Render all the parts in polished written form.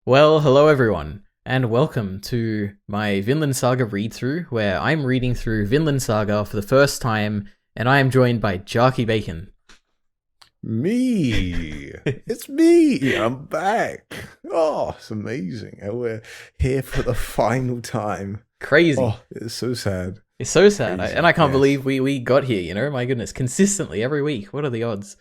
Well, hello everyone, and welcome to my Vinland Saga read-through, where I'm reading through Vinland Saga for the first time, and I am joined by Jarkey Bacon. Me! It's me! I'm back! Oh, it's amazing. And we're here for the final time. Crazy. Oh, it's so sad. It's so sad, Crazy, and I can't yes. believe we got here, my goodness, consistently every week. What are the odds?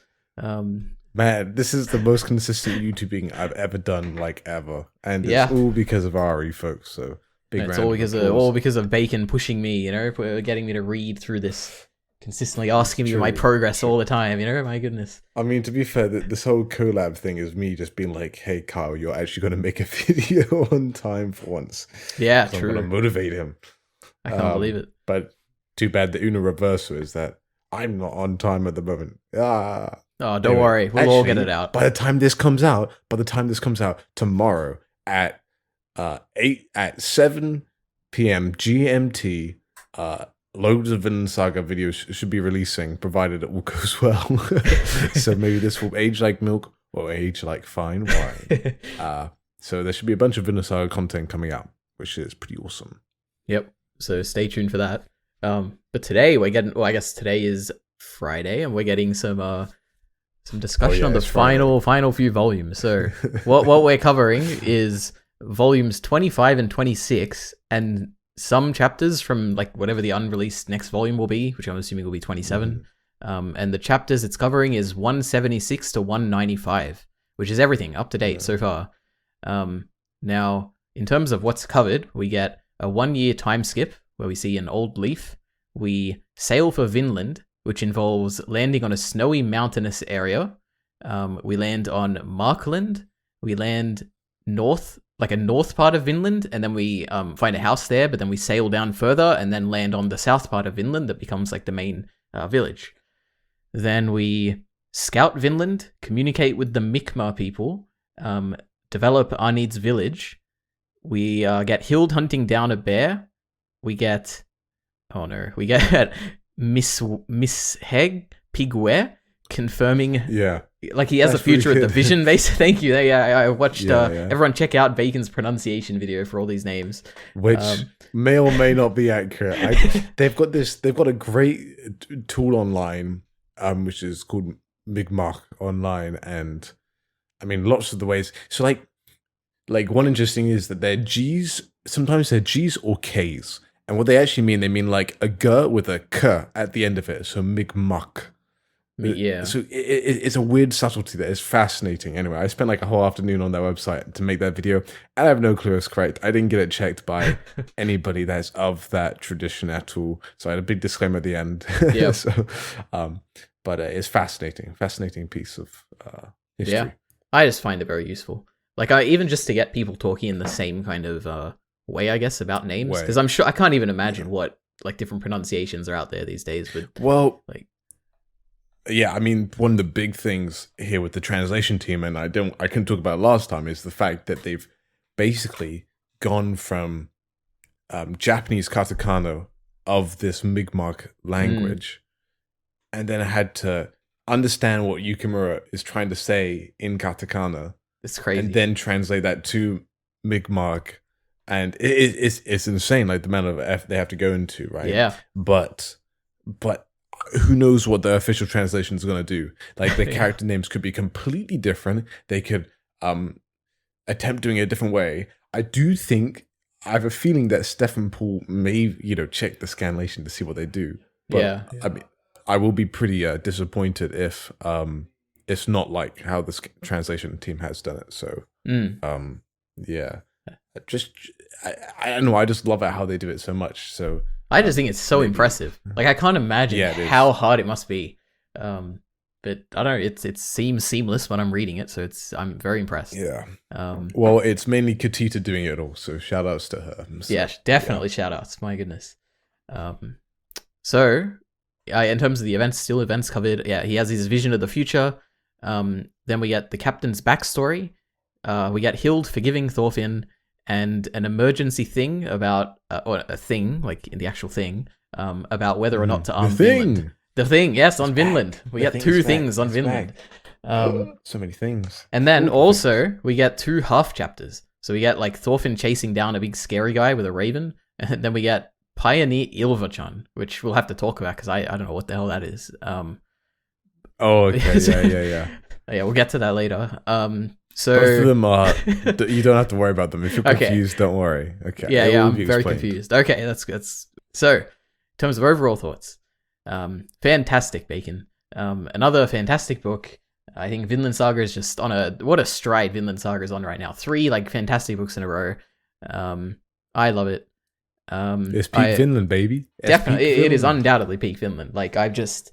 Man, this is the most consistent YouTubing I've ever done, ever. And it's Yeah. all because of Ari, folks, so big It's round all of because applause. of Bacon pushing me, getting me to read through this, consistently asking me True, my progress all the time, My goodness. I mean, to be fair, this whole collab thing is me just being like, hey, Kyle, you're actually going to make a video on time for once. Yeah, I'm going to true. motivate him. I can't believe it. But too bad the Uno reversal is that I'm not on time at the moment. Oh, don't Anyway, worry, we'll all get actually, it out. By the time this comes out, tomorrow at 7 p.m. GMT, loads of Vinland Saga videos should be releasing, provided it all goes well. So maybe this will age like milk or age like fine wine. So there should be a bunch of Vinland Saga content coming out, which is pretty awesome. Yep. So stay tuned for that. But today we're getting. Well, I guess today is Friday, and we're getting some discussion on the it's Friday. final few volumes. So what we're covering is volumes 25 and 26, and some chapters from whatever the unreleased next volume will be, which I'm assuming will be 27. And the chapters it's covering is 176 to 195, which is everything up to date so far. Now, in terms of what's covered, we get a 1-year time skip where we see an old leaf. We sail for Vinland, which involves landing on a snowy mountainous area. We land on Markland. We land north, a north part of Vinland, and then we find a house there, but then we sail down further and then land on the south part of Vinland that becomes the main village. Then we scout Vinland, communicate with the Mi'kmaq people, develop Arnid's village. We get Hild hunting down a bear. We get Misc Pigwe confirming he has a future at the Vision base. Thank you. I watched everyone check out Bacon's pronunciation video for all these names, which may or may not be accurate. They've got a great tool online, which is called Mi'kmaq online, and I mean lots of the ways. So one interesting is that they're G's. Sometimes they're G's or K's. And what they actually mean, they mean a G with a K at the end of it. So Mi'kmaq. Yeah. So it's a weird subtlety that is fascinating. Anyway, I spent a whole afternoon on their website to make that video. And I have no clue it's correct. I didn't get it checked by anybody that's of that tradition at all. So I had a big disclaimer at the end. Yeah. But it's fascinating. Fascinating piece of history. Yeah. I just find it very useful. Even just to get people talking in the same kind of way, I guess, about names, because I'm sure I can't even imagine what different pronunciations are out there these days. But yeah, I mean, one of the big things here with the translation team, and I couldn't talk about it last time, is the fact that they've basically gone from Japanese katakana of this Mi'kmaq language, and then had to understand what Yukimura is trying to say in katakana. It's crazy, and then translate that to Mi'kmaq. And it's insane, the amount of effort they have to go into, right? Yeah. But who knows what the official translation is going to do? The character names could be completely different. They could attempt doing it a different way. I have a feeling that Stefan Paul may, check the scanlation to see what they do. But, yeah. I mean, I will be pretty disappointed if it's not how the translation team has done it. So, yeah. I don't know. I just love how they do it so much. So I just think it's so impressive. I can't imagine how hard it must be. But I don't know. It seems seamless when I'm reading it, so I'm very impressed. Yeah. Well, it's mainly Katita doing it all, so shout outs to her. So, yeah, definitely shout outs. My goodness. So, in terms of the events covered. Yeah, he has his vision of the future. Then we get the captain's backstory. We get Hild forgiving Thorfinn, and an emergency thing about, or a thing, in the actual thing, about whether or not to arm Vinland. The thing, yes, on Vinland. We get two things on Vinland. So many things. And then also, we get 2 half chapters. So we get like Thorfinn chasing down a big scary guy with a raven, and then we get Pioneer Ilvachan, which we'll have to talk about because I don't know what the hell that is. Oh, okay, yeah. Yeah, we'll get to that later. So both of them are. You don't have to worry about them. If you're confused, don't worry. Okay. Yeah, I'm very confused. Okay, that's so. In terms of overall thoughts, fantastic, Bacon. Another fantastic book. I think Vinland Saga is just on what a stride Vinland Saga is on right now. 3 like fantastic books in a row. I love it. It's peak Finland, baby. Definitely, it is undoubtedly peak Finland. Like I've just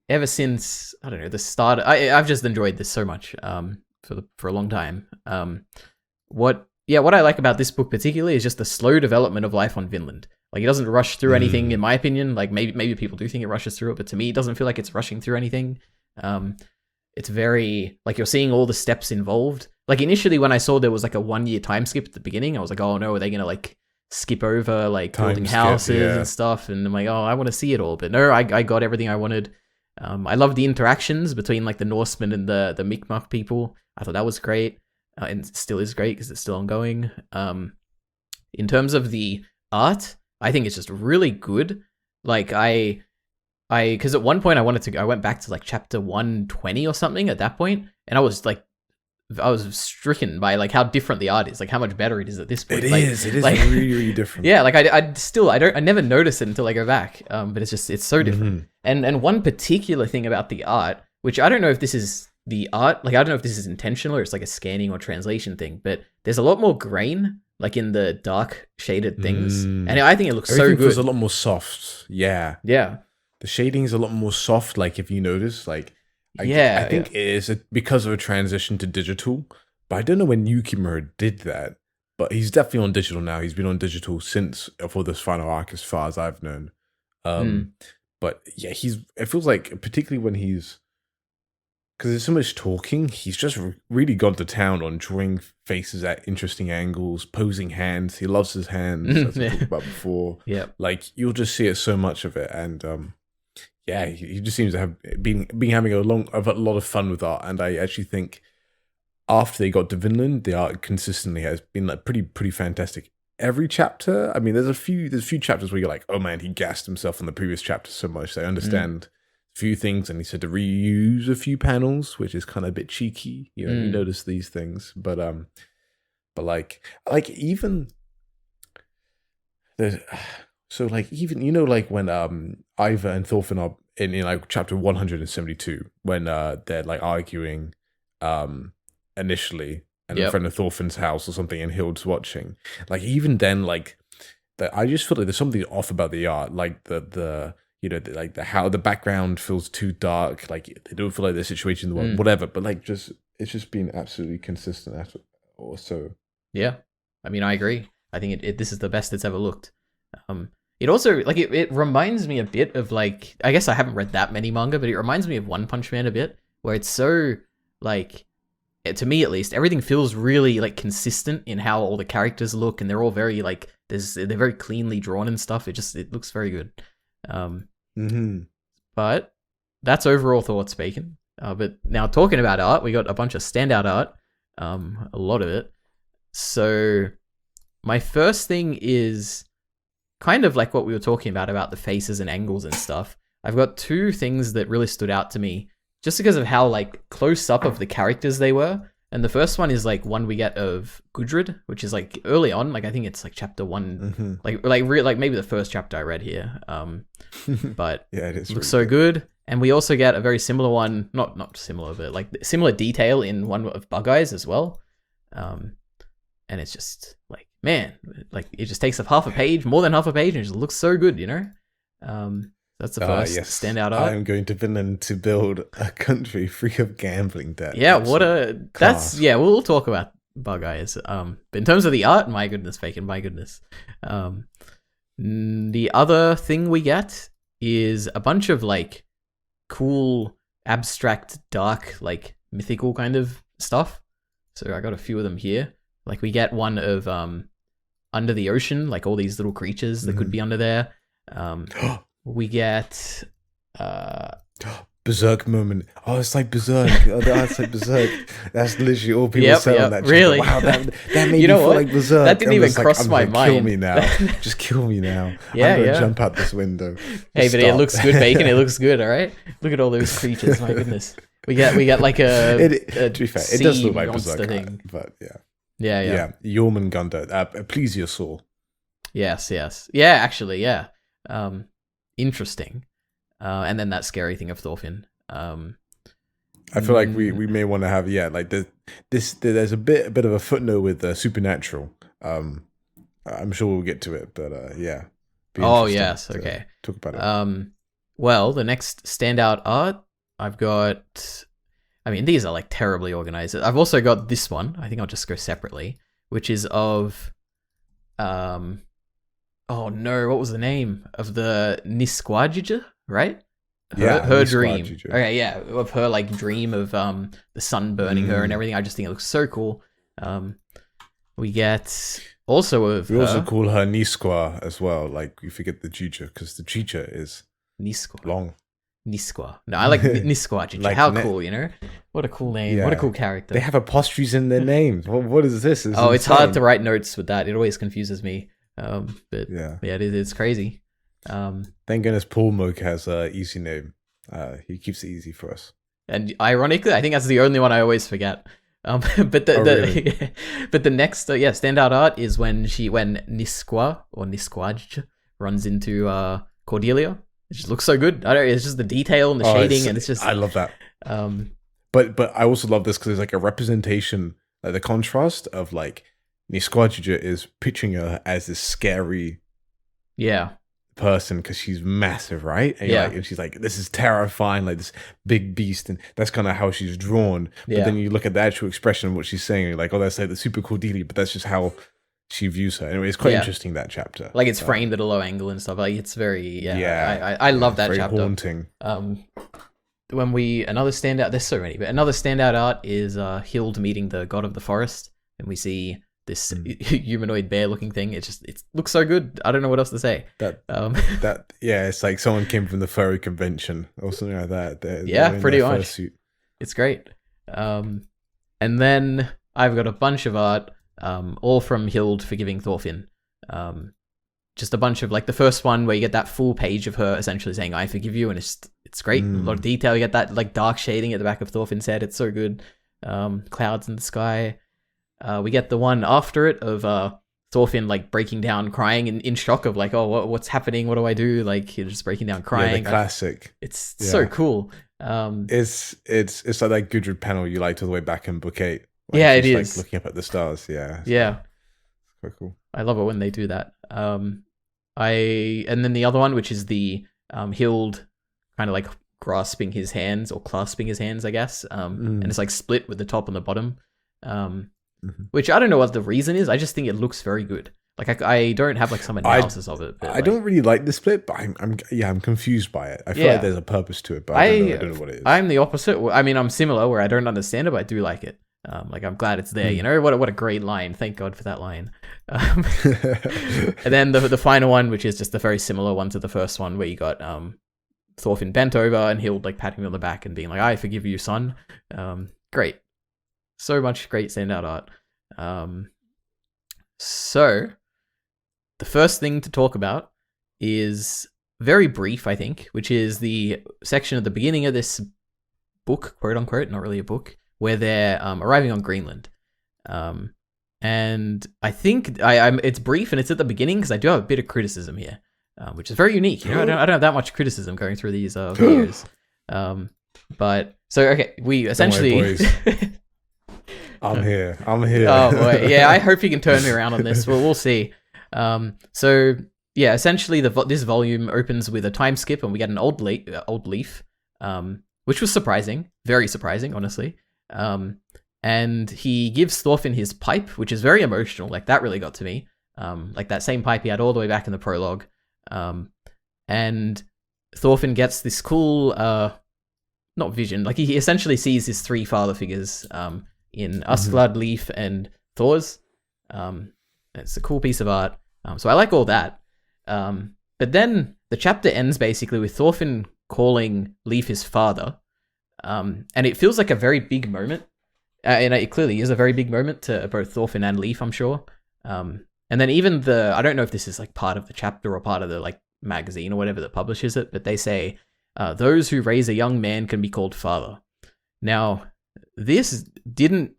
ever since I don't know the start. I've just enjoyed this so much. For a long time. What I like about this book particularly is just the slow development of life on Vinland. Like it doesn't rush through anything, in my opinion. Like maybe people do think it rushes through it, but to me, it doesn't feel like it's rushing through anything. It's very like you're seeing all the steps involved. Like initially, when I saw there was like a 1-year time skip at the beginning, I was like, oh no, are they gonna like skip over like building houses and stuff? And I'm like, oh, I want to see it all, but no, I got everything I wanted. I love the interactions between like the Norsemen and the Mi'kmaq people. I thought that was great, and it still is great because it's still ongoing. In terms of the art, I think it's just really good. Like because at one point I went back to like chapter 120 or something at that point, and I was stricken by like how different the art is, like how much better it is at this point. It is like, really, really different. Yeah, like I never notice it until I go back. But it's so different. And one particular thing about the art, which I don't know if this is the art, like I don't know if this is intentional or it's like a scanning or translation thing, but there's a lot more grain, like in the dark shaded things, and I think it looks so good. Feels a lot more soft. Yeah. The shading is a lot more soft. Like if you notice, like I think it is because of a transition to digital, but I don't know when Yukimura did that. But he's definitely on digital now. He's been on digital since for this final arc, as far as I've known. But yeah, it feels like particularly when he's. Because there's so much talking, he's just really gone to town on drawing faces at interesting angles, posing hands. He loves his hands, as we talked about before. Yeah, like you'll just see it so much of it, and he just seems to have been having a lot of fun with art. And I actually think after they got to Vinland, the art consistently has been like pretty fantastic. Every chapter, I mean, there's a few chapters where you're like, oh man, he gassed himself on the previous chapter so much. So I understand. Few things, and he said to reuse a few panels, which is kind of a bit cheeky. You notice these things, but like even there's so like even like when Eyvar and Thorfinn are in like chapter 172 when they're like arguing initially and in front of Thorfinn's house or something, and Hild's watching. Like even then, like that, I just feel like there's something off about the art, like the like how the background feels too dark, like they don't feel like the situation in the world, whatever. But like it's just been absolutely consistent after, or so. Yeah, I mean, I agree. I think this is the best it's ever looked. It also like it reminds me a bit of like, I guess I haven't read that many manga, but it reminds me of One Punch Man a bit, where it's so like, to me at least, everything feels really like consistent in how all the characters look, and they're all very like they're very cleanly drawn and stuff. It looks very good. But that's overall thoughts, Bacon. But now talking about art, we got a bunch of standout art, a lot of it. So my first thing is kind of like what we were talking about the faces and angles and stuff. I've got 2 things that really stood out to me just because of how like close up of the characters they were. And the first one is like one we get of Gudrid, which is like early on, like I think it's like chapter 1, like maybe the first chapter I read here. But yeah, it is. Looks so good. And we also get a very similar one, not similar, but like similar detail in one of Bug Eyes as well. And it's just like, man, like it just takes up half a page, more than half a page, and it just looks so good, That's the first standout art. I am going to Finland to build a country free of gambling debt. Yeah, we'll talk about Bug Eyes. But in terms of the art, my goodness, Bacon, my goodness. The other thing we get is a bunch of like cool, abstract, dark, like mythical kind of stuff. So I got a few of them here. Like we get one of under the ocean, like all these little creatures that could be under there. We get Berserk moment. Oh, it's like Berserk. Oh, it's like Berserk. That's literally all people say on that chapter. Really? Wow, that made You me know feel what? like Berserk. That didn't I'm even just like, cross I'm my gonna Kill mind. me now. Just kill me now. Yeah, I'm gonna yeah. jump out this window. Hey, Just but it stop. looks good, Bacon. It looks good. All right. Look at all those creatures. My goodness. We get like a. To be fair, it does look like Berserk, thing. but yeah. Yeah. Jormungandr, plesiosaur. Yes. Yeah, actually, yeah. Interesting. And then that scary thing of Thorfinn. I feel like we may want to have like there's a bit of a footnote with supernatural. I'm sure we'll get to it, but yeah. Oh yes, okay. Talk about it. Well, the next standout art I've got. I mean, these are like terribly organized. I've also got this one. I think I'll just go separately, which is of. Oh no! What was the name of the Nisquajija? Right? Her dream. Okay, yeah, of her like dream of the sun burning her and everything. I just think it looks so cool. We get also of we also call her Nisqua as well. Like we forget the Juja because the Juja is Nisqua. Long. Nisqua. No, I like Nisquajija. Like how cool, you know? What a cool name. Yeah. What a cool character. They have apostrophes in their names. What is this? It's it's hard to write notes with that. It always confuses me. But yeah, it's crazy. Thank goodness Paul Moak has an easy name. He keeps it easy for us. And ironically, I think that's the only one I always forget. But the but the next standout art is when Nisqua or Nisquaj runs into Cordelia. It just looks so good. It's just the detail and the shading, and it's just I love that. But I also love this because it's like a representation, like the contrast of like Nisquajija is picturing her as this scary person because she's massive, right? And and she's like, this is terrifying, like this big beast, and that's kind of how she's drawn. But then you look at the actual expression of what she's saying, you're like, oh, that's like the super Cordelia, but that's just how she views her. Anyway, it's quite interesting, that chapter. Like it's framed at a low angle and stuff. Like it's very I love that very chapter. Haunting. Another standout. There's so many, but another standout art is Hild meeting the god of the forest, and we see this humanoid bear-looking thing. It looks so good. I don't know what else to say. It's like someone came from the furry convention or something like that. They're pretty much. It's great. And then I've got a bunch of art, all from Hild forgiving Thorfinn. Just a bunch of like the first one where you get that full page of her essentially saying "I forgive you," and it's great. A lot of detail. You get that like dark shading at the back of Thorfinn's head. It's so good. Clouds in the sky. We get the one after it of Thorfinn like breaking down, crying in shock of like, oh, what's happening? What do I do? Like you're just breaking down, crying. The classic. It's so cool. It's like that Gudrun panel you liked all the way back in Book 8. It is. Like looking up at the stars. Yeah. Quite cool. I love it when they do that. And then the other one, which is the Hild kind of like grasping his hands or clasping his hands, I guess. And it's like split with the top and the bottom. Which I don't know what the reason is. I just think it looks very good. Like I don't have like some analysis of it. But I don't really like the split, but I'm confused by it. I feel like there's a purpose to it, but I don't know what it is. I'm the opposite. I mean, I'm similar where I don't understand it, but I do like it. Like I'm glad it's there. You know what a great line. Thank God for that line. And then the final one, which is just a very similar one to the first one, where you got Thorfinn bent over and Hild like patting him on the back and being like, "I forgive you, son." Great. So much great standout art. So the first thing to talk about is very brief, I think, which is the section at the beginning of this book, quote unquote, not really a book, where they're arriving on Greenland. And I think it's brief and it's at the beginning because I do have a bit of criticism here, which is very unique. You know, I don't have that much criticism going through these videos. But so okay, we essentially. I'm here. Oh boy, yeah. I hope you can turn me around on this. Well, we'll see. So yeah, essentially this volume opens with a time skip, and we get an old leaf, which was surprising, very surprising, honestly. And he gives Thorfinn his pipe, which is very emotional. Like that really got to me. Like that same pipe he had all the way back in the prologue. And Thorfinn gets this cool, not vision. Like he essentially sees his three father figures. In Asklad, Leaf, and Thor's. It's a cool piece of art. So I like all that. But then the chapter ends basically with Thorfinn calling Leaf his father. And it feels like a very big moment. And it clearly is a very big moment to both Thorfinn and Leaf, I'm sure. And then even I don't know if this is like part of the chapter or part of the like magazine or whatever that publishes it, but they say, those who raise a young man can be called father. Now, this didn't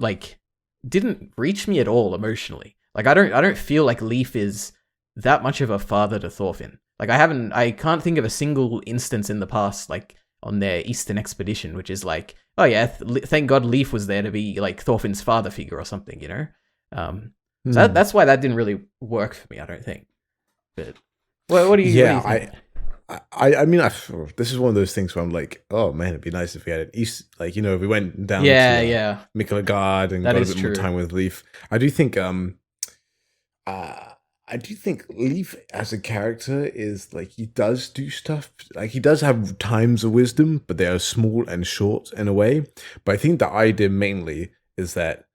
reach me at all emotionally. Like, I don't feel like Leaf is that much of a father to Thorfinn. Like, I can't think of a single instance in the past, like, on their Eastern expedition, which is like, oh yeah, thank God Leaf was there to be like Thorfinn's father figure or something, you know? So that's why that didn't really work for me, I don't think. But what do you think? I mean, this is one of those things where I'm like, oh man, it'd be nice if we had an East, like, you know, if we went down to Mikkelagard and got a bit more time with Leaf. I do think Leaf as a character is like, he does do stuff, like he does have times of wisdom, but they are small and short in a way. But I think the idea mainly is that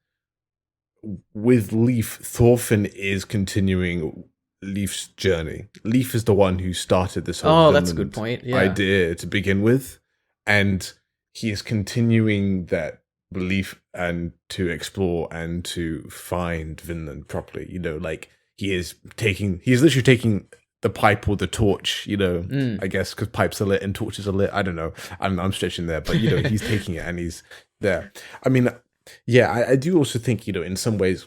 with Leaf, Thorfinn is continuing Leaf's journey. Leaf is the one who started this whole that's a good point. idea to begin with, and he is continuing that belief and to explore and to find Vinland properly. You know, like he's literally taking the pipe or the torch. You know, I guess because pipes are lit and torches are lit. I don't know. I'm stretching there, but you know, he's taking it and he's there. I mean, yeah, I do also think, you know, in some ways,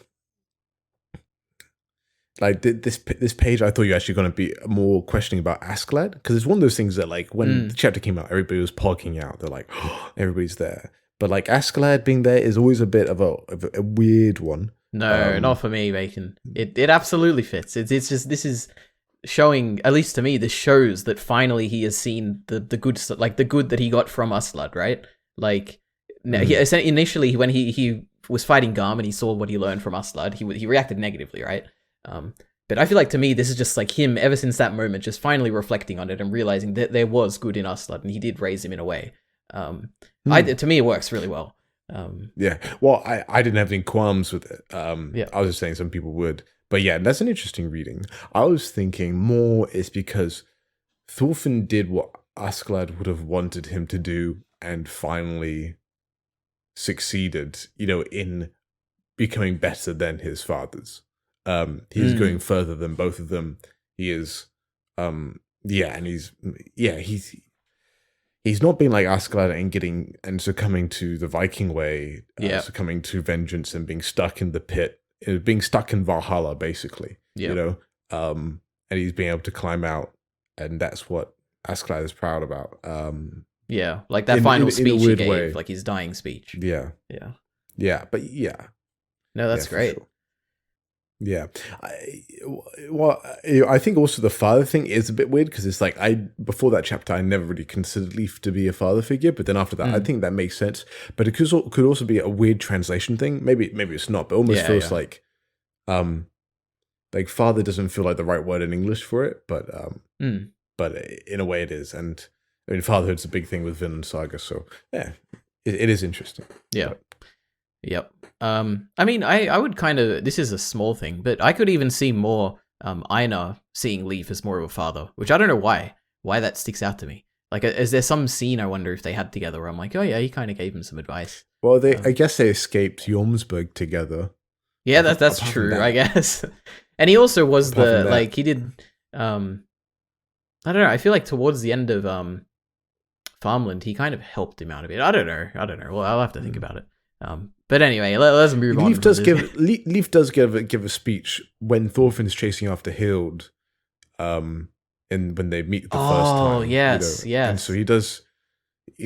like this page, I thought you were actually going to be more questioning about Askeladd, because it's one of those things that, like, when the chapter came out, everybody was pogging out. They're like, oh, everybody's there, but like Askeladd being there is always a bit of a weird one. No, not for me, Bacon. It absolutely fits. It's just, this is showing, at least to me, this shows that finally he has seen the good, like the good that he got from Askeladd, right? Like, initially when he was fighting Garm and he saw what he learned from Askeladd, he reacted negatively, right? But I feel like, to me, this is just like him, ever since that moment, just finally reflecting on it and realizing that there was good in Askeladd, and he did raise him in a way. To me, it works really well. Yeah, well, I didn't have any qualms with it. I was just saying some people would, but yeah, that's an interesting reading. I was thinking more is because Thorfinn did what Askeladd would have wanted him to do, and finally succeeded, you know, in becoming better than his fathers. He's going further than both of them. He is, and he's not being like Askeladd and succumbing to the Viking way, succumbing to vengeance and being stuck in the pit, being stuck in Valhalla, basically, you know, and he's being able to climb out, and that's what Askeladd is proud about. Like that final speech he gave, like his dying speech. No, that's great. Sure. Yeah, I think also the father thing is a bit weird, because it's like, before that chapter I never really considered Leaf to be a father figure, but then after that I think that makes sense. But it could also be a weird translation thing. Maybe it's not, but it almost feels like father doesn't feel like the right word in English for it, but in a way it is. And I mean, fatherhood's a big thing with Vinland Saga, so yeah, it is interesting. Yeah. Yep. I mean, I would kind of, this is a small thing, but I could even see more Einar seeing Leaf as more of a father, which I don't know why that sticks out to me. Like, is there some scene I wonder if they had together where I'm like, oh yeah, he kind of gave him some advice. Well, I guess they escaped Jomsburg together. Yeah, that's true, I guess. And he also was he did, I don't know, I feel like towards the end of Farmland, he kind of helped him out a bit. I don't know. Well, I'll have to think about it. But anyway, let's move on. Leaf does give a speech when Thorfinn is chasing after Hild, and when they meet the first time. Oh, yes, you know? Yes. And so he does.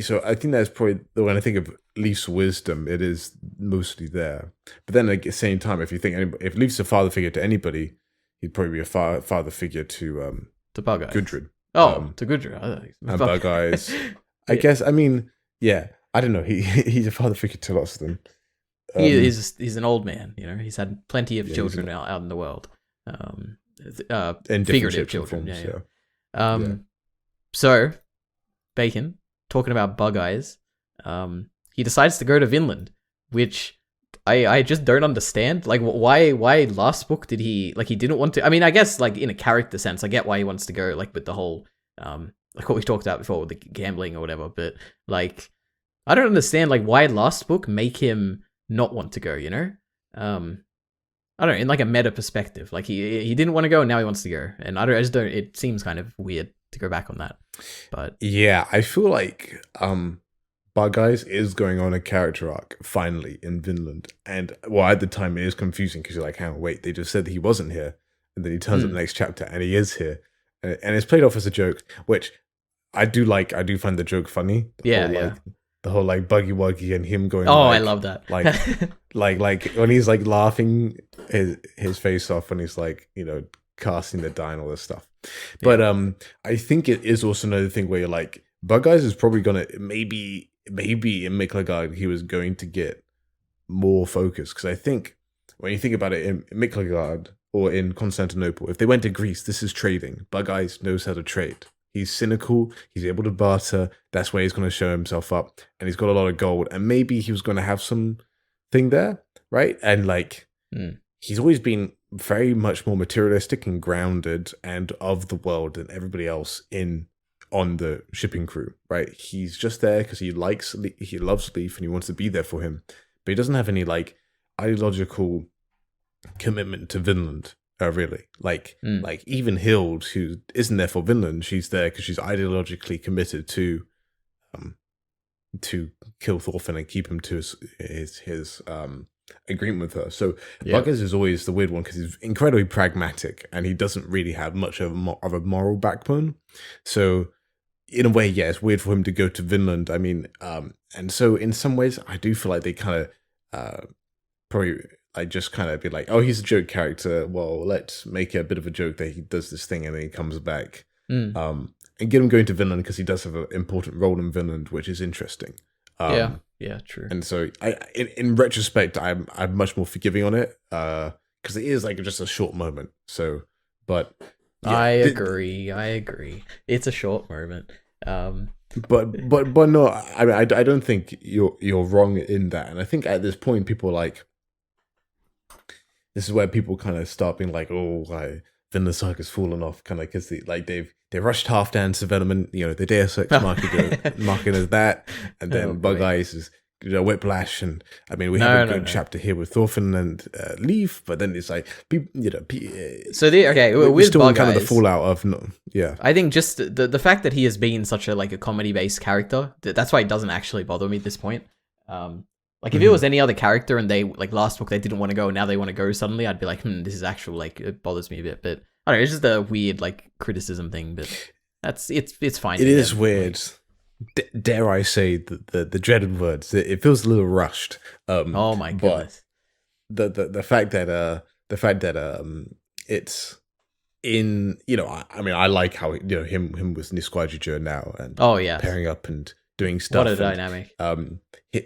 So I think that's probably, when I think of Leaf's wisdom, it is mostly there. But then at the same time, if you think if Leaf's a father figure to anybody, he'd probably be a father figure to Bug Eyes. Gudrun. To Gudrun. And Bug Eyes. I guess. I mean, yeah. I don't know. He's a father figure to lots of them. He's an old man. You know, he's had plenty of children out in the world. Figurative children. Forms, So, Bacon, talking about Bug Eyes, he decides to go to Vinland, which I just don't understand. Like, why last book did he didn't want to? I mean, I guess like in a character sense, I get why he wants to go, like with the whole like what we talked about before with the gambling or whatever. But like, I don't understand like why last book make him not want to go. You know, I don't know, in like a meta perspective. Like he didn't want to go, and now he wants to go, and I just don't. It seems kind of weird to go back on that. But yeah, I feel like Bug Eyes is going on a character arc finally in Vinland, and well, at the time it is confusing because you're like, hang on, wait, they just said that he wasn't here, and then he turns up the next chapter and he is here, and it's played off as a joke, which I do like. I do find the joke funny. The whole like Buggy Wuggy and him going. Oh, like, I love that. like when he's like laughing his face off when he's like, you know, casting the die and all this stuff. But I think it is also another thing where you're like, Bug Eyes is probably gonna maybe in Miklagard he was going to get more focus, because I think when you think about it in Miklagard or in Constantinople, if they went to Greece, this is trading. Bug Eyes knows how to trade. He's cynical. He's able to barter. That's where he's going to show himself up. And he's got a lot of gold. And maybe he was going to have some thing there, right? And like, he's always been very much more materialistic and grounded and of the world than everybody else on the shipping crew, right? He's just there because he loves Leaf and he wants to be there for him. But he doesn't have any like ideological commitment to Vinland. Really, like even Hild, who isn't there for Vinland, she's there because she's ideologically committed to kill Thorfinn and keep him to his agreement with her. So Bug Eyes is always the weird one because he's incredibly pragmatic and he doesn't really have much of a moral backbone. So in a way, yeah, it's weird for him to go to Vinland. I mean, and so in some ways, I do feel like they kind of probably. I just kind of be like, oh, he's a joke character. Well, let's make a bit of a joke that he does this thing and then he comes back. And get him going to Vinland because he does have an important role in Vinland, which is interesting. Yeah, true. And so, in retrospect, I'm much more forgiving on it because it is like just a short moment. So, but yeah, I agree. It's a short moment. But no, I mean, I don't think you're wrong in that. And I think at this point, people are like. This is where people kind of start being like, "Oh, like Vinland Saga's fallen off," kind of because they rushed Halfdan's development. You know, the Deus Ex marking as that, and then Bug Eyes is Whiplash, and I mean we have a good chapter here with Thorfinn and Leaf, but then it's like So we're still in kind of the fallout of I think just the fact that he has been such a comedy based character, that's why it doesn't actually bother me at this point. Like, if it was any other character and they, like, last book they didn't want to go, now they want to go suddenly, I'd be like, this is actual, like, it bothers me a bit. But, I don't know, it's just a weird, like, criticism thing, but it's fine. It is weird. Dare I say the dreaded words. It feels a little rushed. Oh, my goodness. The fact that it's in, you know, I mean, I like how, you know, him with Nisquadrijo now and pairing up and doing stuff. What a dynamic.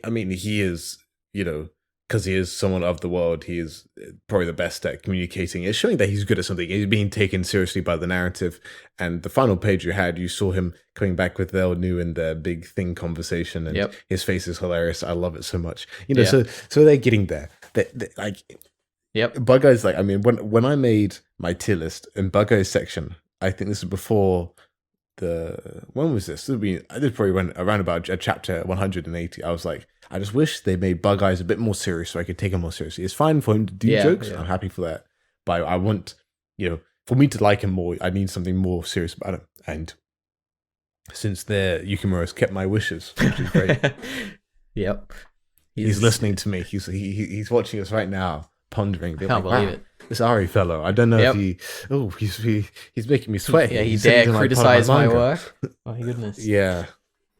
I mean, he is, you know, because he is someone of the world, he is probably the best at communicating. It's showing that he's good at something. He's being taken seriously by the narrative. And the final page you saw him coming back with El Nu in their big thing conversation, and his face is hilarious. I love it so much. You know, so they're getting there. Bug Eyes, like, I mean, when I made my tier list in Bug Eyes section, I think this is before when was this? I did probably went around about a chapter 180. I was like, I just wish they made Bug Eyes a bit more serious so I could take him more seriously. It's fine for him to do jokes. I'm happy for that. But I want, you know, for me to like him more, I need something more serious about him. And since Yukimura's kept my wishes, which is great. He's listening to me. He's watching us right now, pondering. I can't believe it. This Ari fellow, I don't know if he's making me sweat. Yeah, he dare criticize my work. Oh my goodness. Yeah.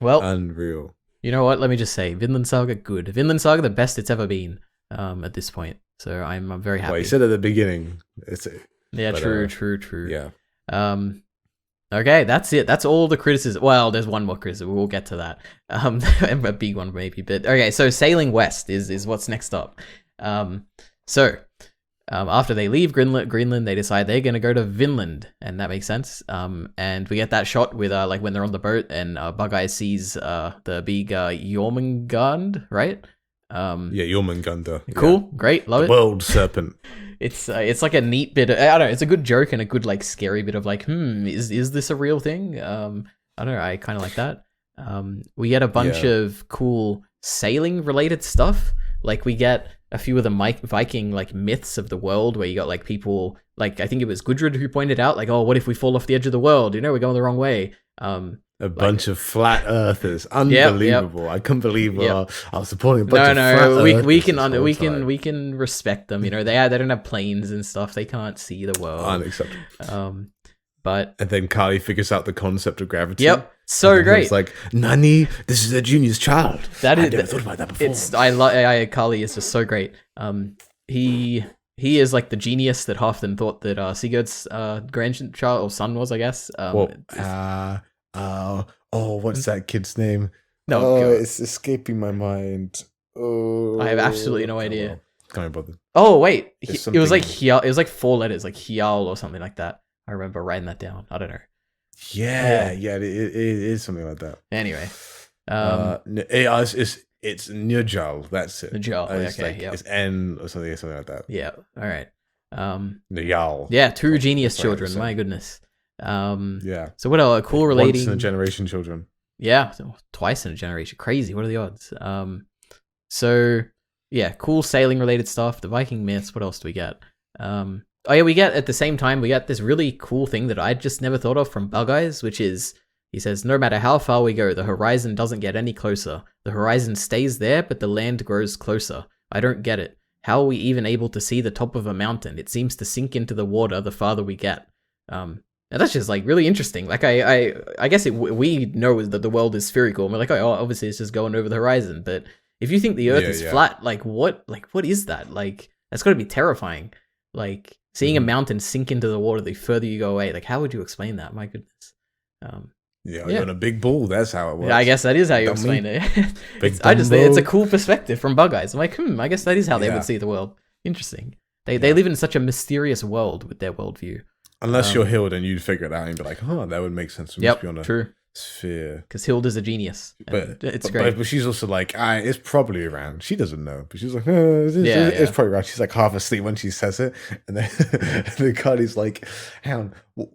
Well, unreal. You know what? Let me just say, Vinland Saga, good. Vinland Saga, the best it's ever been at this point. So I'm very happy. Well, you said at the beginning. True. Yeah. Okay, that's it. That's all the criticism. Well, there's one more criticism. We'll get to that. A big one maybe. But okay, so sailing west is what's next up. After they leave Greenland, they decide they're going to go to Vinland, and that makes sense. And we get that shot with like when they're on the boat, and Bug Eyes sees the big Jormungand, right? Jormungandr. Cool, great, love it. World serpent. It's like a neat bit. I don't know. It's a good joke and a good like scary bit of like, is this a real thing? I don't know. I kind of like that. We get a bunch Yeah. of cool sailing related stuff. Like we get a few of the Viking like myths of the world where you got like people like I think it was Gudrid who pointed out like, oh, what if we fall off the edge of the world? You know, we're going the wrong way. A bunch of flat earthers, unbelievable! Yep. I couldn't believe Yep. I was supporting a bunch of flat No, earthers we can respect them. You know, they don't have planes and stuff. They can't see the world. Unacceptable. But And then Carly figures out the concept of gravity. yep, so great. It's like, Nani, this is a genius child. That is, I never thought about that before. It's Carly is just so great. He is like the genius that Halfdan thought that Sigurd's grandchild or son was, I guess. What's that kid's name? No, it's escaping my mind. Oh, I have absolutely no idea. Can't be bothered. Oh wait, It's it was like something- Hial. It was like 4 letters, like Hial or something like that. I remember writing that down. I don't know. Yeah, it is something like that. Anyway, it's Njal. That's it. Njal, It's okay, like, yep. it's N or something like that. yeah. All right. Njal. Yeah, 2 genius That's what I was children. saying. My goodness. Yeah. So what else? Cool relating. Once in a generation children. Yeah, twice in a generation. Crazy. What are the odds? So yeah, cool sailing related stuff. The Viking myths. What else do we get? Oh yeah, we get at the same time we get this really cool thing that I just never thought of from Bug Eyes, which is he says no matter how far we go, the horizon doesn't get any closer. The horizon stays there, but the land grows closer. I don't get it. How are we even able to see the top of a mountain? It seems to sink into the water the farther we get. And that's just like really interesting. Like I guess we know that the world is spherical, and we're like, oh, obviously it's just going over the horizon. But if you think the Earth is flat, like what is that? Like that's got to be terrifying. Like seeing a mountain sink into the water the further you go away. Like how would you explain that? My goodness. You're on a big ball. That's how it works. Yeah, I guess that is how you Dummy. explain it. Big it's a cool perspective from Bug Eyes. I'm like, I guess that is how they Yeah. would see the world. Interesting. They live in such a mysterious world with their worldview. Unless you're Hild and you'd figure it out and be like, that would make sense. Yep, be on a true. sphere. Because Hild is a genius. But It's great. But she's also like, it's probably around. She doesn't know, but she's like, it's probably around. She's like half asleep when she says it, and then the Carly's like, hang on.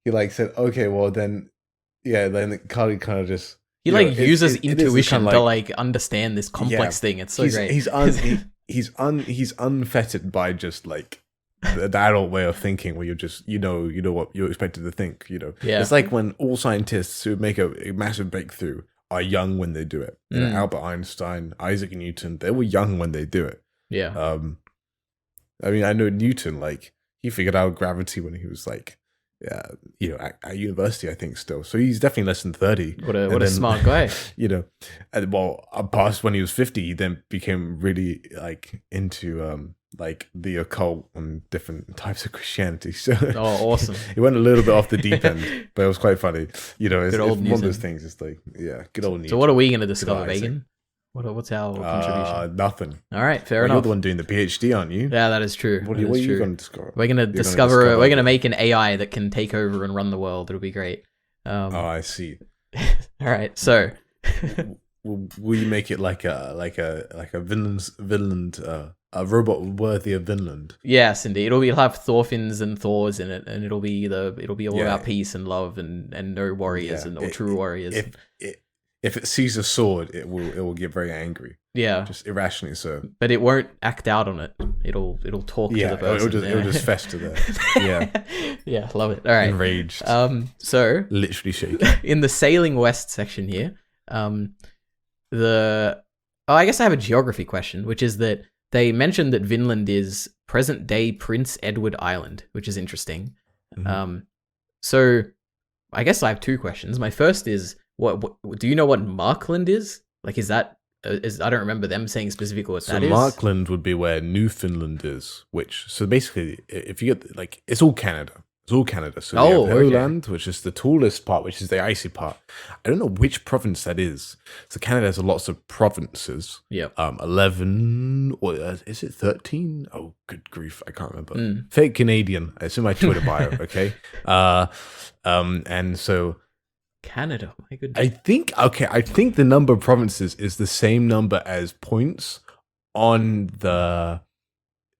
He like said, okay, well then, yeah. Then Carly kind of just He uses it is intuition kinda to like understand this complex thing. It's so great. He's unfettered by just like the adult way of thinking, where you're just you know what you're expected to think. Yeah. It's like when all scientists who make a massive breakthrough are young when they do it. Albert Einstein, Isaac Newton, they were young when they do it. Yeah. I mean, I know Newton, like he figured out gravity when he was like, at university, I think still. So he's definitely less than 30. What a smart guy. And past when he was 50, he then became really like into like the occult and different types of Christianity. So awesome. He went a little bit off the deep end, but it was quite funny. It's old one Newton. of those things. It's like, good old Newton. So what are we going to discover, Isaac. Bacon? What's our contribution? Nothing. All right, fair You're enough. the one doing the PhD, aren't you? Yeah, that is true. What That are is you true. going to discover? We're gonna discover. We're gonna make an AI that can take over and run the world. It'll be great. I see. All right. So, Will you make it like a Vinland a robot worthy of Vinland? yes, indeed. It'll have Thorfinns and Thors in it, and it'll be all Yeah. about peace and love and no warriors or true warriors. If it sees a sword, it will get very angry. Yeah, Just irrationally so. but it won't act out on it. It'll talk to the person. It'll just fester there. Yeah, yeah, love it. All right. enraged. So Literally shaking. in the sailing west section here, I guess I have a geography question, which is that they mentioned that Vinland is present day Prince Edward Island, which is interesting. Mm-hmm. So I guess I have 2 questions. My first is, what do you know what Markland is? Like, is that I don't remember them saying specifically what that is. So Markland would be where Newfoundland is, so basically, if you get like, it's all Canada. It's all Canada. So you have Highland, which is the tallest part, which is the icy part. I don't know which province that is. So Canada has lots of provinces. Yeah. 11, or is it 13? Oh, good grief, I can't remember. Fake Canadian. It's in my Twitter bio. Okay. And so Canada. My goodness. I think the number of provinces is the same number as points on the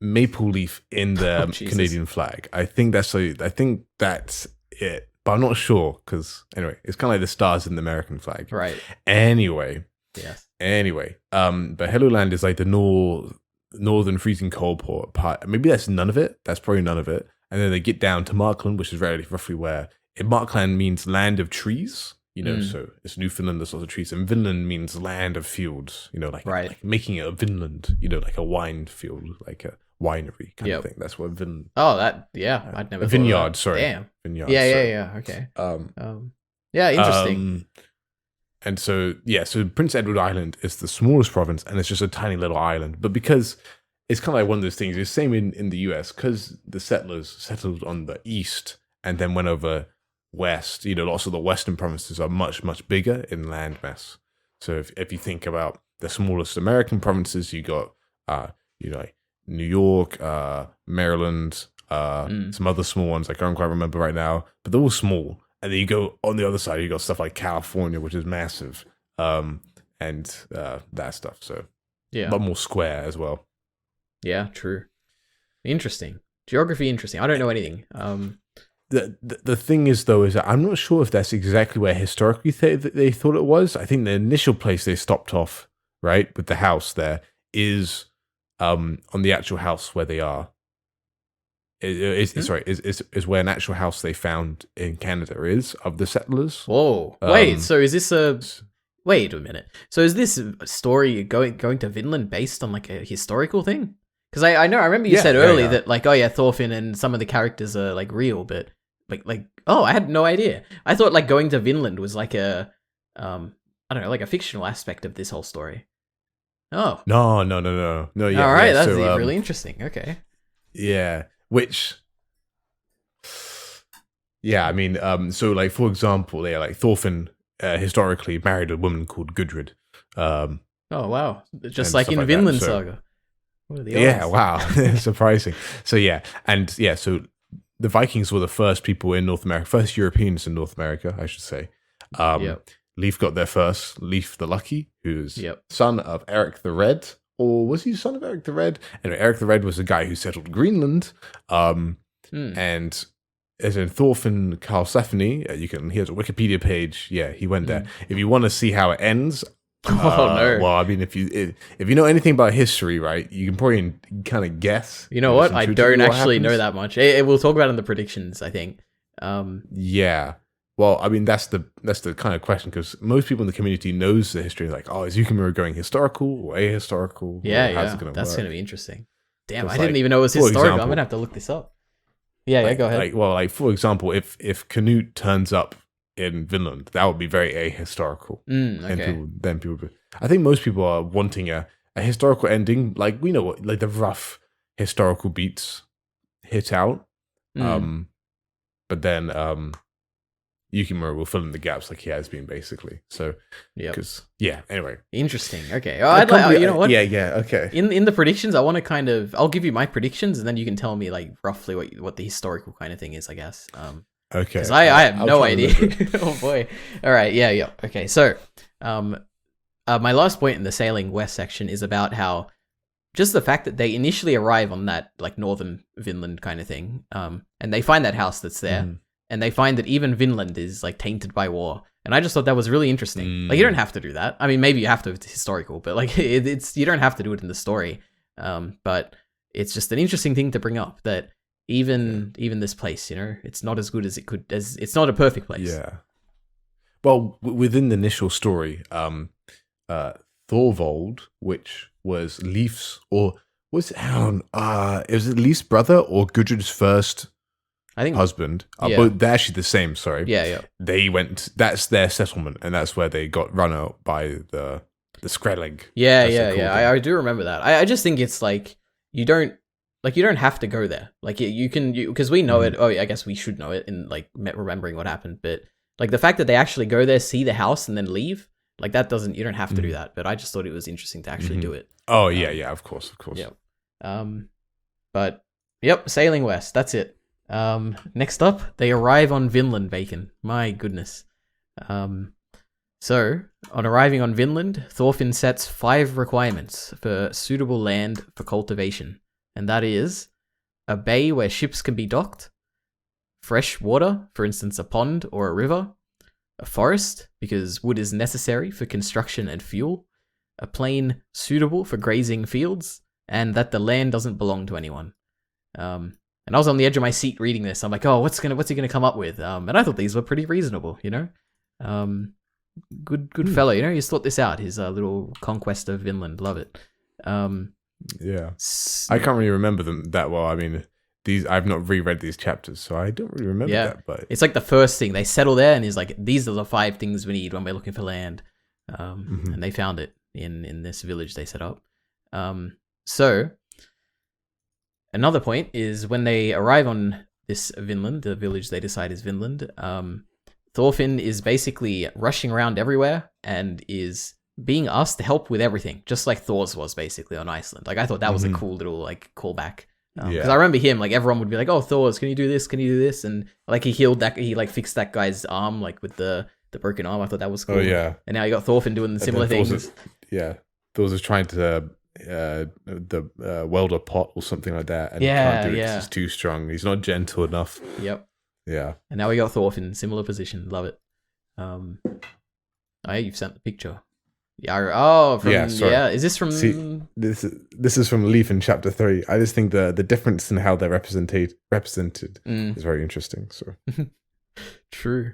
maple leaf in the Jesus. Canadian flag. I think that's it. but I'm not sure because anyway, it's kind of like the stars in the American flag. Right. Anyway. Yes. Anyway, but Helluland is like the northern freezing cold part. Maybe that's none of it. That's probably none of it. And then they get down to Markland, which is roughly where Markland means land of trees. So it's Newfoundland, there's lots of trees. And Vinland means land of fields, like making it a Vinland, like a wine field, like a winery kind of thing. That's what Vinland. Oh, I'd never. A vineyard, thought of that. sorry. Damn. Vineyard. Yeah. Okay. Yeah, interesting. And so Prince Edward Island is the smallest province, and it's just a tiny little island. But because it's kind of like one of those things, it's the same in the US, because the settlers settled on the east and then went over west. Lots of the western provinces are much, much bigger in landmass. So if you think about the smallest American provinces, you got like New York, Maryland, some other small ones I can't quite remember right now, but they're all small. And then you go on the other side, you got stuff like California, which is massive, and that stuff. So a lot more square as well. Yeah, true. Interesting. Geography, interesting. I don't know anything. The thing is, though, is that I'm not sure if that's exactly where historically they thought it was. I think the initial place they stopped off, right, with the house there, is on the actual house where they are. Is where an actual house they found in Canada is of the settlers. Whoa! Wait, so is this a? Wait a minute. So is this story going to Vinland based on like a historical thing? Because I remember you said earlier that like Thorfinn and some of the characters are like real, but like I had no idea. I thought like going to Vinland was like a I don't know, like a fictional aspect of this whole story. Oh no. Yeah, all right, that's really interesting. Okay. Yeah. Which, I mean, so like for example, like Thorfinn historically married a woman called Gudrid. Oh wow! Just like in Vinland Saga. Yeah, wow, surprising. So so the Vikings were the first people in North America, first Europeans in North America, I should say. Leif got there first. Leif the Lucky, who's son of Eric the Red. Or was he the son of Eric the Red? Anyway, Eric the Red was the guy who settled Greenland. And as in Thorfinn Karlsefni, here's a Wikipedia page. Yeah, he went there. If you want to see how it ends, no. Well, I mean, if you know anything about history, right, you can probably kind of guess. You know what? I don't actually know that much. We'll talk about it in the predictions, I think. Yeah. Well, I mean, that's the kind of question, because most people in the community knows the history. Like, is Yukimura going historical or ahistorical? Yeah, How's it that's going to be interesting. Damn, I didn't even know it was historical. Example, I'm going to have to look this up. Yeah, go ahead. Like for example, if Canute turns up in Vinland, that would be very ahistorical. Okay. And people, I think most people are wanting a historical ending. Like, we know what, like the rough historical beats hit out. But then Yukimura will fill in the gaps like he has been, basically. So, anyway. Interesting. Okay. Oh, you know what? Yeah, okay. In the predictions, I want to I'll give you my predictions, and then you can tell me like roughly what the historical kind of thing is, I guess. Okay. Because I have no idea. Oh boy. All right. Yeah. Okay. So, my last point in the sailing west section is about how just the fact that they initially arrive on that like northern Vinland kind of thing, and they find that house that's there. And they find that even Vinland is like tainted by war, and I just thought that was really interesting. Like, you don't have to do that. I mean, maybe you have to if it's historical, but like it's you don't have to do it in the story. But it's just an interesting thing to bring up that even this place, it's not as good as it could. As it's not a perfect place. Yeah. Well, within the initial story, Thorvald, which was Leif's, or was it? Was it Leif's brother or Gudrid's first? I think husband. But they're actually the same. Sorry. Yeah. They went. That's their settlement, and that's where they got run out by the Skrelig. Yeah. I do remember that. I just think it's like you don't have to go there. Like you can because we know it. Oh, I guess we should know it in like remembering what happened. But like the fact that they actually go there, see the house, and then leave. Like that doesn't. You don't have to do that. But I just thought it was interesting to actually do it. Oh yeah. Of course. Yeah. But sailing west. That's it. Next up, they arrive on Vinland Bacon. My goodness. So, on arriving on Vinland, Thorfinn sets 5 requirements for suitable land for cultivation. And that is a bay where ships can be docked, fresh water, for instance, a pond or a river, a forest, because wood is necessary for construction and fuel, a plain suitable for grazing fields, and that the land doesn't belong to anyone. And I was on the edge of my seat reading this. I'm like, oh, what's he gonna come up with? And I thought these were pretty reasonable, you know. Good fellow, you know. He's thought this out. His little conquest of Vinland, love it. Yeah, I can't really remember them that well. I mean, I've not reread these chapters, so I don't really remember that. But it's like the first thing they settle there, and he's like, "These are the 5 things we need when we're looking for land," and they found it in this village they set up. So another point is when they arrive on this Vinland, the village they decide is Vinland. Thorfinn is basically rushing around everywhere and is being asked to help with everything, just like Thor's was basically on Iceland. Like I thought that was a cool little like callback. Because I remember him, like everyone would be like, "Oh, Thor's, can you do this? Can you do this?" And like he like fixed that guy's arm, like with the broken arm. I thought that was cool. Oh yeah. And now you got Thorfinn doing the similar things. Thor's is trying to weld a pot or something like that, and can't do it 'cause he's too strong. He's not gentle enough. Yep. Yeah. And now we got Thorfinn, similar position. Love it. You've sent the picture. Is this from? See, this is from Leaf in chapter 3. I just think the difference in how they're represented is very interesting. So true.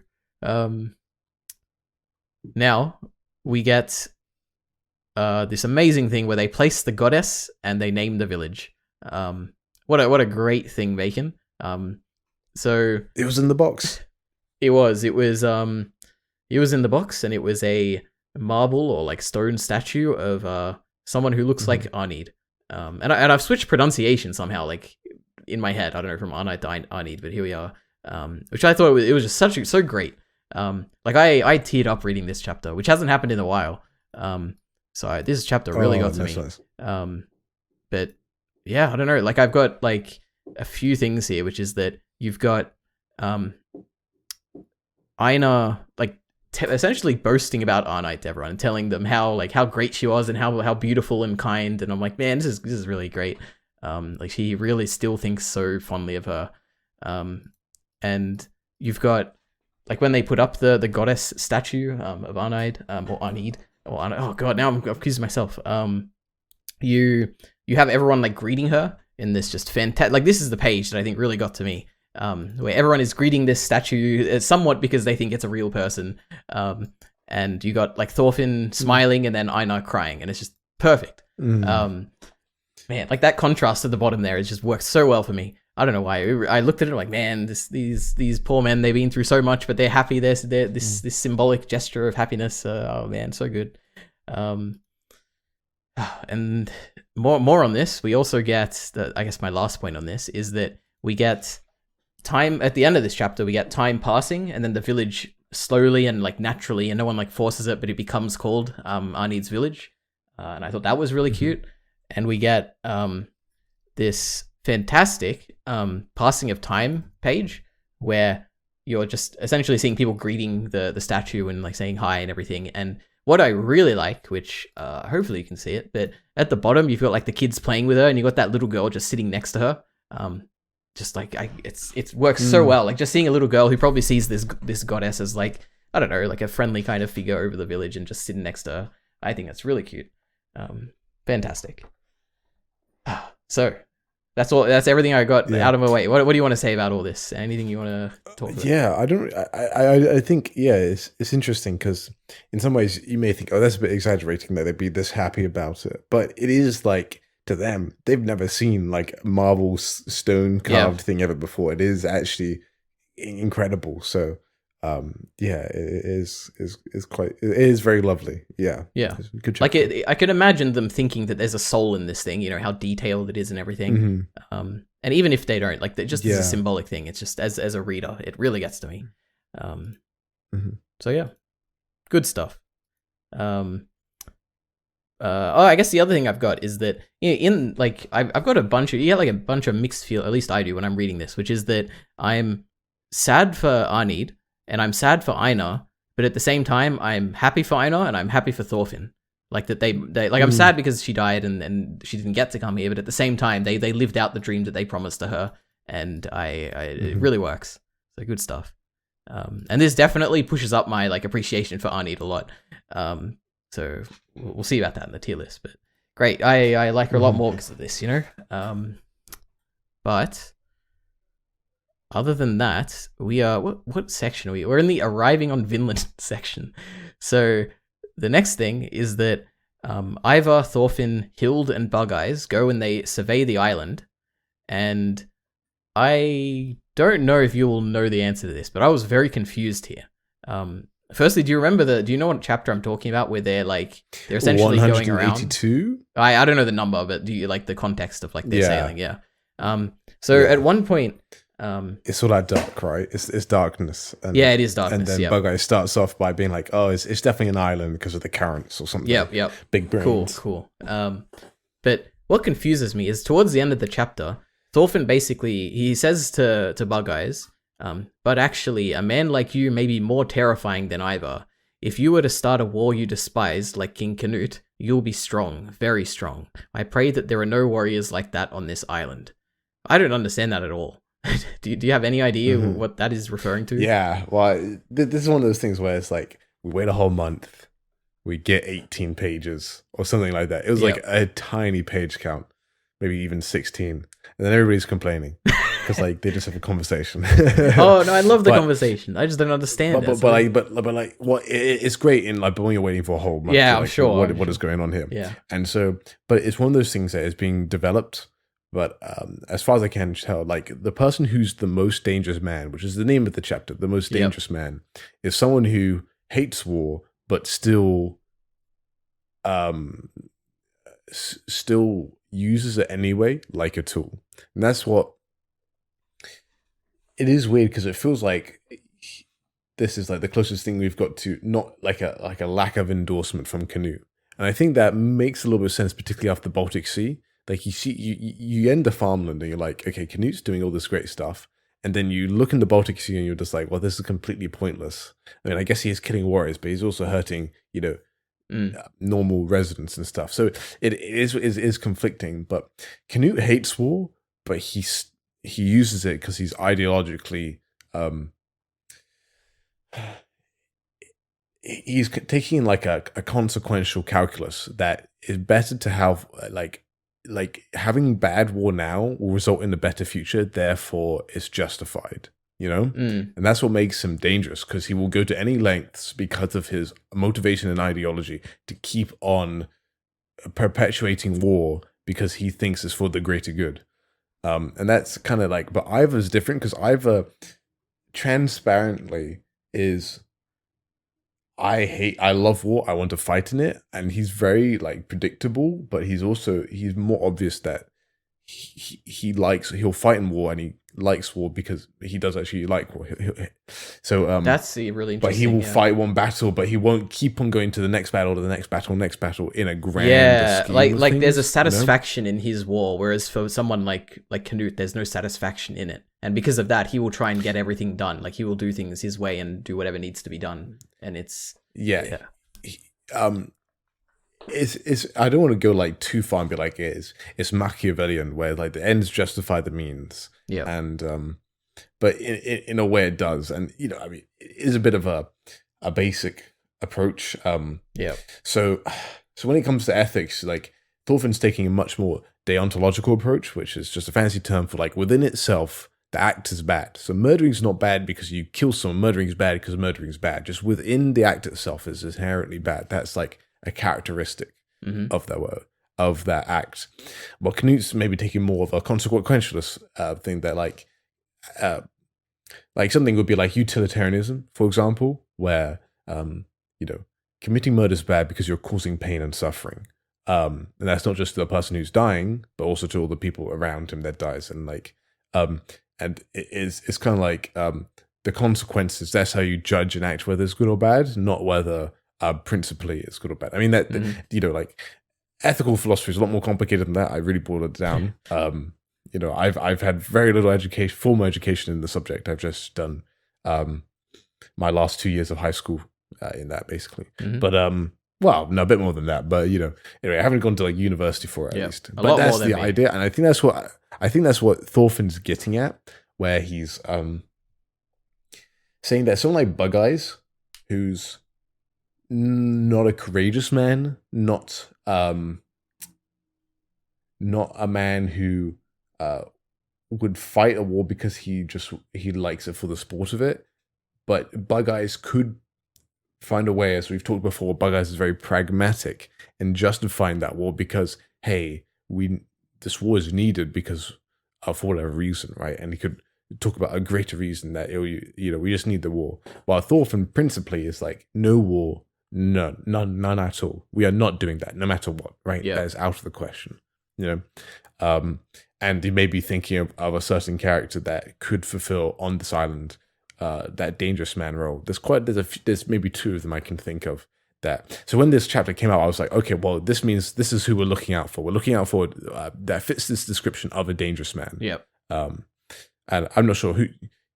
Now we get this amazing thing where they place the goddess and they name the village. What a great thing, Bacon. So it was in the box. It was in the box, and it was a marble or like stone statue of someone who looks like Arnid. And I've switched pronunciation somehow, like in my head. I don't know, from Arnid to Arnid, but here we are. Which I thought it was just so great. Like I teared up reading this chapter, which hasn't happened in a while. So this chapter really got to me. Nice. But yeah, I don't know. Like I've got like a few things here, which is that you've got Einar like essentially boasting about Arnheid to everyone and telling them how great she was and how beautiful and kind. And I'm like, man, this is really great. Like he really still thinks so fondly of her. And you've got like when they put up the goddess statue of Arnheid or Arnheid. Oh god, now I'm accusing myself. You have everyone like greeting her in this just fantastic. Like this is the page that I think really got to me. Where everyone is greeting this statue somewhat because they think it's a real person. And you got like Thorfinn smiling and then Einar crying, and it's just perfect. Man, like that contrast at the bottom there, it just works so well for me. I don't know why. I looked at it like, man, these poor men, they've been through so much, but they're happy. This symbolic gesture of happiness. Oh man, so good. And more on this. We also get I guess my last point on this is that we get time at the end of this chapter. We get time passing, and then the village slowly and like naturally, and no one like forces it, but it becomes called Arnid's village. And I thought that was really cute. And we get this fantastic passing of time page where you're just essentially seeing people greeting the statue and like saying hi and everything. And what I really like, which hopefully you can see it, but at the bottom you've got like the kids playing with her, and you got that little girl just sitting next to her. Just like it works so well. Like just seeing a little girl who probably sees this goddess as like, I don't know, like a friendly kind of figure over the village and just sitting next to her. I think that's really cute. Fantastic. So that's all. That's everything I got out of my way. What do you want to say about all this? Anything you want to talk about? Yeah, I think it's interesting because in some ways you may think, oh, that's a bit exaggerating that they'd be this happy about it, but it is like, to them, they've never seen like marble stone carved thing ever before. It is actually incredible. So it is very lovely. Yeah. Good job. Like I could imagine them thinking that there's a soul in this thing, you know, how detailed it is and everything. And even if they don't, like, just as a symbolic thing, it's just as a reader, it really gets to me. So yeah, good stuff. I guess the other thing I've got is that in like I've got a bunch of mixed feel. At least I do when I'm reading this, which is that I'm sad for Arnid and I'm sad for Einar, but at the same time I'm happy for Einar and I'm happy for Thorfinn. Like that they like I'm sad because she died and she didn't get to come here, but at the same time they lived out the dream that they promised to her, and it really works. So good stuff. And this definitely pushes up my like appreciation for Arnie a lot. So we'll see about that in the tier list. But great, I like her a lot more because of this, you know. But other than that, we are what section are we? We're in the arriving on Vinland section. So the next thing is that Eyvar, Thorfinn, Hild, and Bug Eyes go and they survey the island, and I don't know if you will know the answer to this, but I was very confused here. Firstly, do you know what chapter I'm talking about where they're essentially going around? 182? I don't know the number, but do you like the context of like they're sailing? Yeah. So at one point, it's all that dark, right? It's darkness. And, yeah, it is darkness. And then Bug Eye starts off by being like, "Oh, it's definitely an island because of the currents or something." Yep. Big brains. Cool. But what confuses me is towards the end of the chapter, Thorfinn basically he says to Bug Eyes, but actually, a man like you may be more terrifying than Eyvar. If you were to start a war you despised, like King Canute, you'll be strong, very strong. I pray that there are no warriors like that on this island. I don't understand that at all. Do you have any idea what that is referring to? Yeah, well, this is one of those things where it's like, we wait a whole month, we get 18 pages or something like that. It was like a tiny page count, maybe even 16. And then everybody's complaining because like they just have a conversation. Oh, no, I love the conversation. I just don't understand it. But it's great in like when you're waiting for a whole month. Yeah, like, I'm sure. What is going on here? Yeah. And so, but it's one of those things that is being developed. But as far as I can tell, like the person who's the most dangerous man, which is the name of the chapter, the most dangerous man, is someone who hates war but still, still uses it anyway, like a tool. And that's what it is weird because it feels like this is like the closest thing we've got to not like a lack of endorsement from Canute, and I think that makes a little bit of sense, particularly after the Baltic Sea. Like you see, you end the farmland and you're like, okay, Canute's doing all this great stuff. And then you look in the Baltic Sea and you're just like, well, this is completely pointless. I mean, I guess he is killing warriors, but he's also hurting, normal residents and stuff. So it is conflicting. But Canute hates war, but he uses it because he's ideologically, he's taking like a consequential calculus that is better to have like having bad war now will result in a better future, therefore it's justified, and that's what makes him dangerous, because he will go to any lengths because of his motivation and ideology to keep on perpetuating war because he thinks it's for the greater good. And that's kind of like, but Ivar's different because Ivar transparently is, I love war, I want to fight in it, and he's very like predictable, but he's more obvious that he'll fight in war and he likes war because he does actually like war. So that's really interesting. But he will fight one battle, but he won't keep on going to the next battle, to the next battle in a grand scheme of like things, there's a satisfaction in his war, whereas for someone like Canute, there's no satisfaction in it, and because of that, he will try and get everything done. Like he will do things his way and do whatever needs to be done, and it's it's I don't want to go like too far and be like it's Machiavellian, where like the ends justify the means. Yeah. And but in a way it does, and I mean it is a bit of a basic approach. So when it comes to ethics, like Thorfinn's taking a much more deontological approach, which is just a fancy term for like within itself the act is bad. So murdering's not bad because you kill someone. Murdering is bad because murdering is bad. Just within the act itself is inherently bad. That's like a characteristic of that act. Well, Canute's maybe taking more of a consequentialist thing that like something would be like utilitarianism, for example, where committing murder is bad because you're causing pain and suffering. And that's not just to the person who's dying, but also to all the people around him that dies. And like and it's kind of like the consequences. That's how you judge an act, whether it's good or bad, not whether principally it's good or bad. I mean that like ethical philosophy is a lot more complicated than that. I really boiled it down. I've had very little formal education in the subject. I've just done my last 2 years of high school in that basically. But well, no, a bit more than that. But anyway, I haven't gone to like university for it at least. But that's the idea, and I think that's what Thorfinn's getting at, where he's saying that someone like Bug Eyes, who's not a courageous man, not a man who would fight a war because he likes it for the sport of it, but Bug Eyes could find a way, as we've talked before. Bug Eyes is very pragmatic in justifying that war because, hey, this war is needed because for whatever reason, right? And he could talk about a greater reason that we just need the war. While Thorfinn principally is like, no war, none at all. We are not doing that, no matter what, right? Yeah. That is out of the question, and he may be thinking of a certain character that could fulfill on this island that dangerous man role. There's maybe two of them I can think of that. So when this chapter came out, I was like, okay, well, this means this is who we're looking out for. We're looking out for that fits this description of a dangerous man. Yep. And I'm not sure who.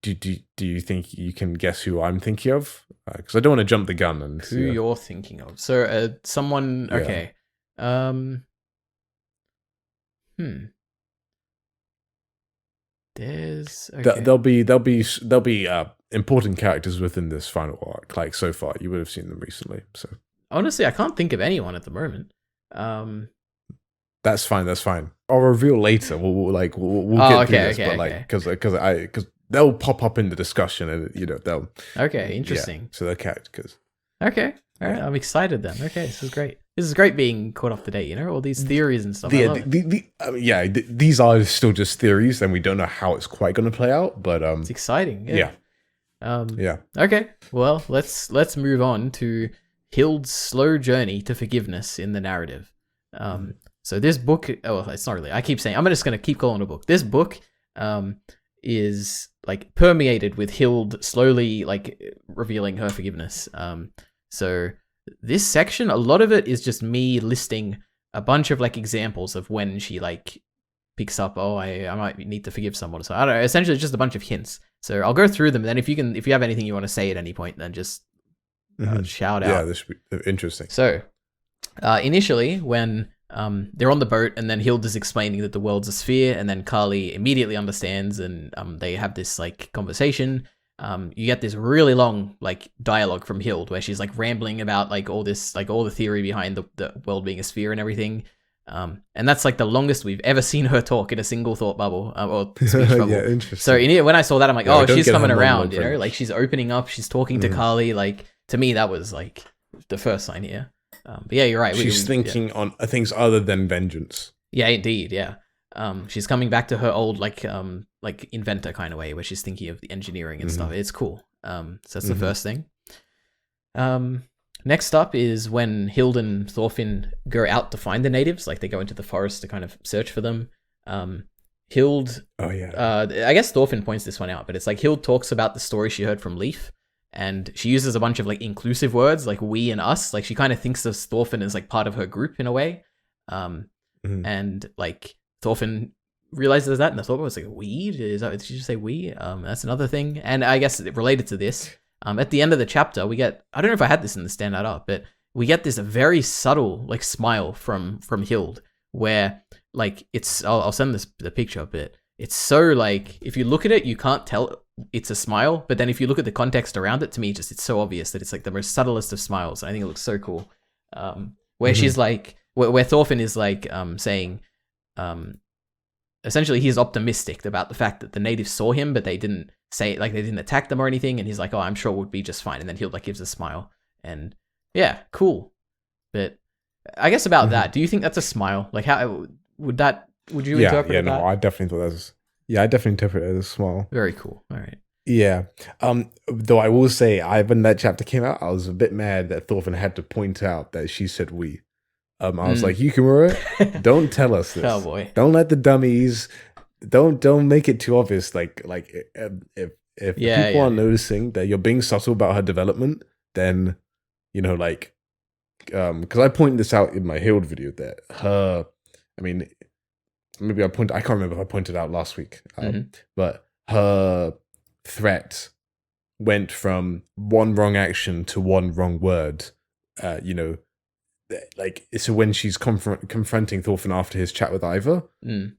Do you think you can guess who I'm thinking of? Because I don't want to jump the gun and who you're thinking of. So someone. Yeah. Okay. There's okay. There'll be important characters within this final arc. Like so far, you would have seen them recently. So honestly, I can't think of anyone at the moment. That's fine. I'll reveal later. We'll get through this, but like because they'll pop up in the discussion, and they'll. Okay, interesting. Yeah, so they're characters. Okay, all right. I'm excited then. Okay, this is great. This is great being caught up to date. All these theories and stuff. These are still just theories, and we don't know how it's quite going to play out. But it's exciting. Yeah. Yeah. Okay. Well, let's move on to Hild's slow journey to forgiveness in the narrative. So this book, it's not really. I keep saying I'm just going to keep calling it a book. This book, is like permeated with Hild slowly like revealing her forgiveness. So this section, a lot of it is just me listing a bunch of like examples of when she like picks up, I might need to forgive someone. So I don't know, essentially it's just a bunch of hints. So I'll go through them, and then if you have anything you want to say at any point, then just shout out. Yeah, this should be interesting. So initially when they're on the boat, and then Hild is explaining that the world's a sphere, and then Carly immediately understands, and they have this like conversation. You get this really long like dialogue from Hild where she's like rambling about like all this, like all the theory behind the world being a sphere and everything. And that's like the longest we've ever seen her talk in a single thought bubble or speech bubble. Yeah, interesting. So when I saw that, I'm like, she's coming around, like she's opening up, she's talking to Carly. Like to me, that was like the first sign here. But yeah, you're right. She's thinking on things other than vengeance. Yeah, indeed. Yeah. She's coming back to her old like inventor kind of way, where she's thinking of the engineering and stuff. It's cool. So that's the first thing. Next up is when Hild and Thorfinn go out to find the natives. Like they go into the forest to kind of search for them. Hild. Oh yeah. I guess Thorfinn points this one out, but it's like Hild talks about the story she heard from Leif. And she uses a bunch of like inclusive words like we and us. Like she kind of thinks of Thorfinn as like part of her group in a way. And like Thorfinn realizes that, and the thought was like, we? Did she just say we? That's another thing. And I guess related to this, at the end of the chapter, we get, I don't know if I had this in the Standout art, but we get this very subtle like smile from Hild, where like it's, I'll send the picture up, but it's so like, if you look at it, you can't tell it's a smile, but then if you look at the context around it, to me, it's so obvious that it's like the most subtlest of smiles. I think it looks so cool. Where she's like, where Thorfinn is like saying, essentially he's optimistic about the fact that the natives saw him, but they didn't say, like they didn't attack them or anything, and he's like, I'm sure it would be just fine. And then Hild like gives a smile, and yeah, cool. But I guess about that, do you think that's a smile? Like how would you interpret that? Yeah, no, I definitely thought that was. Yeah, I definitely interpret it as a smile. Very cool. All right. Yeah. Though I will say, when that chapter came out, I was a bit mad that Thorfinn had to point out that she said we. I was like, Yukimura, don't tell us this. Oh boy. Don't let the dummies. Don't make it too obvious. Like if people are noticing that you're being subtle about her development, then like, because I pointed this out in my Hild video that her. I mean, maybe I can't remember if I pointed out last week, but her threat went from one wrong action to one wrong word. Like so when she's confronting Thorfinn after his chat with Eyvar,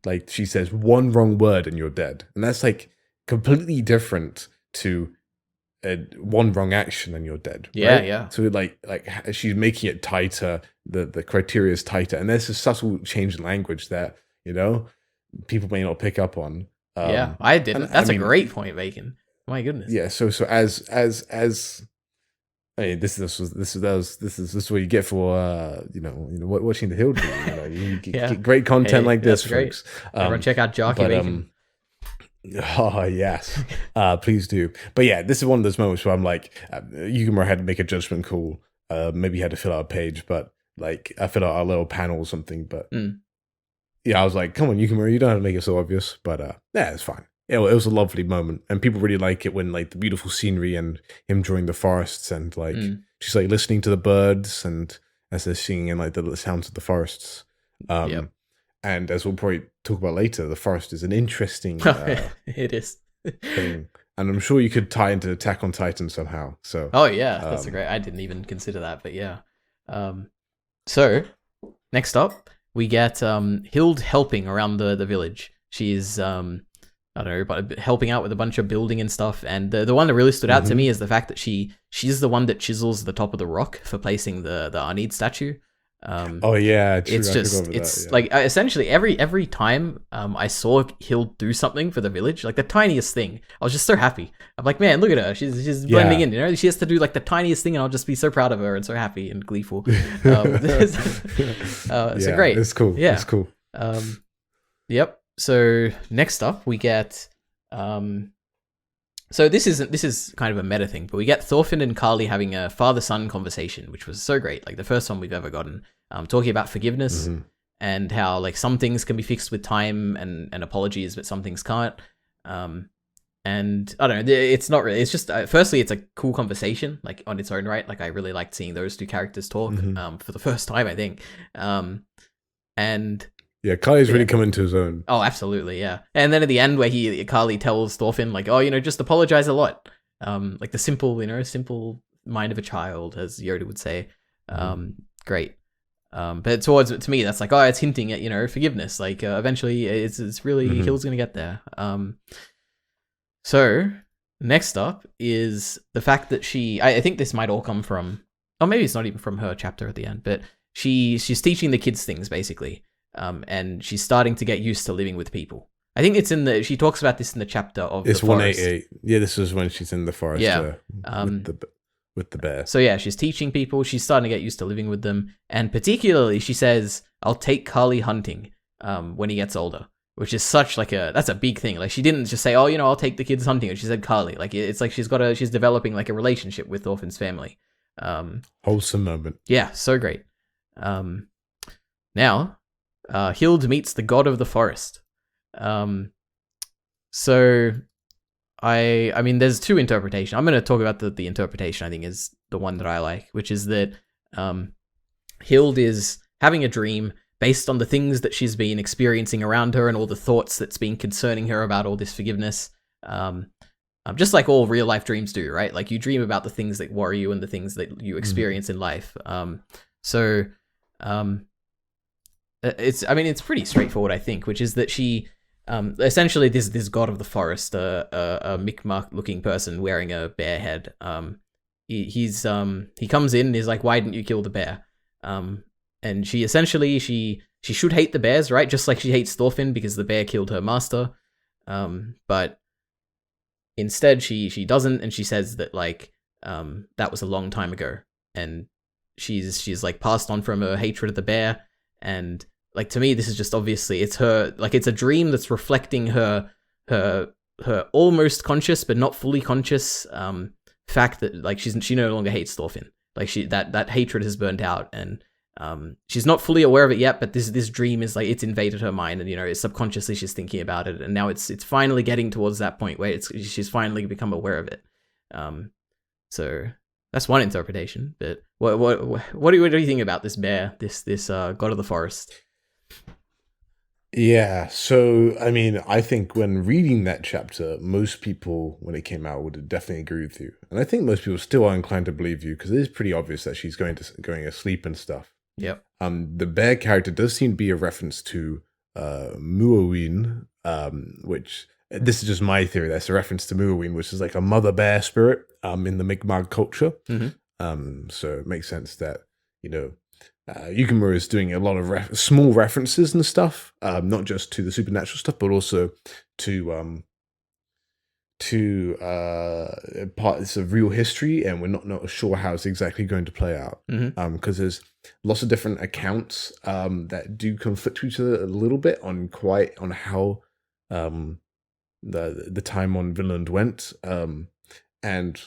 like she says one wrong word and you're dead, and that's like completely different to one wrong action and you're dead. Yeah, right? yeah. So like she's making it tighter. The criteria is tighter, and there's a subtle change in language that people may not pick up on. Yeah, I didn't. That's a great point, Bacon. My goodness. Yeah. So as I mean, this is what you get for watching the Hild. You get great content like this, folks. Everyone check out Jarkey Bacon. Oh yes, please do. But yeah, this is one of those moments where I'm like, Yukimura had to make a judgment call. Maybe he had to fill out a page, but like I fill out a little panel or something. But yeah, I was like, come on, Yukimura, you don't have to make it so obvious. But yeah, it's fine. It was a lovely moment, and people really like it when like the beautiful scenery and him drawing the forests and like just like listening to the birds and as they're singing and like the sounds of the forests. And as we'll probably talk about later, the forest is an interesting it is thing, and I'm sure you could tie into Attack on Titan somehow. So that's a great. I didn't even consider that, but yeah. So next up, we get Hild helping around the village. She's I don't know, but helping out with a bunch of building and stuff. And the one that really stood out to me is the fact that she's the one that chisels the top of the rock for placing the Arnid statue. Oh yeah, true. It's like essentially every time I saw Hild do something for the village, like the tiniest thing, I was just so happy. I'm like, man, look at her, she's blending in. She has to do like the tiniest thing, and I'll just be so proud of her and so happy and gleeful. So great. It's cool. Yeah, it's cool. Yep. So next up we get so this is kind of a meta thing, but we get Thorfinn and Carly having a father-son conversation, which was so great, like the first one we've ever gotten, talking about forgiveness and how like some things can be fixed with time and apologies, but some things can't. And I don't know, it's not really, it's just, firstly, it's a cool conversation, like on its own right. Like I really liked seeing those two characters talk for the first time, I think. And yeah, Carly's really come into his own. Oh, absolutely, yeah. And then at the end where Carly tells Thorfinn, like, oh, just apologize a lot. Like the simple mind of a child, as Yoda would say. Great. But to me, that's like, oh, it's hinting at, forgiveness. Like, eventually it's really, Hild's going to get there. So next up is the fact that I think this might all come from, or maybe it's not even from her chapter at the end, but she's teaching the kids things, basically. And she's starting to get used to living with people. I think it's she talks about this in the chapter of it's the forest. 188. Yeah, this is when she's in the forest. Yeah. With the bear. So yeah, she's teaching people. She's starting to get used to living with them. And particularly, she says, I'll take Carly hunting when he gets older. Which is such like that's a big thing. Like she didn't just say, oh, I'll take the kids hunting. She said Carly. Like it's like she's developing like a relationship with Thorfinn's family. Wholesome moment. Yeah, so great. Now, Hild meets the god of the forest. So I mean, there's two interpretations. I'm going to talk about the interpretation I think is the one that I like, which is that Hild is having a dream based on the things that she's been experiencing around her and all the thoughts that's been concerning her about all this forgiveness. Just like all real life dreams do, right? Like you dream about the things that worry you and the things that you experience in life. It's pretty straightforward, I think, which is that she, essentially this god of the forest, a Mi'kmaq looking person wearing a bear head. He comes in and is like, why didn't you kill the bear? And she essentially, she should hate the bears, right? Just like she hates Thorfinn because the bear killed her master. But instead she doesn't, and she says that like, that was a long time ago. And she's like passed on from her hatred of the bear. And like, to me, this is just obviously it's her, like it's a dream that's reflecting her almost conscious, but not fully conscious, fact that like she no longer hates Thorfinn. Like that hatred has burnt out, and she's not fully aware of it yet, but this dream is like, it's invaded her mind, and it's subconsciously she's thinking about it, and now it's finally getting towards that point where she's finally become aware of it. So that's one interpretation. But what do you think about this bear, this god of the forest? Yeah, so I mean, I think when reading that chapter, most people, when it came out, would definitely agree with you, and I think most people still are inclined to believe you because it is pretty obvious that she's going asleep and stuff. Yep. The bear character does seem to be a reference to Muowin, which this is just my theory. That's a reference to Muirwin, which is like a mother bear spirit in the Mi'kmaq culture. So it makes sense that, Yukimura is doing a lot of small references and stuff, not just to the supernatural stuff, but also to parts of real history, and we're not sure how it's exactly going to play out. Because there's lots of different accounts that do conflict with each other a little bit on how the time on Vinland went. And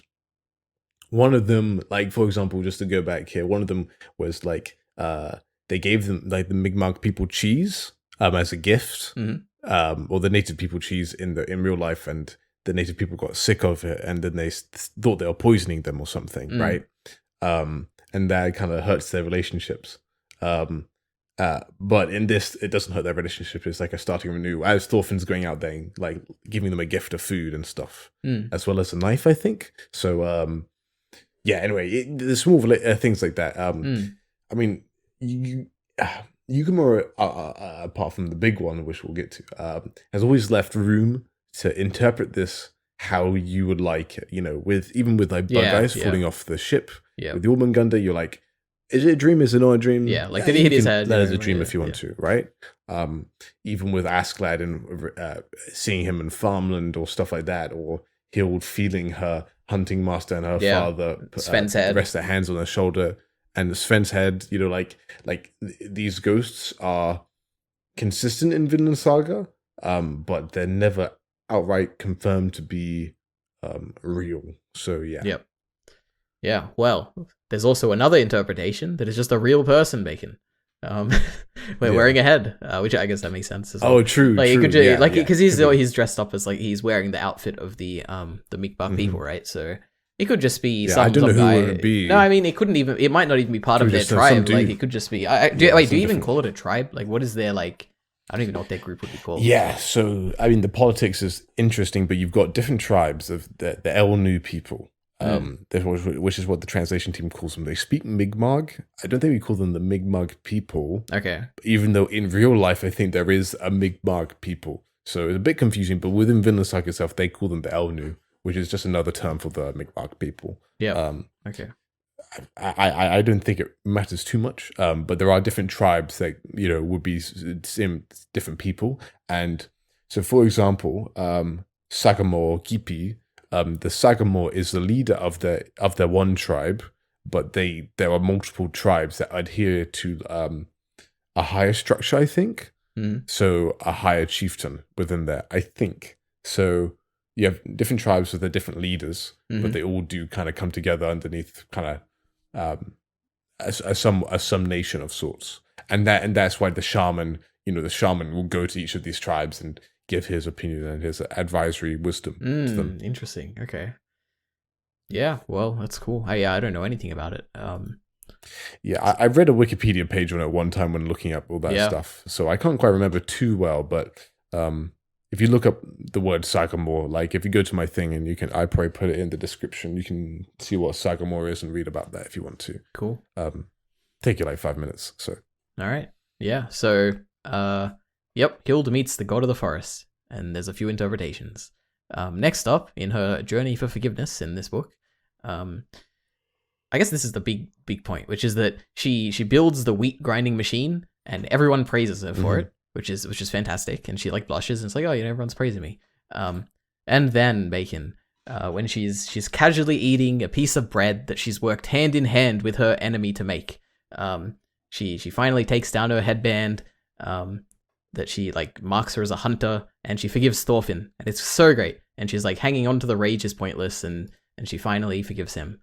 one of them, like, for example, just to go back here, one of them was like they gave them, like, the Mi'kmaq people cheese as a gift, or the native people cheese in real life, and the native people got sick of it, and then they thought they were poisoning them or something, right? And that kind of hurts their relationships. But in this, it doesn't hurt their relationship. It's like a starting anew, as Thorfinn's going out there, and, like, giving them a gift of food and stuff, as well as a knife, I think. So, anyway, there's small things like that. I mean, Yukimura, apart from the big one, which we'll get to, has always left room to interpret this how you would like it. With like bug guys falling off the ship. With the Ormungandr, you're like, is it a dream? Is it not a dream? Yeah, like, did he hit his head? That is a dream if you want to, right? Even with Askeladd and seeing him in farmland or stuff like that, or Hild feeling her hunting master and her father Sven's head, rest their hands on her shoulder, and Sven's head. Like these ghosts are consistent in Vinland Saga, but they're never outright confirmed to be real. So yeah. Well, there's also another interpretation that is just a real person, Bacon. Wearing a head, which I guess that makes sense as well. Oh, true. Like, true. It could because he's dressed up as, like, he's wearing the outfit of the Mi'kmaq people, right? So it could just be some I don't know guy. Who it would be. No, I mean, it might not even be part of their tribe. Like, it could just be. Do you even call it a tribe? Like, what is their, like? I don't even know what their group would be called. Yeah, so I mean, the politics is interesting, but you've got different tribes of the Elnu people. Which is what the translation team calls them. They speak Mi'kmaq. I don't think we call them the Mi'kmaq people. Okay. Even though in real life, I think there is a Mi'kmaq people. So it's a bit confusing, but within Vinland Saga itself, they call them the Elnu, which is just another term for the Mi'kmaq people. Yeah. Okay. I don't think it matters too much, but there are different tribes that, would be different people. And so, for example, Sagamore Gipi, the Sagamore is the leader of their one tribe, but there are multiple tribes that adhere to a higher structure, I think. So a higher chieftain within there, I think. So you have different tribes with their different leaders, but they all do kind of come together underneath kind of some nation of sorts. And that's why the shaman will go to each of these tribes and give his opinion and his advisory wisdom to them. Interesting. Okay. Yeah, well, that's cool. I don't know anything about it. I read a Wikipedia page on it one time when looking up all that stuff, so I can't quite remember too well, but if you look up the word Sagamore, like if you go to my thing, and I probably put it in the description, you can see what Sagamore is and read about that if you want to. Cool. Take you like 5 minutes. So. All right. Yeah. So, Hild meets the god of the forest, and there's a few interpretations. Next up, in her journey for forgiveness in this book, I guess this is the big point, which is that she builds the wheat grinding machine, and everyone praises her for it, which is fantastic. And she, like, blushes, and it's like, oh, everyone's praising me. And then Bacon, when she's casually eating a piece of bread that she's worked hand in hand with her enemy to make, she finally takes down her headband, that she, like, marks her as a hunter, and she forgives Thorfinn, and it's so great. And she's like, hanging on to the rage is pointless, and she finally forgives him.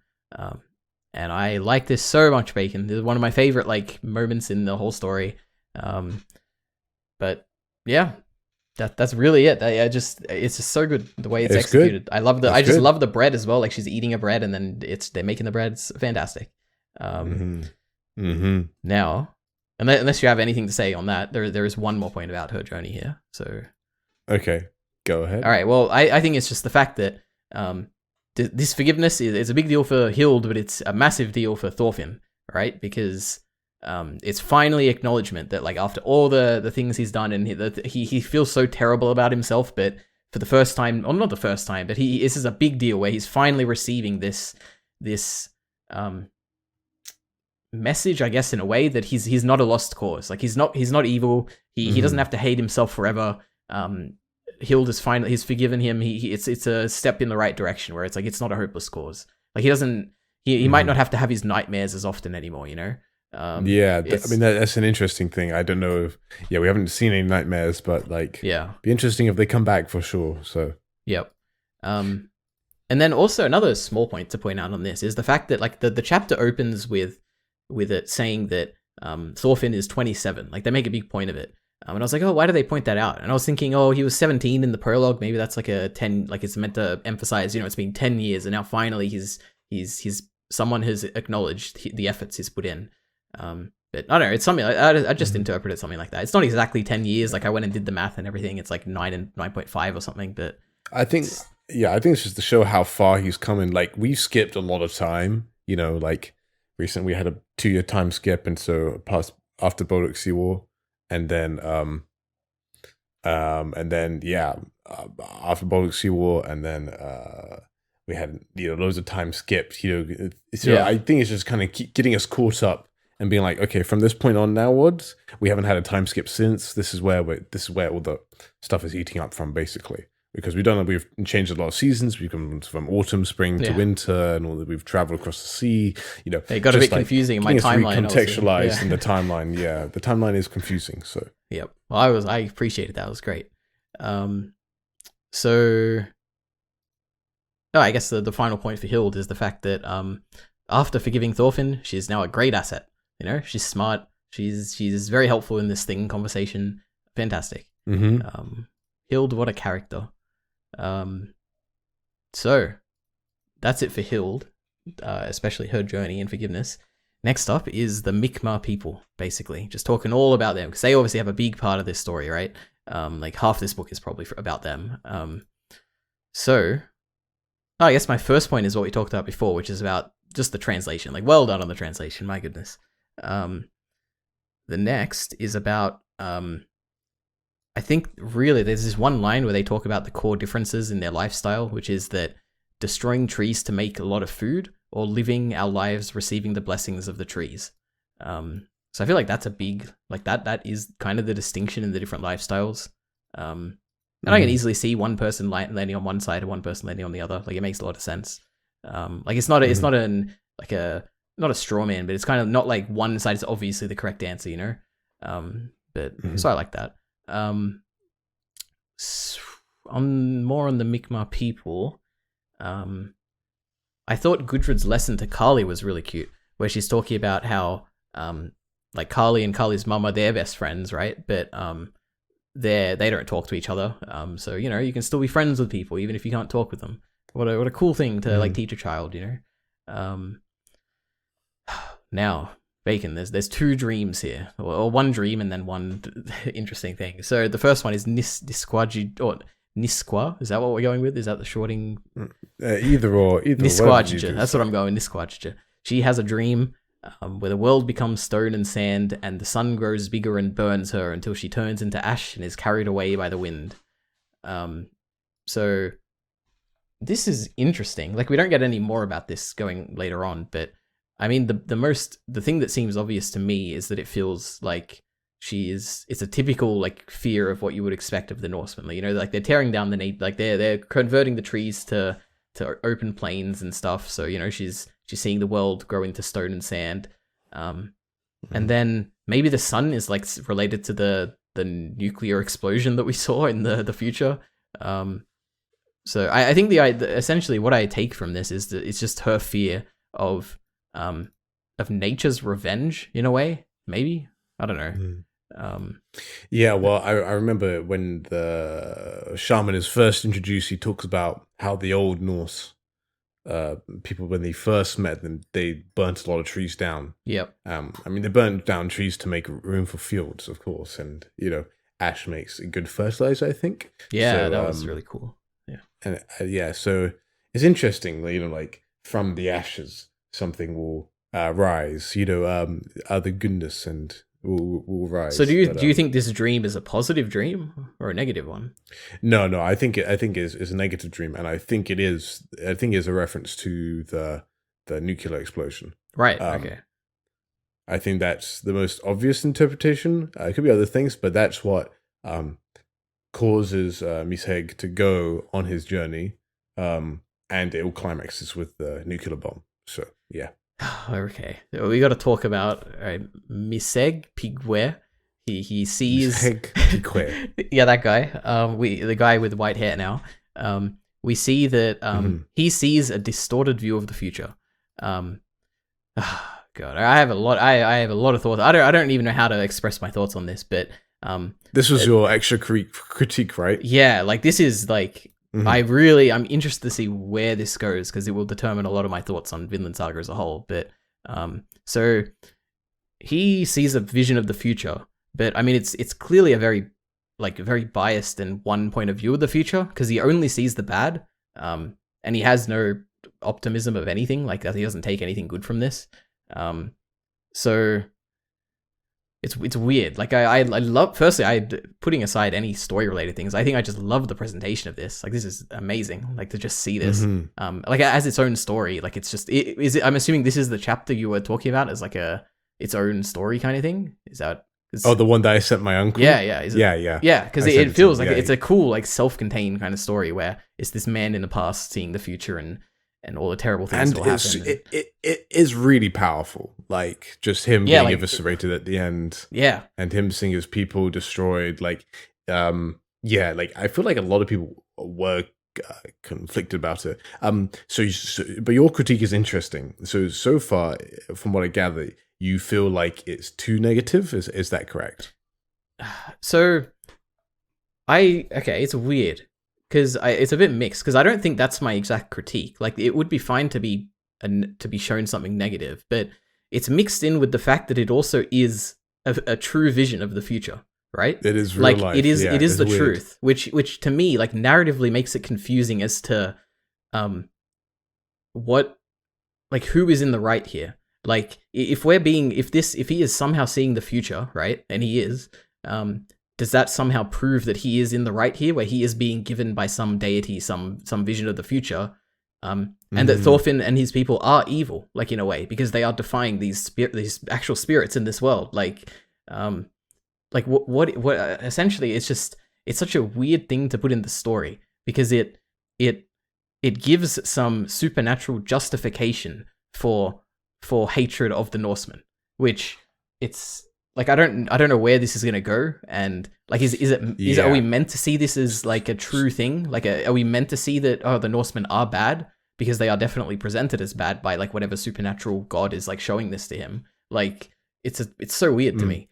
And I like this so much, Bacon. This is one of my favorite, like, moments in the whole story. But yeah, that's really it. It's just so good the way it's executed. Good. I love I just love the bread as well. Like, she's eating a bread, and then they're making the bread. It's fantastic. Now, unless you have anything to say on that, there is one more point about her journey here. So, okay, go ahead. All right. Well, I think it's just the fact that this forgiveness is a big deal for Hild, but it's a massive deal for Thorfinn, right? Because it's finally acknowledgement that, like, after all the things he's done, and he feels so terrible about himself, but for the first time, or not the first time, but this is a big deal where he's finally receiving this message, I guess, in a way that he's not a lost cause. Like he's not evil. He doesn't have to hate himself forever. Hild is finally, he's forgiven him. It's a step in the right direction where it's like it's not a hopeless cause. Like he might not have to have his nightmares as often anymore, you know? I mean that's an interesting thing. I don't know if we haven't seen any nightmares, but like be interesting if they come back for sure. So yep. And then also another small point to point out on this is the fact that like the chapter opens with it saying that Thorfinn is 27. Like they make a big point of it. And I was like, oh, why do they point that out? And I was thinking, oh, he was 17 in the prologue. Maybe that's like a 10, like it's meant to emphasize, you know, it's been 10 years and now finally he's someone has acknowledged the efforts he's put in. But I don't know, it's something I just interpreted something like that. It's not exactly 10 years. Like I went and did the math and everything. It's like 9 and 9.5 or something. But I think it's just to show how far he's coming. Like we've skipped a lot of time, you know, like recently we had a 2-year time skip. And so past after Bodok Sea War. And then, after Baltic Sea War, and then we had loads of time skipped. So I think it's just kind of getting us caught up and being like, okay, from this point on downwards, we haven't had a time skip since. This is where all the stuff is eating up from, basically. Because we've changed a lot of seasons. We've come from autumn, spring to winter, and all that. We've traveled across the sea. It got a bit confusing in my timeline. Recontextualized in the timeline. Yeah, the timeline is confusing. So yep. Well, I appreciated that. It was great. So, I guess the final point for Hild is the fact that after forgiving Thorfinn, she's now a great asset. You know, she's smart. She's very helpful in this conversation. Fantastic. Hild, what a character. So that's it for Hild, especially her journey and forgiveness. Next up is the Mi'kmaq people, basically. Just talking all about them, because they obviously have a big part of this story, right? Like half this book is probably about them. I guess my first point is what we talked about before, which is about just the translation. Like, well done on the translation, my goodness. The next is about... I think really there's this one line where they talk about the core differences in their lifestyle, which is that destroying trees to make a lot of food or living our lives receiving the blessings of the trees. So I feel like that's a big, like that is kind of the distinction in the different lifestyles. And I can easily see one person landing on one side and one person landing on the other. Like it makes a lot of sense. Like it's not a straw man, but it's kind of not like one side is obviously the correct answer, you know? So I like that. On the Mi'kmaq people, I thought Gudrid's lesson to Kali was really cute, where she's talking about how like Kali and Kali's mum are their best friends, right? But they don't talk to each other. So you know, you can still be friends with people even if you can't talk with them. What a cool thing to like teach a child, you know. Now, Bacon, there's 2 dreams here, or one dream and then one interesting thing. So the first one is Nisquajid, or Nisqua. Is that what we're going with? Is that the shorting? Either Nisquajija. That's what I'm going. Nisquajija. She has a dream where the world becomes stone and sand, and the sun grows bigger and burns her until she turns into ash and is carried away by the wind. So this is interesting. Like we don't get any more about this going later on, but I mean, the thing that seems obvious to me is that it feels like it's a typical like fear of what you would expect of the Norsemen. Like, you know, like they're tearing down like they're converting the trees to open plains and stuff. So, you know, she's seeing the world grow into stone and sand. And then maybe the sun is like related to the nuclear explosion that we saw in the future. So I think essentially what I take from this is that it's just her fear of nature's revenge in a way, maybe. I don't know. Yeah, well, I remember when the shaman is first introduced, he talks about how the old Norse people, when they first met them, they burnt a lot of trees down. Yep. I mean, they burnt down trees to make room for fields, of course, and you know, ash makes a good fertilizer, I think. Yeah, so, that was really cool. Yeah. And so it's interesting, you know, like from the ashes, something will rise. You know, the Gundus and will rise. So do you think this dream is a positive dream or a negative one? No. I think it's a negative dream, and I think it's a reference to the nuclear explosion. Right. Okay. I think that's the most obvious interpretation. It could be other things, but that's what causes Misc to go on his journey, and it all climaxes with the nuclear bomb. So yeah. Okay, we got to talk about Misc Pigware. He sees yeah, that guy. The guy with white hair now. We see that he sees a distorted view of the future. God, I have a lot. I have a lot of thoughts. I don't even know how to express my thoughts on this, but this was your extra critique, right? Yeah, like this is like. I'm interested to see where this goes because it will determine a lot of my thoughts on Vinland Saga as a whole. But so he sees a vision of the future, but I mean it's clearly a very biased and one point of view of the future because he only sees the bad, and he has no optimism of anything. Like he doesn't take anything good from this. So it's weird. Like I love, firstly, putting aside any story related things, I think I just love the presentation of this. Like this is amazing. Like to just see this, like as its own story. Like it's just, I'm assuming this is the chapter you were talking about as like its own story kind of thing. Is that? The one that I sent my uncle. Yeah. Yeah. Because it feels like it's a cool, like self-contained kind of story where it's this man in the past seeing the future and all the terrible things that will happen. It is really powerful. Like just him getting eviscerated at the end. Yeah. And him seeing his people destroyed. Like, like I feel like a lot of people were conflicted about it. But your critique is interesting. So far, from what I gather, you feel like it's too negative. Is that correct? So, it's weird. Because it's a bit mixed. Because I don't think that's my exact critique. Like it would be fine to be shown something negative, but it's mixed in with the fact that it also is a true vision of the future, right? It is real life. It is the weird. truth, which to me, like narratively, makes it confusing as to what, like who is in the right here. Like if he is somehow seeing the future, right, and he is. Does that somehow prove that he is in the right here, where he is being given by some deity, some vision of the future, and that Thorfinn and his people are evil, like in a way, because they are defying these actual spirits in this world. Like what? Essentially, it's such a weird thing to put in the story because it gives some supernatural justification for hatred of the Norsemen, which it's. Like I don't know where this is gonna go, and like are we meant to see this as like a true thing? Like are we meant to see that the Norsemen are bad because they are definitely presented as bad by like whatever supernatural god is like showing this to him? Like it's so weird to me.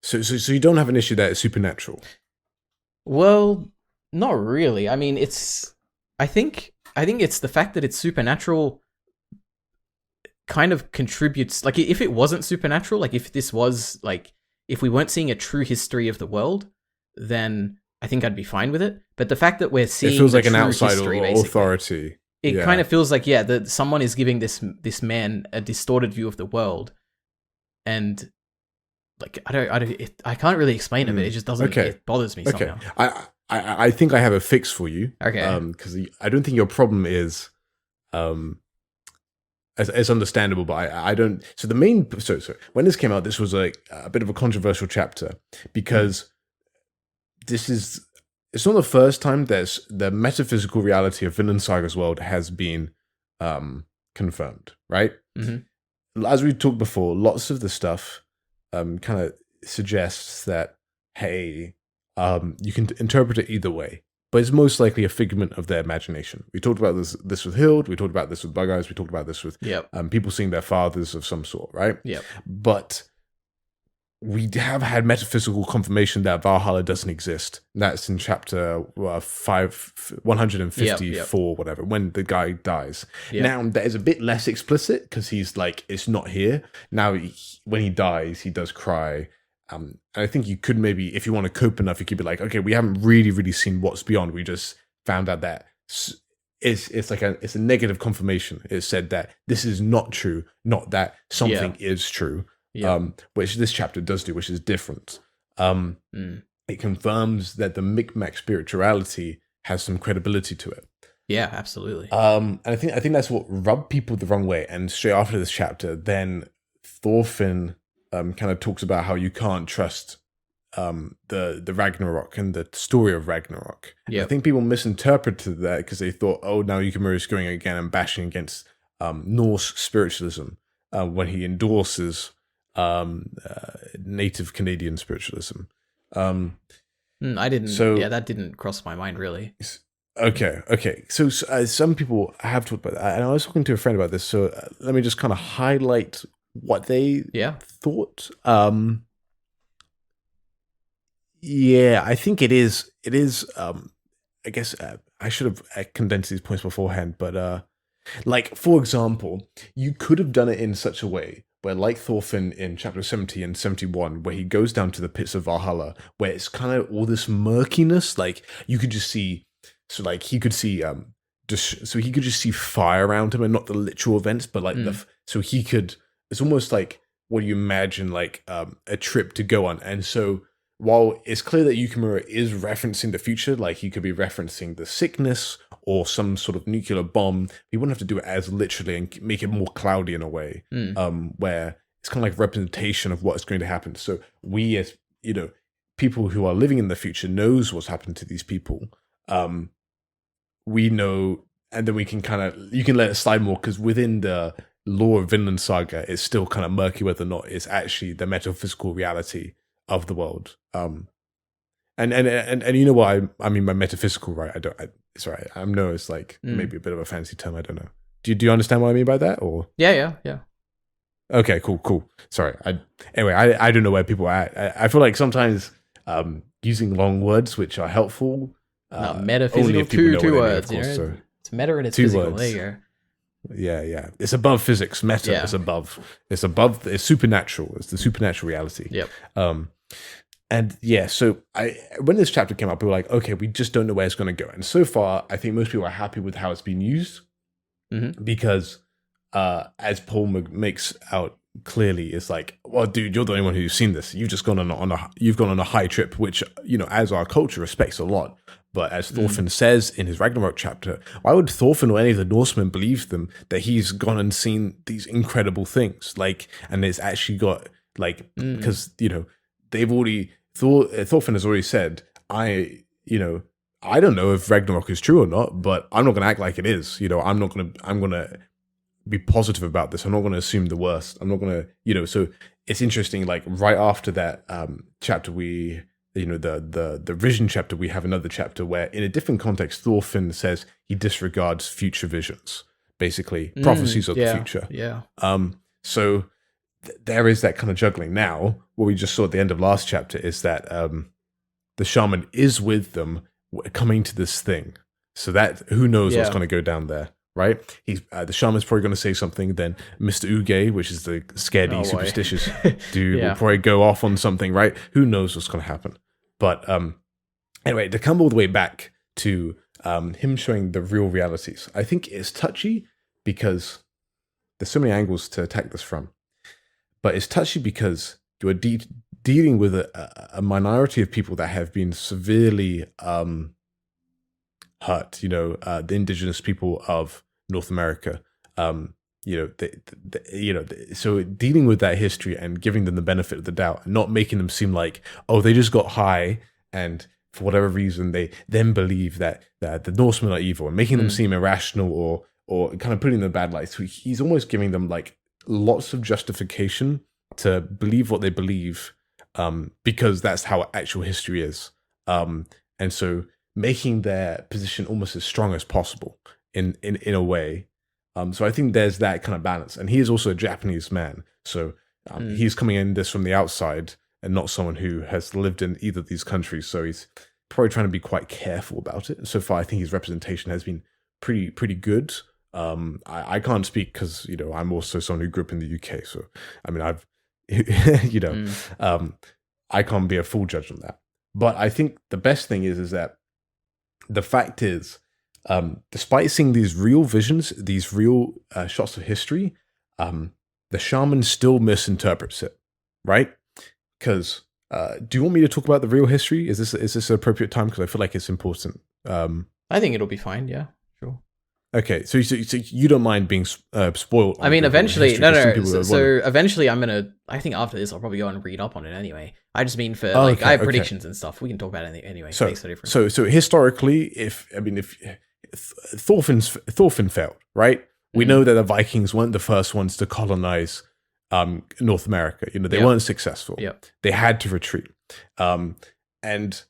So you don't have an issue that it's supernatural? Well, not really. I mean, I think it's the fact that it's supernatural. Kind of contributes, like if it wasn't supernatural, like if this was like if we weren't seeing a true history of the world, then I think I'd be fine with it. But the fact that we're seeing it feels like an outside authority. It kind of feels like that someone is giving this man a distorted view of the world, and like I can't really explain it, but it just doesn't. Okay. It bothers me somehow. I think I have a fix for you. Okay. Because I don't think your problem is It's understandable, but I don't. So when this came out, this was like a bit of a controversial chapter because it's not the first time the metaphysical reality of Vinland Saga's world has been confirmed, right? Mm-hmm. As we talked before, lots of the stuff kind of suggests that hey, you can interpret it either way. But it's most likely a figment of their imagination. We talked about this with Hild. We talked about this with Bug Eyes. We talked about this with people seeing their fathers of some sort, right? Yeah. But we have had metaphysical confirmation that Valhalla doesn't exist. That's in chapter 154, whatever, when the guy dies. Yep. Now, that is a bit less explicit because he's like, it's not here. Now, when he dies, he does cry. And I think you could maybe, if you want to cope enough, you could be like, okay, we haven't really seen what's beyond. We just found out that it's a negative confirmation. It said that this is not true, not that something is true. Yeah. Which this chapter does do, which is different. Mm. It confirms that the Micmac spirituality has some credibility to it. Yeah, absolutely. And I think that's what rubbed people the wrong way. And straight after this chapter, then Thorfinn kind of talks about how you can't trust the Ragnarok and the story of Ragnarok. Yeah. I think people misinterpreted that because they thought, oh, now Yukimura is going again and bashing against Norse spiritualism when he endorses native Canadian spiritualism. I didn't. So that didn't cross my mind really. Okay. So some people have talked about that, and I was talking to a friend about this. So let me just kind of highlight what they thought. Yeah, I think it is. It is. I guess I should have condensed these points beforehand, but like for example, you could have done it in such a way where, like Thorfinn in chapter 70 and 71, where he goes down to the pits of Valhalla, where it's kind of all this murkiness. Like you could just see. So like he could see so he could just see fire around him and not the literal events, but like so he could, it's almost like what you imagine like a trip to go on. And so while it's clear that Yukimura is referencing the future, like he could be referencing the sickness or some sort of nuclear bomb, he wouldn't have to do it as literally and make it more cloudy in a way, where it's kind of like representation of what's going to happen. So we, as people who are living in the future, knows what's happened to these people. We know, and then we can you can let it slide more because within the lore of Vinland Saga, it's still kind of murky whether or not it's actually the metaphysical reality of the world. And you know what I mean by metaphysical, right? It's right. I know it's like maybe a bit of a fancy term. I don't know. Do you understand what I mean by that? Or yeah. Okay, cool. Sorry. Anyway, I don't know where people are at. I feel like sometimes using long words which are helpful. Metaphysical, two words. It's meta and it's physical. Words. There you go. Yeah. It's above physics. Meta is above. It's above. It's supernatural. It's the supernatural reality. Yep. And yeah, so when this chapter came up, we were like, okay, we just don't know where it's going to go. And so far, I think most people are happy with how it's been used because, as Paul makes out clearly, it's like, well, dude, you're the only one who's seen this. You've just gone on a high trip, which as our culture respects a lot. But as Thorfinn says in his Ragnarok chapter, why would Thorfinn or any of the Norsemen believe them that he's gone and seen these incredible things? Like, and it's actually got like, because, they've already, Thorfinn has already said, I don't know if Ragnarok is true or not, but I'm not going to act like it is. I'm going to be positive about this. I'm not going to assume the worst. I'm not going to, so it's interesting, like right after that chapter, the vision chapter, we have another chapter where in a different context, Thorfinn says he disregards future visions, basically prophecies of the future. Yeah. So there is that kind of juggling. Now, what we just saw at the end of last chapter is that the shaman is with them coming to this thing. So that, who knows what's going to go down there, right? He's the shaman's probably going to say something, then Mr. Uge, which is the scaredy, superstitious dude, will probably go off on something, right? Who knows what's going to happen? But anyway, to come all the way back to him showing the real realities, I think it's touchy because there's so many angles to attack this from. But it's touchy because you are dealing with a minority of people that have been severely hurt. The indigenous people of North America. So dealing with that history and giving them the benefit of the doubt, and not making them seem like, oh, they just got high and for whatever reason they then believe that the Norsemen are evil, and making them seem irrational or kind of putting them in bad light. So he's almost giving them like lots of justification to believe what they believe, because that's how actual history is. And so making their position almost as strong as possible in a way. So I think there's that kind of balance. And he is also a Japanese man. So he's coming in this from the outside and not someone who has lived in either of these countries. So he's probably trying to be quite careful about it. And so far, I think his representation has been pretty good. I can't speak because, I'm also someone who grew up in the UK. So, I mean, I've, I can't be a full judge on that. But I think the best thing is that the fact is, despite seeing these real visions, these real shots of history, the shaman still misinterprets it. right? Because do you want me to talk about the real history? Is this an appropriate time? Because I feel like it's important. I think it'll be fine. Yeah, sure. Okay, so you don't mind being spoiled? I mean, eventually, no. So eventually, I think after this, I'll probably go and read up on it anyway. I just mean for I have predictions and stuff. We can talk about it anyway. So, makes no difference. So historically, if Thorfinn failed, right? We know that the Vikings weren't the first ones to colonize North America. They weren't successful. Yep. They had to retreat. And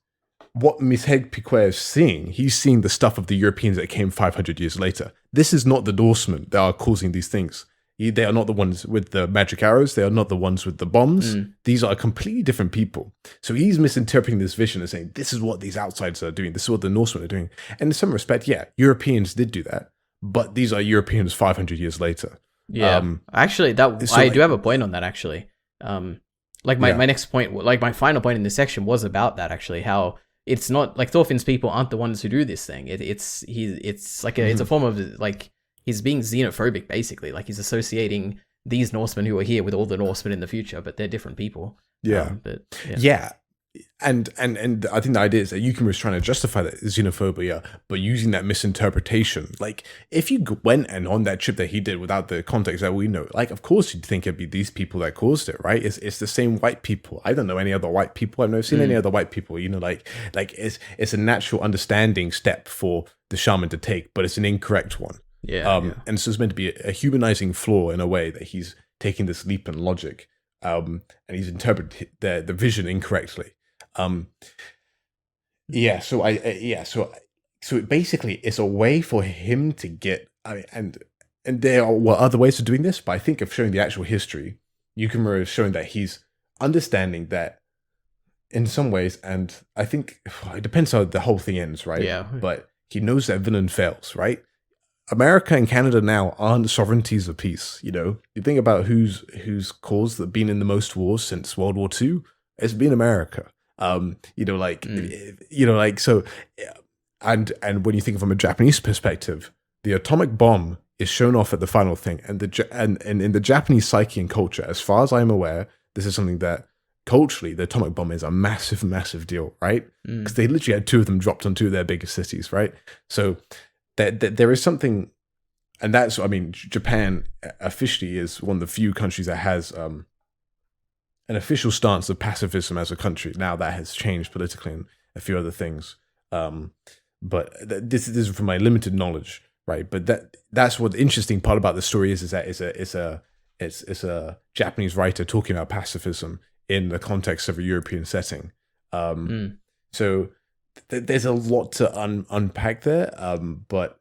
what Misc is seeing, he's seeing the stuff of the Europeans that came 500 years later. This is not the Norsemen that are causing these things. They are not the ones with the magic arrows. They are not the ones with the bombs. These are completely different people. So he's misinterpreting this vision and saying, this is what these outsiders are doing. This is what the Norsemen are doing. And in some respect, yeah, Europeans did do that. But these are Europeans 500 years later. Yeah, actually, I do have a point on that. Actually, my next point, like my final point in this section, was about that. Actually, how it's not like Thorfinn's people aren't the ones who do this thing. It's a form of like he's being xenophobic, basically. Like he's associating these Norsemen who are here with all the Norsemen in the future, but they're different people. Yeah, And I think the idea is that Yukimura was trying to justify that xenophobia, but using that misinterpretation. Like, if you went and on that trip that he did without the context that we know, like, of course you'd think it'd be these people that caused it, right? It's the same white people. I don't know any other white people. I've never seen any other white people. Like it's a natural understanding step for the shaman to take, but it's an incorrect one. And so it's meant to be a humanizing flaw in a way that he's taking this leap in logic, and he's interpreted the vision incorrectly. So basically it's a way for him to get, and there were other ways of doing this, but I think of showing the actual history, Yukimura is showing that he's understanding that in some ways, and I think it depends how the whole thing ends, right? Yeah. But he knows that Vinland fails, right? America and Canada now aren't sovereignties of peace. You think about who's caused that been in the most wars since World War II. It's been America. So, and when you think from a Japanese perspective, the atomic bomb is shown off at the final thing, and in the Japanese psyche and culture, as far as I'm aware, this is something that culturally the atomic bomb is a massive, massive deal, right? Because they literally had 2 of them dropped on 2 of their biggest cities, right? So there is something, and that's, Japan officially is one of the few countries that has an official stance of pacifism as a country. Now that has changed politically and a few other things. But this is from my limited knowledge, right? But that's what the interesting part about the story is that it's a Japanese writer talking about pacifism in the context of a European setting. So there's a lot to unpack there. But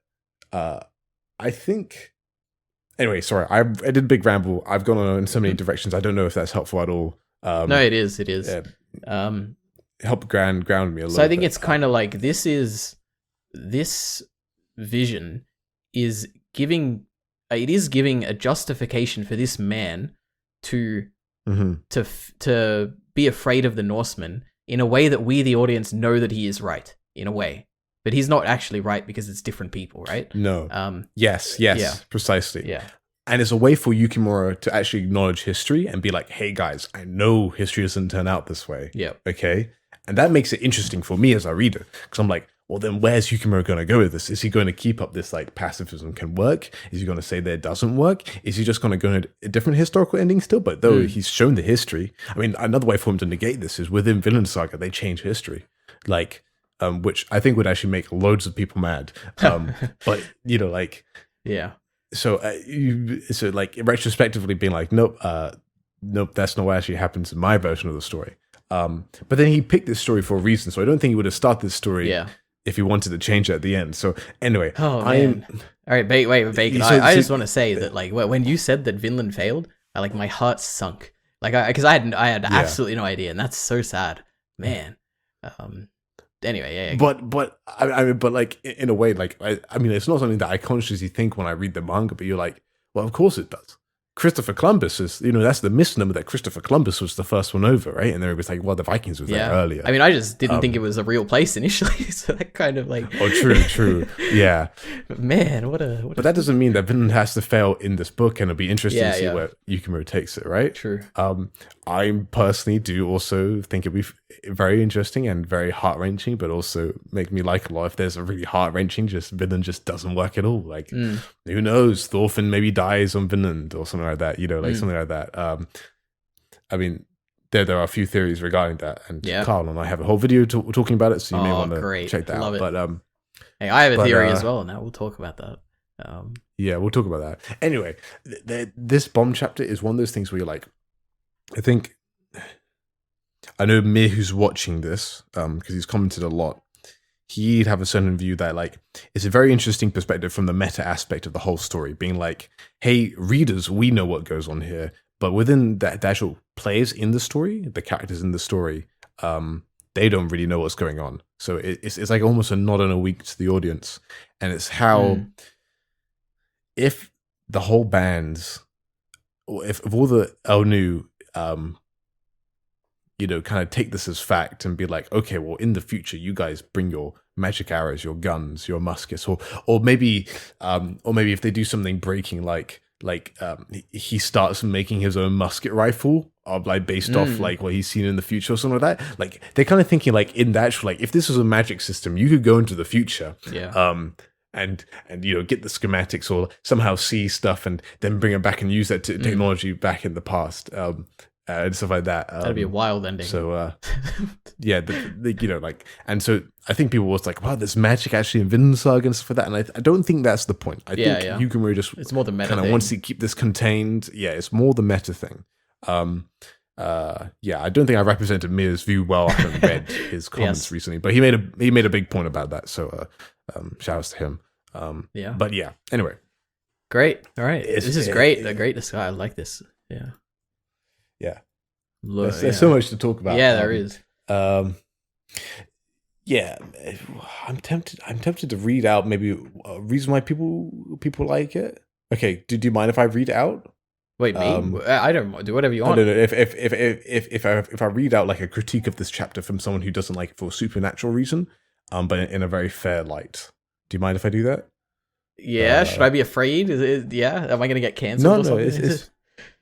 I think. Anyway, sorry, I did a big ramble. I've gone on in so many directions. I don't know if that's helpful at all. No, it is. It is. Yeah. Help ground me a little bit. So I think it's kind of like this vision is giving a justification for this man to be afraid of the Norsemen in a way that we, the audience, know that he is right, in a way. But he's not actually right because it's different people, right? No. Yes, precisely. Yeah. And it's a way for Yukimura to actually acknowledge history and be like, hey guys, I know history doesn't turn out this way. Yeah. Okay? And that makes it interesting for me as a reader. Because I'm like, well then where's Yukimura going to go with this? Is he going to keep up this like pacifism can work? Is he going to say that it doesn't work? Is he just going to go in a different historical ending still? But though he's shown the history, another way for him to negate this is within Vinland Saga, they change history. Like, which I think would actually make loads of people mad. But yeah. So retrospectively being like, nope, that's not what actually happens in my version of the story. But then he picked this story for a reason, so I don't think he would have started this story if he wanted to change it at the end. So anyway, all right, wait, Bacon. I just want to say that like when you said that Vinland failed, my heart sunk. Because I had absolutely no idea, and that's so sad, man. Anyway, But like in a way, like it's not something that I consciously think when I read the manga. But you're like, well, of course it does, Christopher Columbus is, that's the misnomer that Christopher Columbus was the first one over, right? And then it was like, well, the Vikings was there earlier. I mean, I just didn't think it was a real place initially, so that kind of like... Oh, true. Yeah. But man, But that doesn't mean that Vinland has to fail in this book, and it'll be interesting to see where Yukimura takes it, right? True. I personally do also think it'd be very interesting and very heart-wrenching, but also make me like a lot if there's a really heart-wrenching, Vinland just doesn't work at all. Like, who knows? Thorfinn maybe dies on Vinland or something like that, something like that. I mean, there are a few theories regarding that, and Carl and I have a whole video talking about it, so you may want to check that out. But hey, I have a theory as well. Now we'll talk about that. Yeah, we'll talk about that. Anyway, this bomb chapter is one of those things where you're like, I know Mir, who's watching this, because he's commented a lot, he'd have a certain view that, like, it's a very interesting perspective from the meta aspect of the whole story, being like, hey, readers, we know what goes on here, but within the actual players in the story, the characters in the story, they don't really know what's going on. So it's like almost a nod and a wink to the audience. And it's how, if the whole bands, or if all the Elnu, kind of take this as fact and be like, okay, well, in the future, you guys bring your magic arrows, your guns, your muskets, or maybe if they do something breaking, like he starts making his own musket rifle, like based off like what he's seen in the future or something like that. Like they're kind of thinking like in the actual, like if this was a magic system, you could go into the future, and get the schematics or somehow see stuff and then bring it back and use that technology back in the past. And stuff like that. That'd be a wild ending. So, yeah, and so I think people was like, wow, there's magic actually in Vinland Saga and stuff like that. And I don't think that's the point. I think Yukimura just it's more the meta kind of wants to keep this contained. Yeah, it's more the meta thing. I don't think I represented Mir's view well. I haven't read his comments recently, but he made a big point about that. So, shout outs to him. But yeah, anyway. Great. All right. This is great. A great discussion. I like this. Yeah. Yeah, there's so much to talk about. Yeah, there is. Yeah, I'm tempted to read out maybe a reason why people like it. Okay, do you mind if I read it out? Wait, me? I don't do whatever you want. I don't know if I read out like a critique of this chapter from someone who doesn't like it for a supernatural reason, but in a very fair light. Do you mind if I do that? Yeah, should I be afraid? Am I going to get cancelled or something?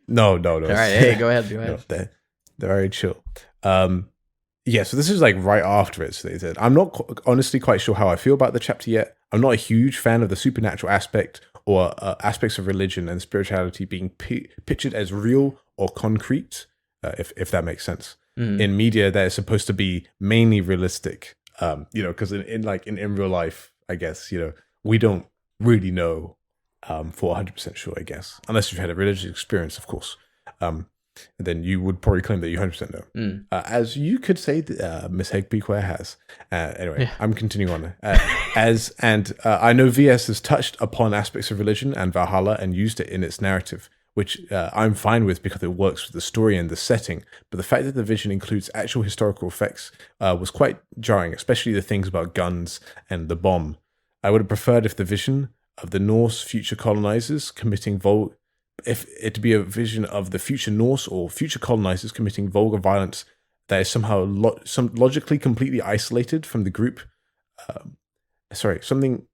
No. All right, hey, go ahead. No, they're very chill. So this is like right after it. So they said, I'm not honestly quite sure how I feel about the chapter yet. I'm not a huge fan of the supernatural aspect or aspects of religion and spirituality being pictured as real or concrete, if that makes sense. In media, that is supposed to be mainly realistic, because in real life, I guess, we don't really know for 100% sure, I guess, unless you've had a religious experience, of course. Then you would probably claim that you 100% know. As you could say, Miss Hegbequare has. Anyway, I'm continuing on. I know VS has touched upon aspects of religion and Valhalla and used it in its narrative, which I'm fine with because it works with the story and the setting. But the fact that the vision includes actual historical effects was quite jarring, especially the things about guns and the bomb. I would have preferred if the vision of the Norse future colonizers committing if it to be a vision of the future Norse or future colonizers committing vulgar violence that is somehow logically completely isolated from the group. Something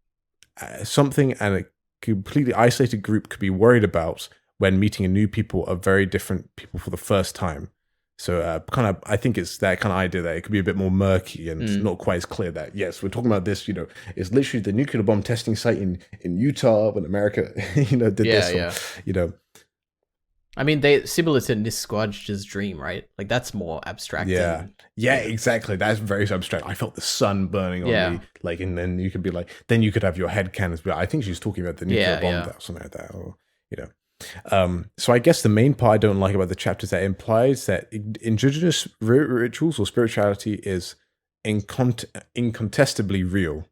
and a completely isolated group could be worried about when meeting a new people of very different people for the first time. So I think it's that kind of idea that it could be a bit more murky and not quite as clear that, yes, we're talking about this, it's literally the nuclear bomb testing site in Utah when America, did this. Or, I mean, they similar to Nisquadge's dream, right? Like that's more abstract. Yeah, exactly. That's very abstract. I felt the sun burning on me, like, and then you could be like, then you could have your head cannons. But I think she's talking about the nuclear bomb or something like that, or So I guess the main part I don't like about the chapter is that it implies that indigenous rituals or spirituality is incontestably real.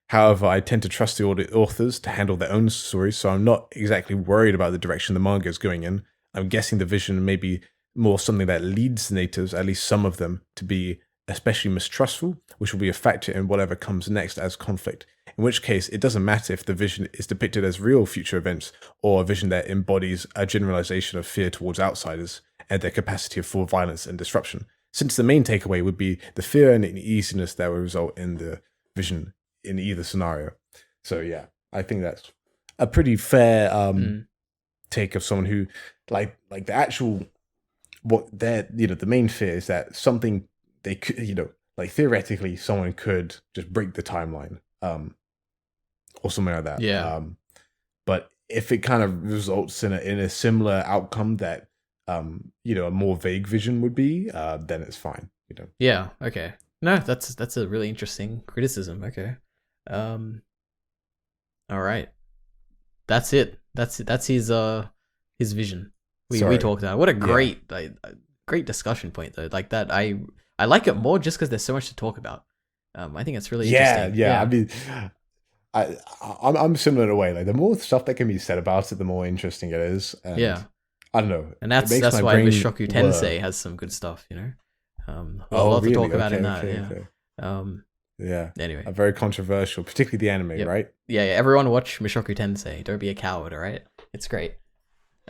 However, I tend to trust the authors to handle their own stories, so I'm not exactly worried about the direction the manga is going in. I'm guessing the vision may be more something that leads the natives, at least some of them, to be especially mistrustful, which will be a factor in whatever comes next as conflict. in which case it doesn't matter if the vision is depicted as real future events or a vision that embodies a generalization of fear towards outsiders and their capacity for violence and disruption, since the main takeaway would be the fear and uneasiness that would result in the vision in either scenario. So yeah, I think that's a pretty fair take of someone who like the actual what their the main fear is that something they could like theoretically someone could just break the timeline or something like that. Yeah. But if it kind of results in a similar outcome that a more vague vision would be, then it's fine. Yeah. Okay. No, that's a really interesting criticism. Okay. All right. That's it. That's his vision. We talked about it. What a great discussion point though. Like that, I like it more just because there's so much to talk about. I think it's really interesting. Yeah. I mean, I'm similar in a way. Like the more stuff that can be said about it, the more interesting it is. And I don't know. And that's why Mishoku Tensei has some good stuff. I'll love to talk about in that. Yeah. Anyway, very controversial, particularly the anime, right? Yeah. Everyone watch Mishoku Tensei. Don't be a coward. All right, it's great.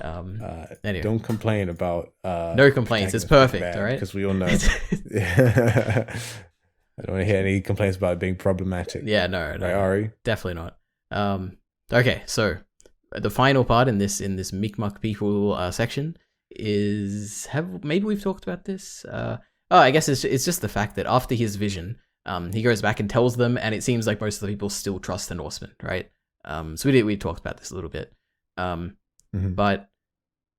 Anyway, don't complain about. No complaints. It's perfect. All right, because we all know. I don't want to hear any complaints about it being problematic. Yeah, no, right, Ari? Definitely not. Okay, so the final part in this Mi'kmaq people section is maybe we've talked about this. I guess it's just the fact that after his vision, he goes back and tells them, and it seems like most of the people still trust the Norsemen, right? So we talked about this a little bit. But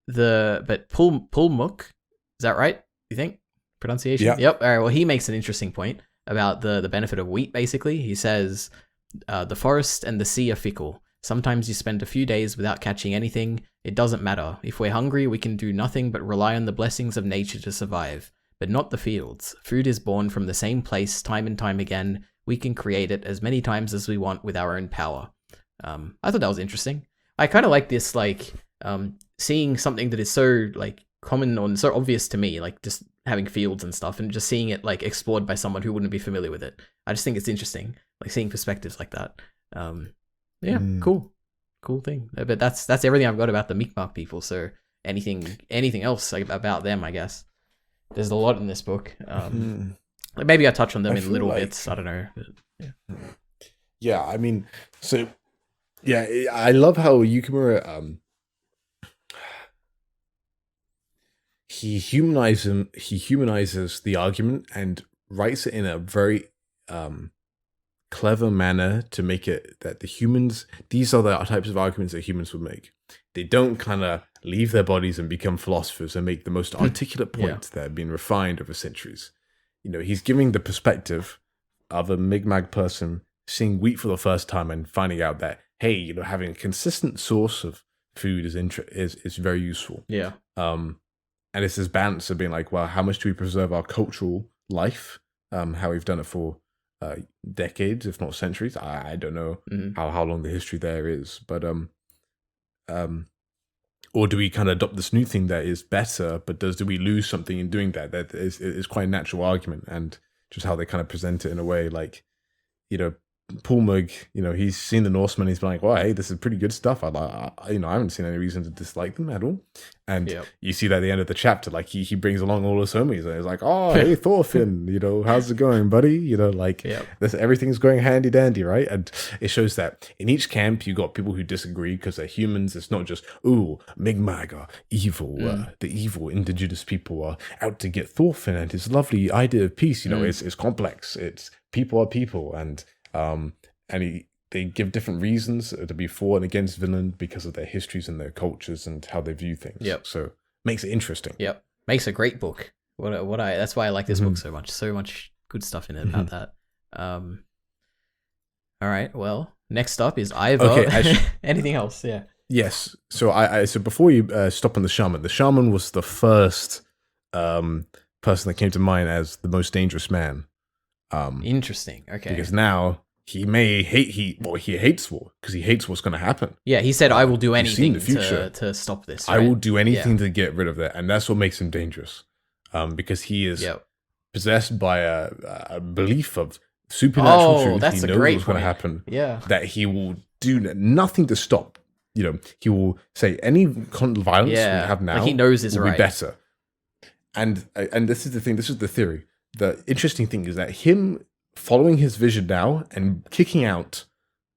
Pulmuk, is that right? You think pronunciation? Yeah. Yep. All right. Well, he makes an interesting point about the benefit of wheat. Basically, he says the forest and the sea are fickle. Sometimes you spend a few days without catching anything. It doesn't matter. If we're hungry, we can do nothing but rely on the blessings of nature to survive. But not the fields. Food is born from the same place time and time again. We can create it as many times as we want with our own power. I thought that was interesting. I kind of like this, like, seeing something that is so, like, common or so obvious to me, like just having fields and stuff, and just seeing it, like, explored by someone who wouldn't be familiar with it. I just think it's interesting, like, seeing perspectives like that. Cool thing. But that's everything I've got about the Mi'kmaq people. So anything else about them, I guess. There's a lot in this book. Like maybe I touch on them in little bits. I don't know. But, yeah, I mean, so yeah, I love how Yukimura he humanizes the argument and writes it in a very clever manner to make it that these are the types of arguments that humans would make. They don't kind of leave their bodies and become philosophers and make the most articulate points that have been refined over centuries. He's giving the perspective of a Mi'kmaq person seeing wheat for the first time and finding out that, hey, having a consistent source of food is very useful. Yeah. And it's this balance of being like, well, how much do we preserve our cultural life? How we've done it for decades, if not centuries. I don't know how long the history there is, but or do we kind of adopt this new thing that is better, but do we lose something in doing that? That is quite a natural argument, and just how they kind of present it in a way like, Pulmug, he's seen the Norsemen. He's been like, "Well, hey, this is pretty good stuff. I haven't seen any reason to dislike them at all." And you see that at the end of the chapter, like he brings along all his homies, and he's like, "Oh, hey, Thorfinn, how's it going, buddy? Everything's going handy dandy, right?" And it shows that in each camp, you got people who disagree because they're humans. It's not just Mi'kmaq are evil. The evil indigenous people are out to get Thorfinn and his lovely idea of peace. It's complex. It's people are people, and they give different reasons to be for and against Vinland because of their histories and their cultures and how they view things. Yep. So makes it interesting. Yep. Makes a great book. That's why I like this book so much. So much good stuff in it about that. All right. Well, next up is Eyvar. Okay, anything else? Yeah. Yes. So so before you stop on the shaman was the first person that came to mind as the most dangerous man. Interesting. Okay. Because now he hates war because he hates what's going to happen. Yeah, he said, "I will do anything to stop this. Right? I will do anything to get rid of that," and that's what makes him dangerous. Because he is possessed by a belief of supernatural Oh, truth. that's He a knows great what's going to point. happen. Yeah. That he will do nothing to stop. He will say any kind of violence we have now like he knows is will right. be better. And this is the thing. This is the theory. The interesting thing is that him following his vision now and kicking out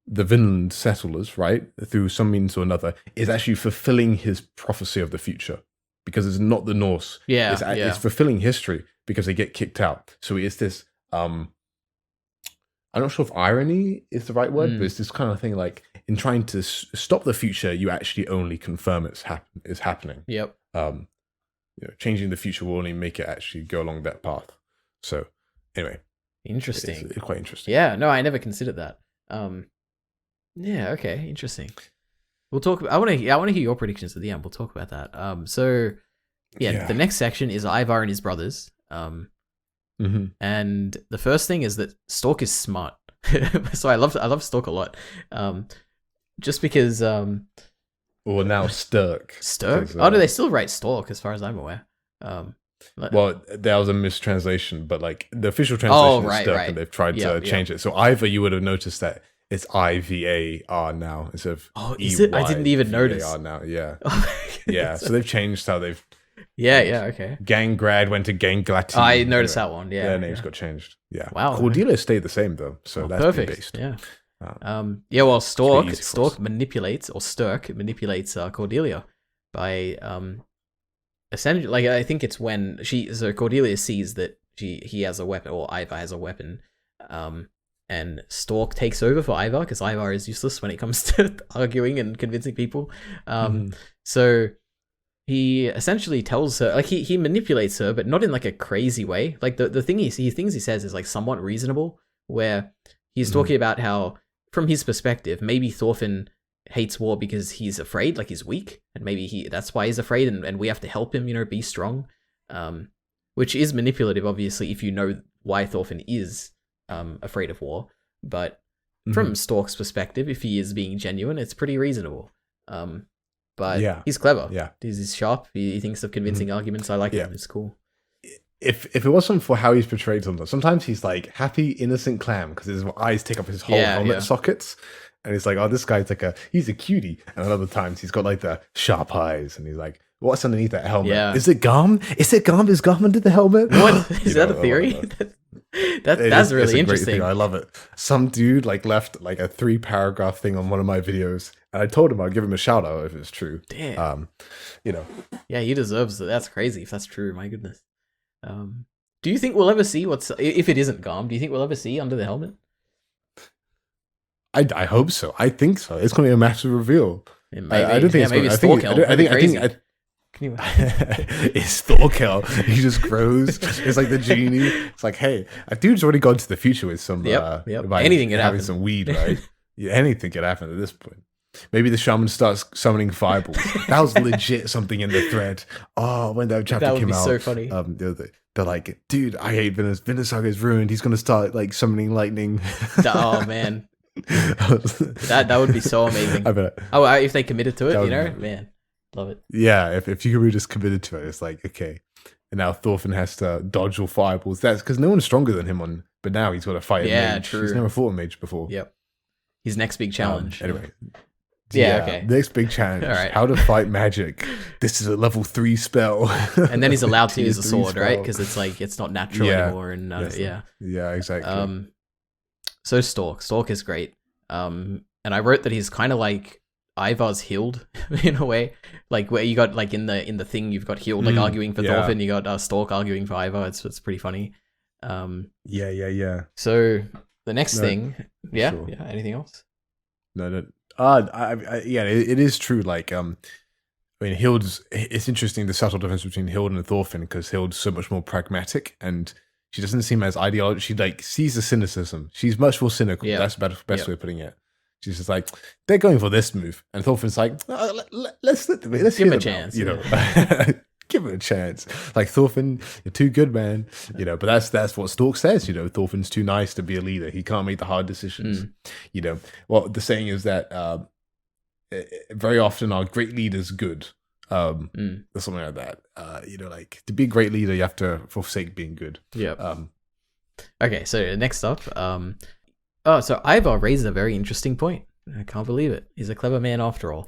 the Vinland settlers, right, through some means or another, is actually fulfilling his prophecy of the future, because it's not the Norse. Yeah, It's fulfilling history because they get kicked out. So it's this. I'm not sure if irony is the right word, but it's this kind of thing like in trying to stop the future, you actually only confirm it's happening. Yep. Changing the future will only make it actually go along that path. So anyway, interesting. It's quite interesting. Yeah. No, I never considered that. Yeah. Okay. Interesting. We'll talk. I want to hear your predictions at the end. We'll talk about that. The next section is Eyvar and his brothers. And the first thing is that Stork is smart. So I love Stork a lot. Just because. Or now Sturk. Sturk? Oh, do they still write Stork? As far as I'm aware. Well, there was a mistranslation, but like the official translation is Sturk, and they've tried to change it. So Eyvar, you would have noticed that it's IVAR now instead of is it? I didn't even notice. Now, yeah, yeah. So they've changed how they've. Yeah. Okay. Gangrad went to Ganglati. I noticed that one. Yeah, their names got changed. Yeah. Wow. Cordelia stayed the same though, so that's perfect. Based. Yeah. Well, Stork manipulates Cordelia by essentially, like, I think it's when Cordelia sees that he has a weapon, or Eyvar has a weapon, and Stork takes over for Eyvar because Eyvar is useless when it comes to arguing and convincing people. So he essentially tells her, like, he manipulates her, but not in like a crazy way. Like the things he says is like somewhat reasonable, where he's talking about how, from his perspective, maybe Thorfinn hates war because he's afraid, like he's weak, and maybe that's why he's afraid, and we have to help him, be strong. Which is manipulative, obviously, if you know why Thorfinn is afraid of war. But from Stork's perspective, if he is being genuine, it's pretty reasonable. But he's clever. Yeah, he's sharp. He thinks of convincing arguments. I like him. It's cool. If it wasn't for how he's portrayed sometimes he's like happy, innocent clam because his eyes take up his whole helmet sockets. And it's like, oh, this guy's he's a cutie. And other times he's got like the sharp eyes and he's like, what's underneath that helmet? Yeah. Is it Garm? Is Garm under the helmet? What? Is that a theory? That's really interesting. I love it. Some dude left like a 3-paragraph thing on one of my videos. And I told him I'd give him a shout out if it's true. Damn. Yeah, he deserves it. That's crazy if that's true. My goodness. Do you think we'll ever see if it isn't Garm? Do you think we'll ever see under the helmet? I hope so. I think so. It's going to be a massive reveal. I don't think maybe it's Thorkel. I think it's Thorkel. He just grows. It's like the genie. It's like, hey, a dude's already gone to the future with some. Anything could happen. Some weed, right? Anything could happen at this point. Maybe the shaman starts summoning fireballs. That was legit something in the thread. Oh, when that chapter came out, so funny. They're like, dude, I hate Vinland. Vinland Saga is ruined. He's gonna start summoning lightning. Oh man, that would be so amazing. If they committed to it, man, love it. Yeah, if you were just committed to it, it's like, okay. And now Thorfinn has to dodge all fireballs. That's because no one's stronger than him but now he's got to fight a mage. True. He's never fought a mage before. Yep. His next big challenge. Anyway. Okay. Next big challenge. All right. How to fight magic. This is a level 3 spell. And then he's allowed to use a sword, right? Because it's not natural anymore. And yeah, exactly. So Stork is great. And I wrote that he's kind of like Ivar's Hild in a way, like where you got in the thing you've got Hild arguing for Thorfinn, you got Stork arguing for Eyvar. It's pretty funny. Yeah. So the next thing, sure. Anything else? No. It is true. It's interesting the subtle difference between Hild and Thorfinn because Hild's so much more pragmatic and she doesn't seem as ideological. She sees the cynicism. She's much more cynical. Yeah. That's the best way of putting it. She's just like, they're going for this move. And Thorfinn's like, let's give him a chance. Give it a chance. Like, Thorfinn, you're too good, man. But that's what Stork says. Thorfinn's too nice to be a leader. He can't make the hard decisions. Well, the saying is that very often are great leaders good. Or something like that. To be a great leader, you have to forsake being good. Yeah. Okay, so next up, so Ivar raises a very interesting point. I can't believe it. He's a clever man after all.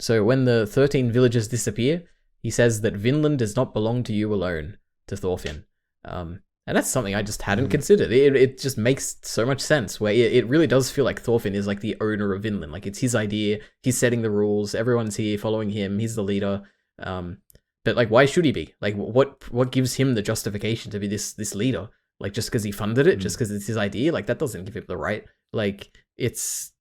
So when the 13 villagers disappear, he says that Vinland does not belong to you alone, to Thorfinn. And that's something I just hadn't considered. It just makes so much sense, where it really does feel like Thorfinn is like the owner of Vinland. Like, it's his idea, he's setting the rules, everyone's here following him, he's the leader. But like, why should he be? Like, what gives him the justification to be this leader? Like, just because he funded it, just because it's his idea? Like, that doesn't give him the right. Like, it's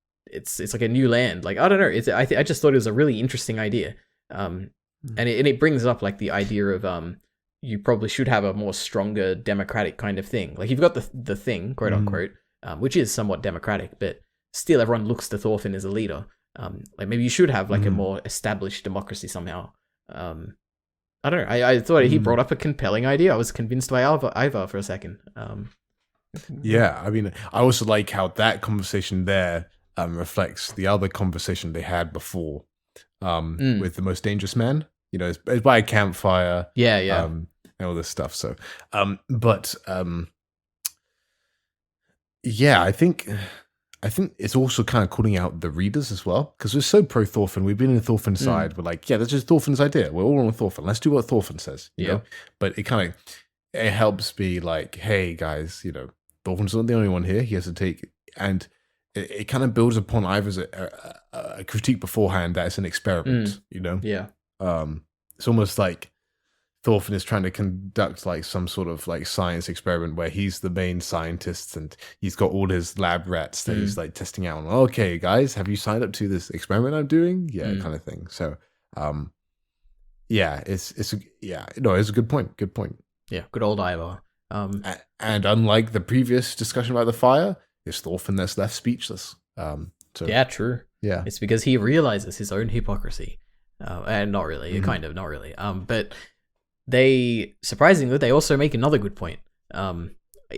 like a new land. Like, I don't know. I just thought it was a really interesting idea. And it brings up like the idea of you probably should have a more stronger democratic kind of thing. Like, you've got the thing, quote unquote, which is somewhat democratic, but still everyone looks to Thorfinn as a leader. Like, maybe you should have like a more established democracy somehow. I don't know. I thought he brought up a compelling idea. I was convinced by Ivar for a second. Yeah, I mean, I also like how that conversation there reflects the other conversation they had before with the most dangerous man. You know, it's by a campfire. Yeah. And all this stuff. So, yeah, I think it's also kind of calling out the readers as well, because we're so pro Thorfinn. We've been in Thorfinn's side. We're like, yeah, that's just Thorfinn's idea. We're all on Thorfinn. Let's do what Thorfinn says. You know? But it helps be like, hey guys, you know, Thorfinn's not the only one here. He has to take, and it kind of builds upon Ivar's a critique beforehand that it's an experiment. You know, it's almost like Thorfinn is trying to conduct like some sort of like science experiment where he's the main scientist and he's got all his lab rats that he's like testing out on. Okay, guys, have you signed up to this experiment I'm doing? Yeah, kind of thing. So, it's a good point. Good point. Yeah, good old Ivar. And unlike the previous discussion about the fire, it's Thorfinn that's left speechless. Yeah, true. Yeah, it's because he realizes his own hypocrisy. And not really, kind of, not really. But surprisingly, they also make another good point. I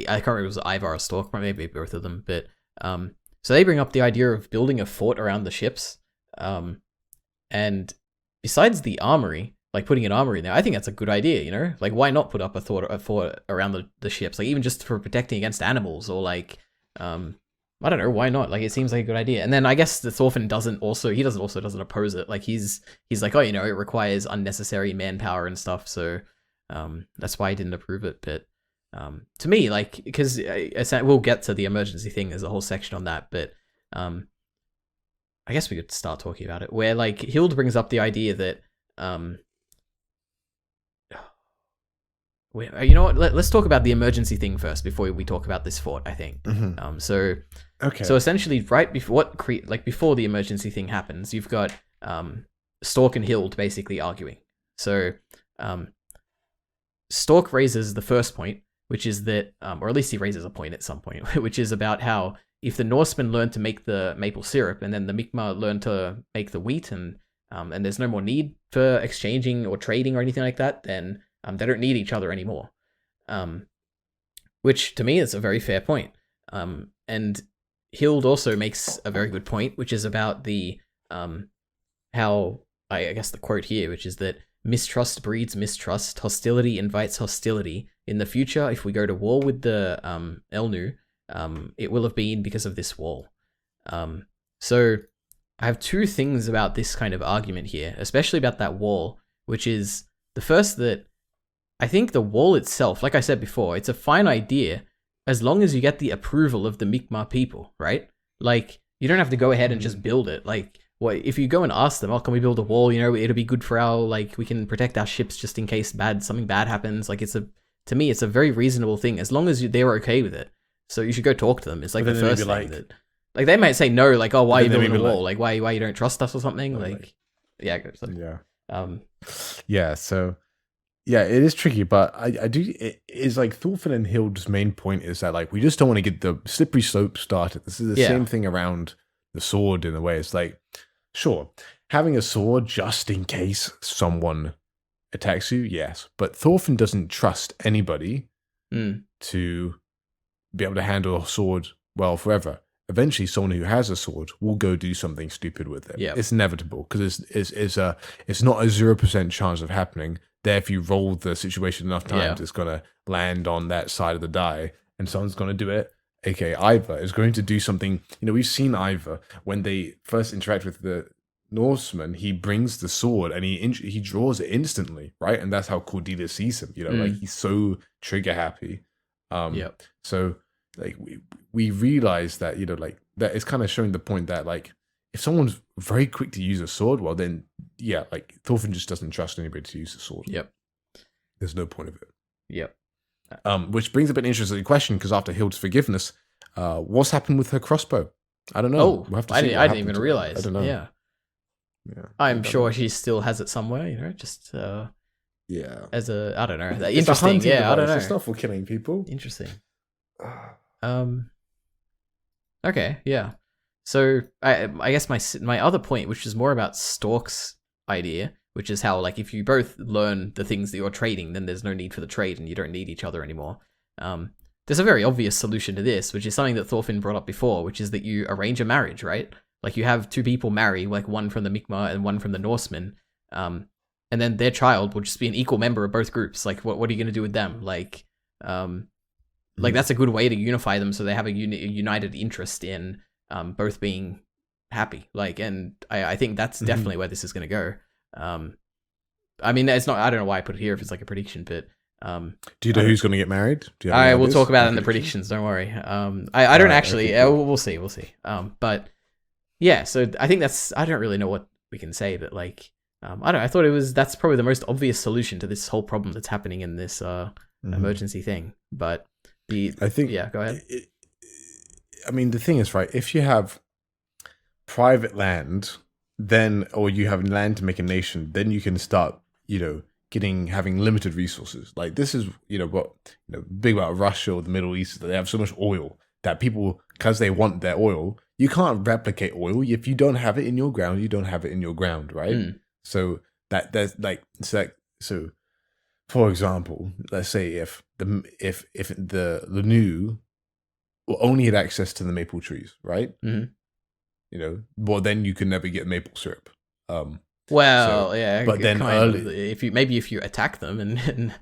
can't remember if it was Ivar or Stork, maybe both of them. But so they bring up the idea of building a fort around the ships. And besides the armory, like putting an armory there, I think that's a good idea, you know? Like, why not put up a fort around the ships? Like, even just for protecting against animals, or like, I don't know, why not? Like, it seems like a good idea. And then I guess the Thorfinn doesn't oppose it. Like, he's like, oh, you know, it requires unnecessary manpower and stuff, so that's why he didn't approve it. But to me, like, because we'll get to the emergency thing, there's a whole section on that, but I guess we could start talking about it, where like Hild brings up the idea that you know what? Let's talk about the emergency thing first before we talk about this fort, I think. So essentially, right before before the emergency thing happens, you've got Stork and Hild basically arguing. So Stork raises the first point, which is that, or at least he raises a point at some point, which is about how if the Norsemen learn to make the maple syrup, and then the Mi'kmaq learn to make the wheat, and there's no more need for exchanging or trading or anything like that, then they don't need each other anymore. Which to me is a very fair point. And Hild also makes a very good point, which is about the how I guess the quote here, which is that mistrust breeds mistrust, hostility invites hostility. In the future, if we go to war with the Elnu, it will have been because of this wall. So I have two things about this kind of argument here, especially about that wall, which is the first, that I think the wall itself, like I said before, it's a fine idea as long as you get the approval of the Mi'kmaq people, right? Like, you don't have to go ahead and just build it. Like, what if you go and ask them, oh, can we build a wall? You know, it'll be good for we can protect our ships just in case something bad happens. Like, to me, it's a very reasonable thing as long as they're okay with it. So you should go talk to them. It's like the first thing that, like, they might say no, like, oh, why are you building a wall? Like, why you don't trust us or something? Like, yeah. So yeah, it is tricky, but I do. It is like Thorfinn and Hild's main point is that, like, we just don't want to get the slippery slope started. This is the same thing around the sword in a way. It's like, sure, having a sword just in case someone attacks you, yes, but Thorfinn doesn't trust anybody to be able to handle a sword well forever. Eventually, someone who has a sword will go do something stupid with it. It's inevitable, because it's not a 0% chance of happening. There, if you roll the situation enough times, it's gonna land on that side of the die, and someone's going to do it. aka Eyvar is going to do something. We've seen Eyvar when they first interact with the Norseman. He brings the sword and he draws it instantly, right? And that's how Cordelia sees him. Like he's so trigger happy. So like we realize that like that is kind of showing the point that like if someone's very quick to use a sword, well then like Thorfinn just doesn't trust anybody to use the sword. There's no point of it. Which brings up an interesting question, because after Hild's forgiveness, what's happened with her crossbow? I don't know. Oh, we'll have to I see didn't even realize. I don't know. Yeah. I'm sure she still has it somewhere, just as a, I don't know. Interesting. Yeah, I don't know. It's not for killing people. Interesting. Okay, yeah. So I guess my other point, which is more about Stork's idea, which is how like if you both learn the things that you're trading, then there's no need for the trade and you don't need each other anymore. There's a very obvious solution to this, which is something that Thorfinn brought up before, which is that you arrange a marriage, right? Like you have two people marry, like one from the Mi'kmaq and one from the Norsemen, and then their child will just be an equal member of both groups. Like what are you going to do with them? Like that's a good way to unify them so they have a united interest in both being happy. Like, and I think that's definitely where this is going to go. I mean, it's not. I don't know why I put it here if it's like a prediction, but do you know who's going to get married? Do you have we'll talk about it in the predictions. Don't worry. I don't actually. Okay, cool. We'll see. But yeah, so I think I don't really know what we can say, but like, I don't know. I thought that's probably the most obvious solution to this whole problem that's happening in this emergency thing. But I think go ahead. I mean, the thing is, right? If you have private land, or you have land to make a nation, then you can start, having limited resources. Like this is, what big about Russia or the Middle East is that they have so much oil that people, because they want their oil, you can't replicate oil. If you don't have it in your ground, you don't have it in your ground, right? So so for example, let's say if the Lanu only had access to the maple trees, right? Well, then you can never get maple syrup. But then if you attack them and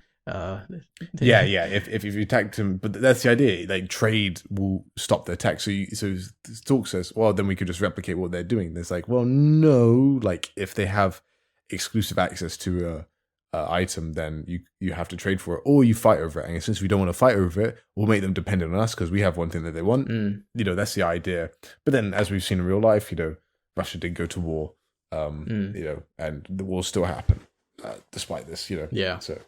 if you attack them, but that's the idea. Like trade will stop the attack. So Stork says, well, then we could just replicate what they're doing. There's like, well, no. Like if they have exclusive access to a item, then you have to trade for it, or you fight over it. And since we don't want to fight over it, we'll make them dependent on us because we have one thing that they want. That's the idea. But then, as we've seen in real life, Russia did go to war. And the war still happened despite this. So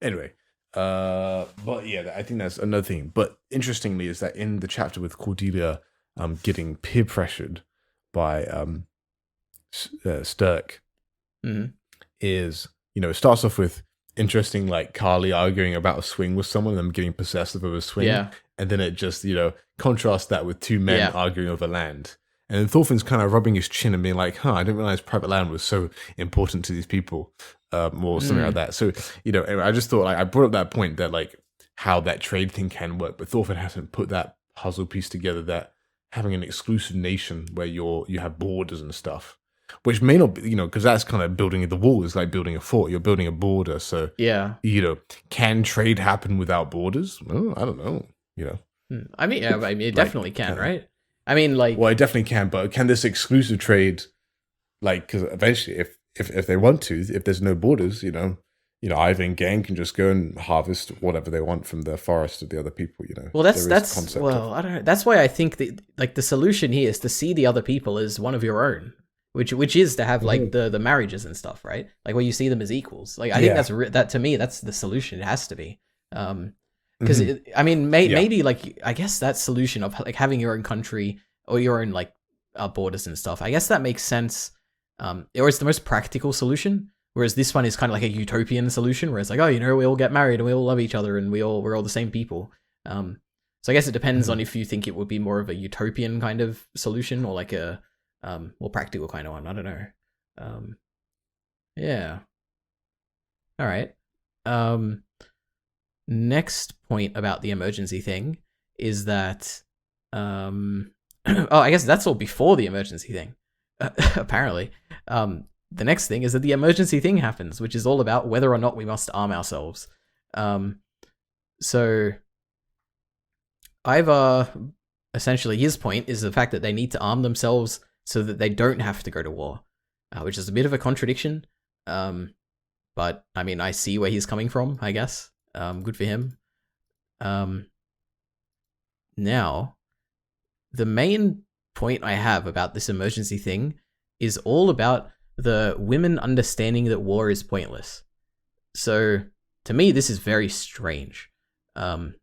anyway, but yeah, I think that's another thing. But interestingly, is that in the chapter with Cordelia getting peer pressured by Sturk, is it starts off with interesting, like Carly arguing about a swing with someone and them getting possessive of a swing, and then it just contrasts that with two men arguing over land. And then Thorfinn's kind of rubbing his chin and being like, I didn't realize private land was so important to these people, or something like that. So, I just thought, like, I brought up that point that, like, how that trade thing can work, but Thorfinn hasn't put that puzzle piece together, that having an exclusive nation where you have borders and stuff, which may not be, because that's kind of building the wall is like building a fort. You're building a border. So, can trade happen without borders? Well, I don't know, I mean, it definitely can, right? I mean, like... Well, it definitely can, but can this exclusive trade, like, because eventually, if they want to, if there's no borders, Eyvar and gang can just go and harvest whatever they want from the forest of the other people, Well, I don't know. That's why I think the solution here is to see the other people as one of your own, which is to have, like, the marriages and stuff, right? Like, where you see them as equals. Like, I think that to me, that's the solution. It has to be. Because maybe like I guess that solution of like having your own country or your own like borders and stuff, I guess that makes sense, or it's the most practical solution. Whereas this one is kind of like a utopian solution, where it's like, we all get married and we all love each other and we're all the same people. So I guess it depends on if you think it would be more of a utopian kind of solution or like a more practical kind of one. I don't know. Yeah. All right. Next point about the emergency thing is that I guess that's all before the emergency thing. Apparently, the next thing is that the emergency thing happens, which is all about whether or not we must arm ourselves. So Ivar, essentially, his point is the fact that they need to arm themselves so that they don't have to go to war, which is a bit of a contradiction. But I mean, I see where he's coming from, I guess. Good for him. Now, the main point I have about this emergency thing is all about the women understanding that war is pointless. So, to me, this is very strange. And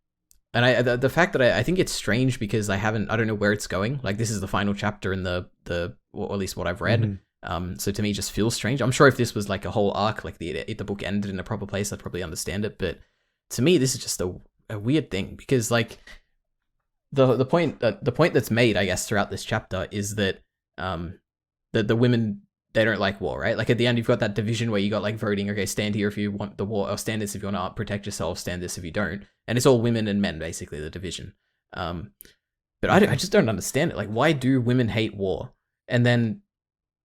the fact that I think it's strange because I don't know where it's going. Like, this is the final chapter in the or at least what I've read. So to me, it just feels strange. I'm sure if this was like a whole arc, like the book ended in a proper place, I'd probably understand it. But to me, this is just a weird thing because like the point that's made, I guess, throughout this chapter is that the women, they don't like war, right? Like at the end, you've got that division where you got like voting. Okay, stand here if you want the war, or stand this if you want to protect yourself. Stand this if you don't. And it's all women and men, basically, the division. But I just don't understand it. Like, why do women hate war? And then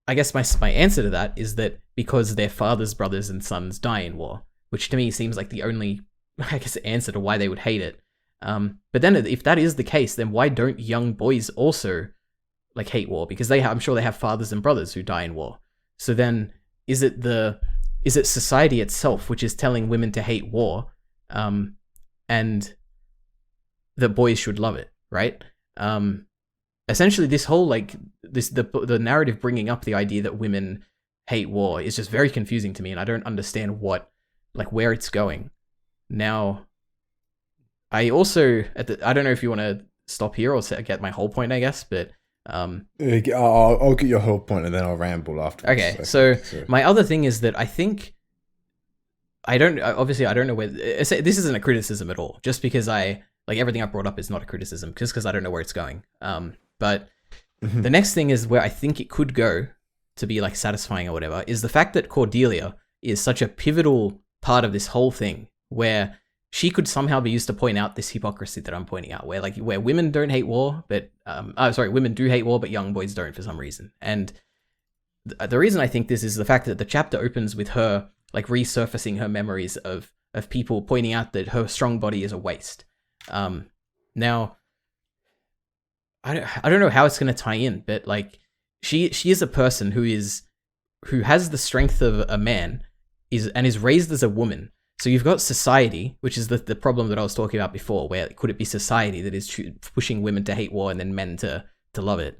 I guess my answer to that is that because their fathers, brothers, and sons die in war, which to me seems like the only, I guess, answer to why they would hate it. But then if that is the case, then why don't young boys also like hate war? Because I'm sure they have fathers and brothers who die in war. So then is it society itself which is telling women to hate war, and that boys should love it, right? Essentially, this whole like the narrative bringing up the idea that women hate war is just very confusing to me, and I don't understand where it's going. Now, I also I don't know if you want to stop here or get my whole point, I guess, but I'll get your whole point and then I'll ramble afterwards. Okay, so my other thing is that I think I don't know where this isn't a criticism at all. Just because everything I brought up is not a criticism, just because I don't know where it's going. But the next thing is where I think it could go to be like satisfying or whatever is the fact that Cordelia is such a pivotal part of this whole thing, where she could somehow be used to point out this hypocrisy that I'm pointing out, where women don't hate war, but women do hate war, but young boys don't for some reason. And the reason I think this is the fact that the chapter opens with her like resurfacing her memories of people pointing out that her strong body is a waste. Now, I don't know how it's going to tie in, but like she is a person who has the strength of a man, is raised as a woman. So you've got society, which is the problem that I was talking about before, where could it be society that is pushing women to hate war and then men to love it?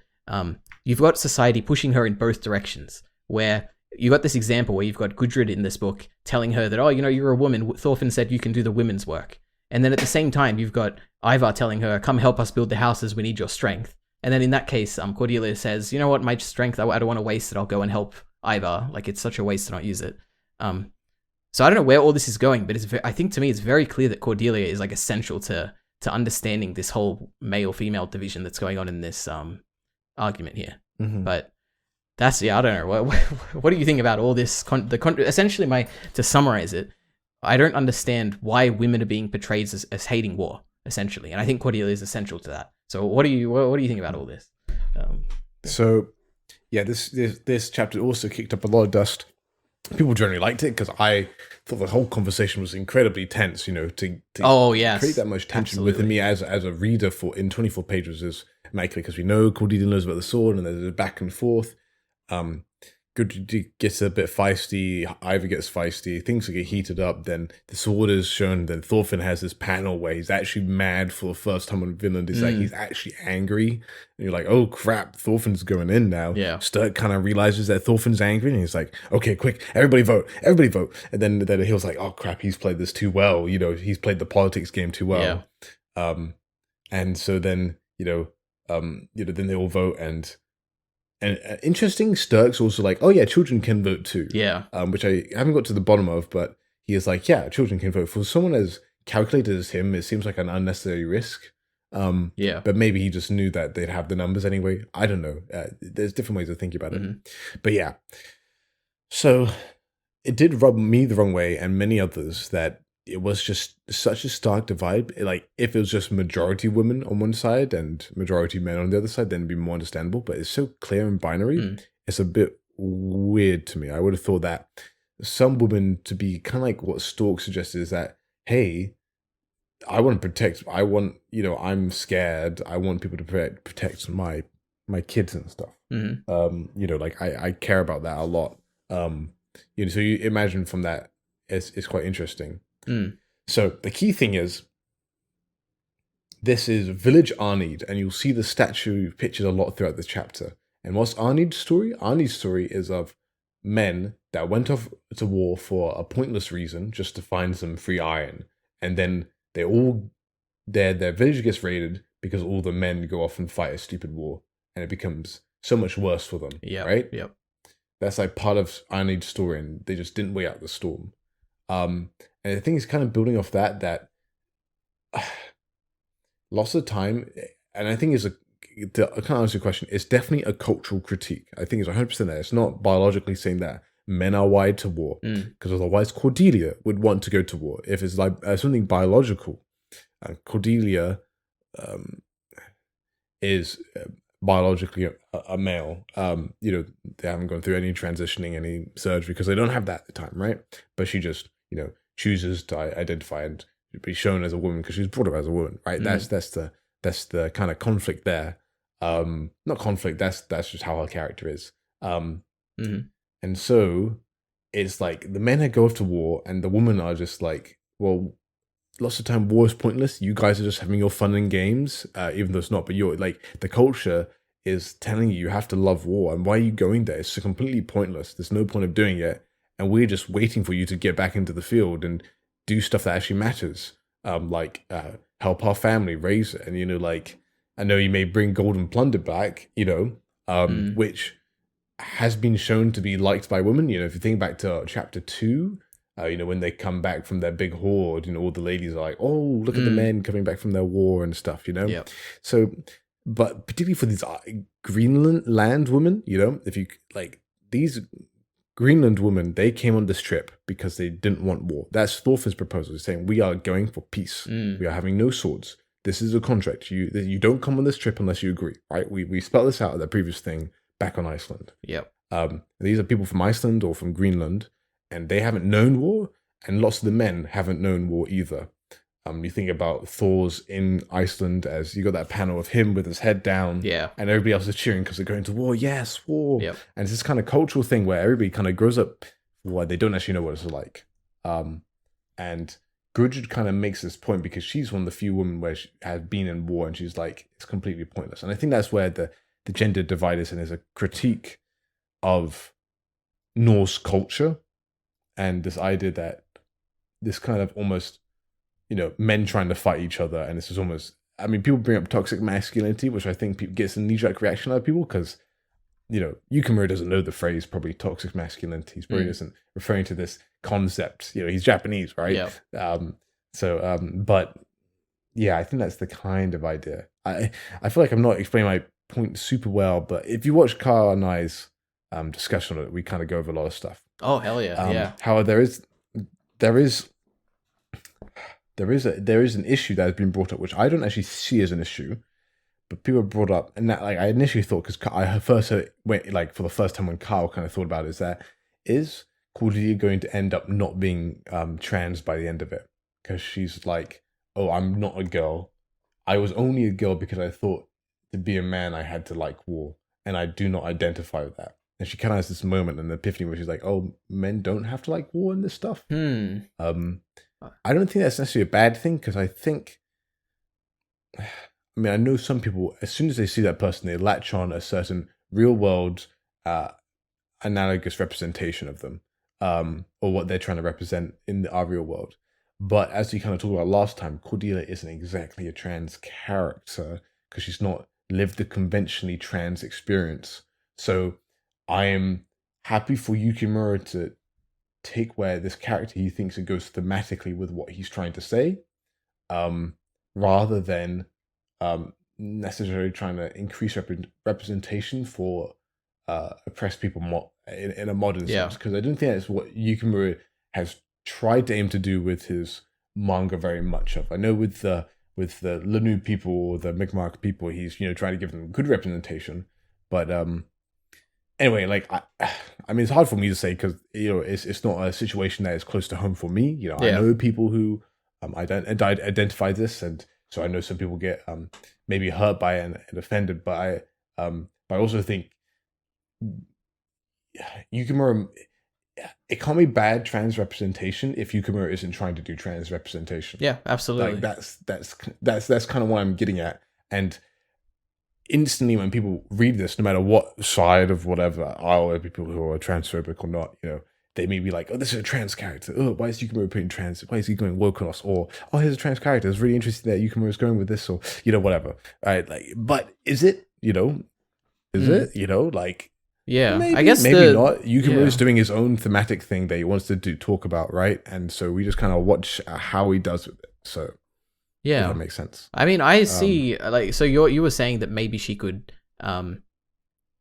You've got society pushing her in both directions, where you got this example where you've got Gudrid in this book telling her that, oh, you're a woman. Thorfinn said you can do the women's work. And then at the same time, you've got Eyvar telling her, come help us build the houses. We need your strength. And then in that case, Cordelia says, you know what, my strength, I don't want to waste it. I'll go and help Eyvar. Like, it's such a waste to not use it. So I don't know where all this is going, but I think to me it's very clear that Cordelia is like essential to understanding this whole male-female division that's going on in this argument here. Mm-hmm. But that's, I don't know. What do you think about all this? Essentially, to summarize it, I don't understand why women are being portrayed as hating war, essentially, and I think Cordelia is essential to that. So what do you think about all this? So yeah, this chapter also kicked up a lot of dust. People generally liked it because I thought the whole conversation was incredibly tense. To create that much tension within me as a reader in 24 pages is immaculate, because we know Cordelia knows about the sword and there's a back and forth. Good gets a bit feisty, Eyvar gets feisty, things get heated up, then the sword is shown, then Thorfinn has this panel where he's actually mad for the first time on Vinland. It's like he's actually angry, and you're like, oh crap, Thorfinn's going in now. Yeah. Sturk kind of realizes that Thorfinn's angry, and he's like, okay, quick, everybody vote. And then Hild's like, oh crap, he's played this too well, he's played the politics game too well. Yeah. And so then, then they all vote, and interesting, Sturk's also like, oh yeah, children can vote too. Yeah. Which I haven't got to the bottom of, but he is like, yeah, children can vote. For someone as calculated as him, it seems like an unnecessary risk. Yeah. But maybe he just knew that they'd have the numbers anyway. I don't know. There's different ways of thinking about it. But yeah. So it did rub me the wrong way, and many others, that it was just such a stark divide. Like, if it was just majority women on one side and majority men on the other side, then it'd be more understandable. But it's so clear and binary. It's a bit weird to me. I would have thought that some women to be kind of like what Stork suggested, is that, hey, I want to protect. I want, I'm scared. I want people to protect my kids and stuff. Like I care about that a lot. So you imagine from that, it's quite interesting. So the key thing is, this is Village Arnid, and you'll see the statue pictured a lot throughout this chapter. And what's Arnid's story? Arnid's story is of men that went off to war for a pointless reason, just to find some free iron. And then their village gets raided because all the men go off and fight a stupid war. And it becomes so much worse for them, right? Yep. That's like part of Arnid's story, and they just didn't wait out the storm. And I think it's kind of building off that lots of time, and I think I can't answer your question. It's definitely a cultural critique. I think it's 100% there. It's not biologically saying that men are wired to war, because otherwise Cordelia would want to go to war. If it's like something biological, Cordelia is biologically a male. They haven't gone through any transitioning, any surgery, because they don't have that at the time, right? But she just, chooses to identify and be shown as a woman because she was brought up as a woman, right? That's the kind of conflict there. Not conflict. That's just how her character is. And so it's like the men that go off to war, and the women are just like, well, lots of time war is pointless. You guys are just having your fun and games, even though it's not. But you're like, the culture is telling you have to love war, and why are you going there? It's completely pointless. There's no point of doing it, and we're just waiting for you to get back into the field and do stuff that actually matters. Help our family raise it, and like, I know you may bring gold and plunder back, which has been shown to be liked by women. If you think back to chapter 2. When they come back from their big horde, all the ladies are like, oh, look at the men coming back from their war and stuff, Yep. So, but particularly for these Greenland women, if you like these Greenland women, they came on this trip because they didn't want war. That's Thorfinn's proposal. He's saying, we are going for peace. We are having no swords. This is a contract. You don't come on this trip unless you agree, right? We spelled this out at the previous thing back on Iceland. Yep. These are people from Iceland or from Greenland, and they haven't known war, and lots of the men haven't known war either. You think about Thor's in Iceland, as you got that panel of him with his head down, and everybody else is cheering because they're going to war. Yes, war. Yep. And it's this kind of cultural thing where everybody kind of grows up where they don't actually know what it's like. And Gudrid kind of makes this point because she's one of the few women where she has been in war, and she's like, it's completely pointless. And I think that's where the gender divide is, and there's a critique of Norse culture and this idea that this kind of almost, men trying to fight each other, and this is almost, people bring up toxic masculinity, which I think gets a knee-jerk reaction out of people because, Yukimura doesn't know the phrase probably toxic masculinity. He's probably isn't referring to this concept. He's Japanese, right? Yeah. But yeah, I think that's the kind of idea. I feel like I'm not explaining my point super well, but if you watch Carl and I's discussion on it, we kind of go over a lot of stuff. Oh, hell yeah. Yeah. However, there is an issue that has been brought up, which I don't actually see as an issue, but people have brought up, and that, like, I initially thought, because I first went, like, for the first time when Carl kind of thought about it, is Cordelia going to end up not being trans by the end of it? Because she's like, oh, I'm not a girl. I was only a girl because I thought to be a man I had to like war, and I do not identify with that. And she kind of has this moment, an epiphany, where she's like, oh, men don't have to like war and this stuff. I don't think that's necessarily a bad thing, because I think, I know some people, as soon as they see that person, they latch on a certain real world analogous representation of them, or what they're trying to represent in our real world. But as we kind of talked about last time, Cordelia isn't exactly a trans character, because she's not lived the conventionally trans experience. So I am happy for Yukimura to take where this character, he thinks it goes thematically with what he's trying to say, rather than necessarily trying to increase representation for oppressed people in a modern sense. Because I don't think that's what Yukimura has tried to aim to do with his manga very much of. I know with the Lanu people or the Mi'kmaq people, he's trying to give them good representation, but anyway, like it's hard for me to say, because it's not a situation that is close to home for me. I know people who identify this, and so I know some people get maybe hurt by it and offended, but I also think Yukimura, it can't be bad trans representation if Yukimura isn't trying to do trans representation. Yeah, absolutely. Like that's kind of what I'm getting at. And instantly when people read this, no matter what side of whatever aisle, people who are transphobic or not, they may be like, oh, this is a trans character. Oh, why is Yukimura putting trans? Why is he going woke on us? Or, oh, here's a trans character. It's really interesting that Yukimura is going with this, or whatever. Right? Like, but is it? Is it? Like. Yeah, maybe, I guess maybe not. Yukimura is doing his own thematic thing that he wants to talk about, right? And so we just kind of watch how he does with it. So yeah, that makes sense. I mean, I see. Like, so you were saying that maybe she could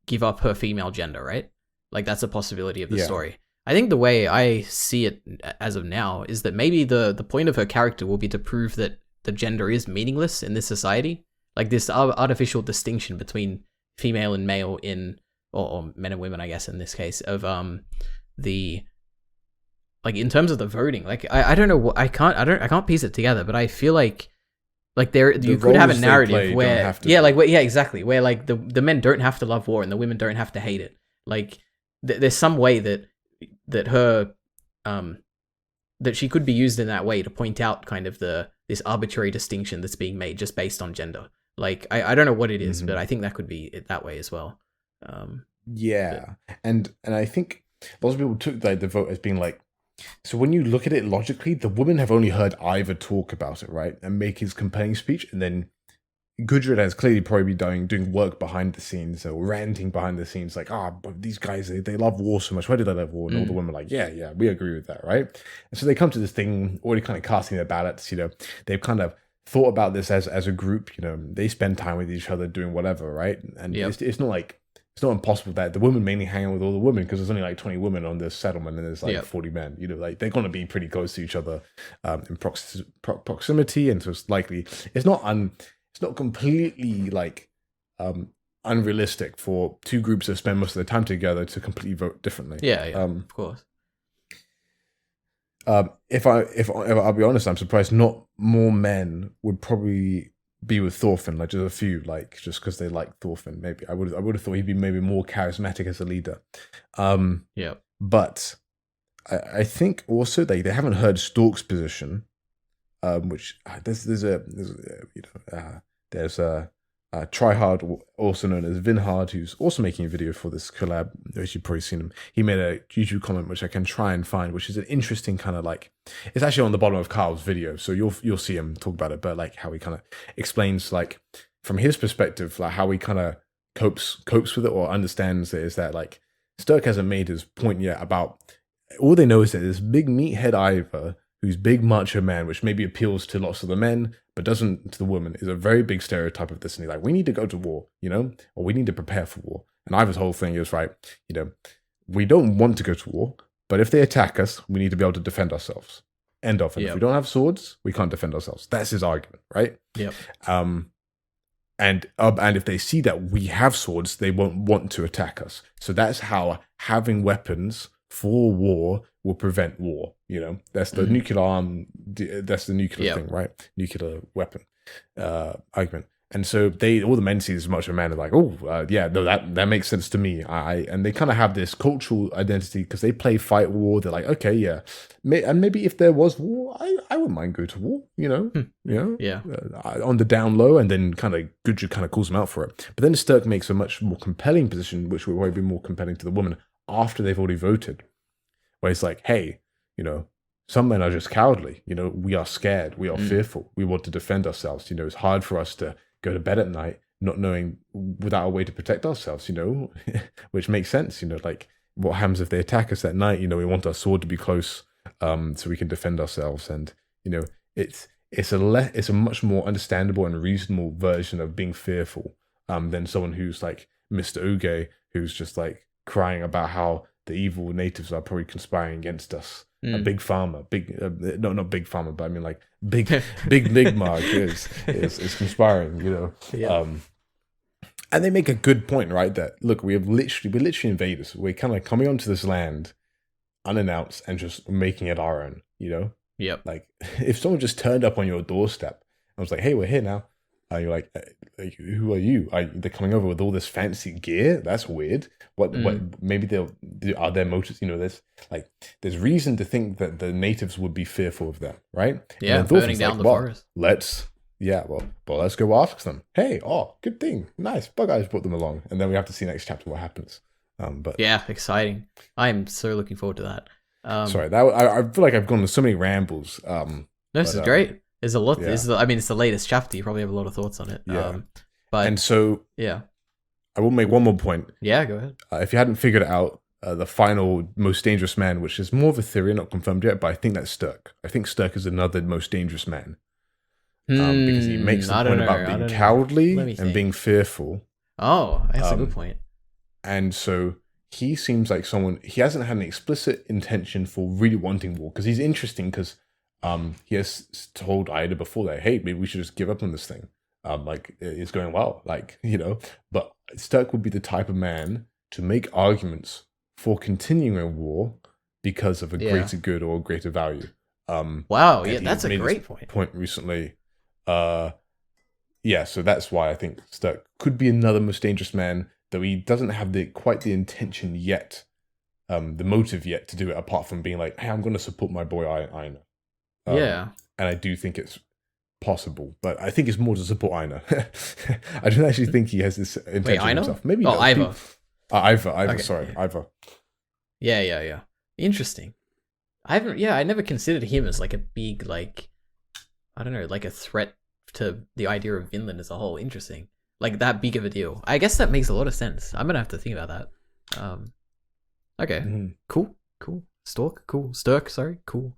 give up her female gender, right? Like that's a possibility of the story. I think the way I see it as of now is that maybe the point of her character will be to prove that the gender is meaningless in this society, like this artificial distinction between female and male in. Or men and women, I guess, in this case, of the like in terms of the voting. Like I don't know what I can't piece it together, but I feel like there you could have a narrative where exactly, where like the men don't have to love war and the women don't have to hate it. Like there's some way that her that she could be used in that way to point out kind of this arbitrary distinction that's being made just based on gender. Like I don't know what it is, but I think that could be it that way as well. And I think lots of people took the vote as being like, so when you look at it logically, the women have only heard Eyvar talk about it, right, and make his compelling speech, and then Gudrid has clearly probably doing work behind the scenes, or ranting behind the scenes, like, but these guys, they love war so much. Why did they love war? And all the women are like, yeah, we agree with that, right? And so they come to this thing already kind of casting their ballots. They've kind of thought about this as a group. They spend time with each other doing whatever, right? And it's not like. It's not impossible that the women mainly hang out with all the women because there's only like 20 women on this settlement and there's like 40 men. Like they're going to be pretty close to each other in proximity, and so it's likely it's not completely like unrealistic for two groups that spend most of their time together to completely vote differently. Of course. If I'll be honest, I'm surprised not more men would probably be with Thorfinn, like just a few, like just because they like Thorfinn. Maybe I would have thought he'd be maybe more charismatic as a leader. But I think also they haven't heard Stork's position, which there's a Tryhard, also known as Vinhard, who's also making a video for this collab, which you've probably seen him. He made a YouTube comment, which I can try and find, which is an interesting kind of like, it's actually on the bottom of Carl's video, so you'll see him talk about it, but like how he kind of explains, like from his perspective, like how he kind of copes with it or understands it, is that like Sturk hasn't made his point yet about, all they know is that this big meathead Eyvar, who's big macho man, which maybe appeals to lots of the men, but doesn't to the woman, is a very big stereotype of this. And he's like, we need to go to war, or we need to prepare for war. And Ivar's whole thing is, right, we don't want to go to war, but if they attack us, we need to be able to defend ourselves. End of. And if we don't have swords, we can't defend ourselves. That's his argument, right? Yep. And if they see that we have swords, they won't want to attack us. So that's how having weapons for war will prevent war. That's the nuclear arm. That's the nuclear thing, right? Nuclear weapon argument. And so all the men see this much of a man are like, that makes sense to me. And they kind of have this cultural identity because they play fight war. They're like, okay, yeah, and maybe if there was war, I wouldn't mind going to war. On the down low, and then kind of Gudrid kind of calls them out for it. But then Sturk makes a much more compelling position, which will probably be more compelling to the woman after they've already voted, where it's like, hey, some men are just cowardly. We are scared. We are fearful. We want to defend ourselves. It's hard for us to go to bed at night not knowing, without a way to protect ourselves, which makes sense. Like what happens if they attack us at night? We want our sword to be close, so we can defend ourselves. And it's a much more understandable and reasonable version of being fearful than someone who's like Mr. Uge, who's just like crying about how the evil natives are probably conspiring against us. A big farmer, not big farmer, but I mean like big Migmark is conspiring, and they make a good point, right? That look, we're literally invaders. We're kind of coming onto this land unannounced and just making it our own, Yep. Like, if someone just turned up on your doorstep and was like, "Hey, we're here now," you're like, "Who are you? They're coming over with all this fancy gear? That's weird. What? Maybe are there motives? You know, there's reason to think that the natives would be fearful of them, right? Yeah, burning down the forest. Let's go ask them. Hey, good thing, nice. Bug Eyes brought them along, and then we have to see next chapter what happens. But yeah, exciting. I'm so looking forward to that. Sorry, I feel like I've gone on so many rambles. No, this is great. There's a lot. Yeah. It's the latest chapter. You probably have a lot of thoughts on it. Yeah. I will make one more point. Yeah, go ahead. If you hadn't figured it out, the final most dangerous man, which is more of a theory, not confirmed yet, but I think that's Sturk. I think Sturk is another most dangerous man. Because he makes the point about being cowardly and being fearful. Oh, that's a good point. And so he seems like someone, he hasn't had an explicit intention for really wanting war, because he's interesting because he has told Ida before that, hey, maybe we should just give up on this thing. Like, it's going well, like, you know. But Sturk would be the type of man to make arguments for continuing a war because of a greater good or a greater value. Wow, yeah, that's a great point recently. So that's why I think Sturk could be another most dangerous man, though he doesn't have quite the intention yet, the motive yet to do it, apart from being like, hey, I'm going to support my boy Einar. And I do think it's possible, but I think it's more to support Einar. I don't actually think he has this intention himself. Maybe Eyvar. Eyvar. Okay. Sorry, Eyvar. Yeah. Interesting. I never considered him as like a big, like, I don't know, like a threat to the idea of Vinland as a whole. Interesting. Like that big of a deal. I guess that makes a lot of sense. I'm gonna have to think about that. Okay. Mm-hmm. Cool. Sturk, sorry. Cool.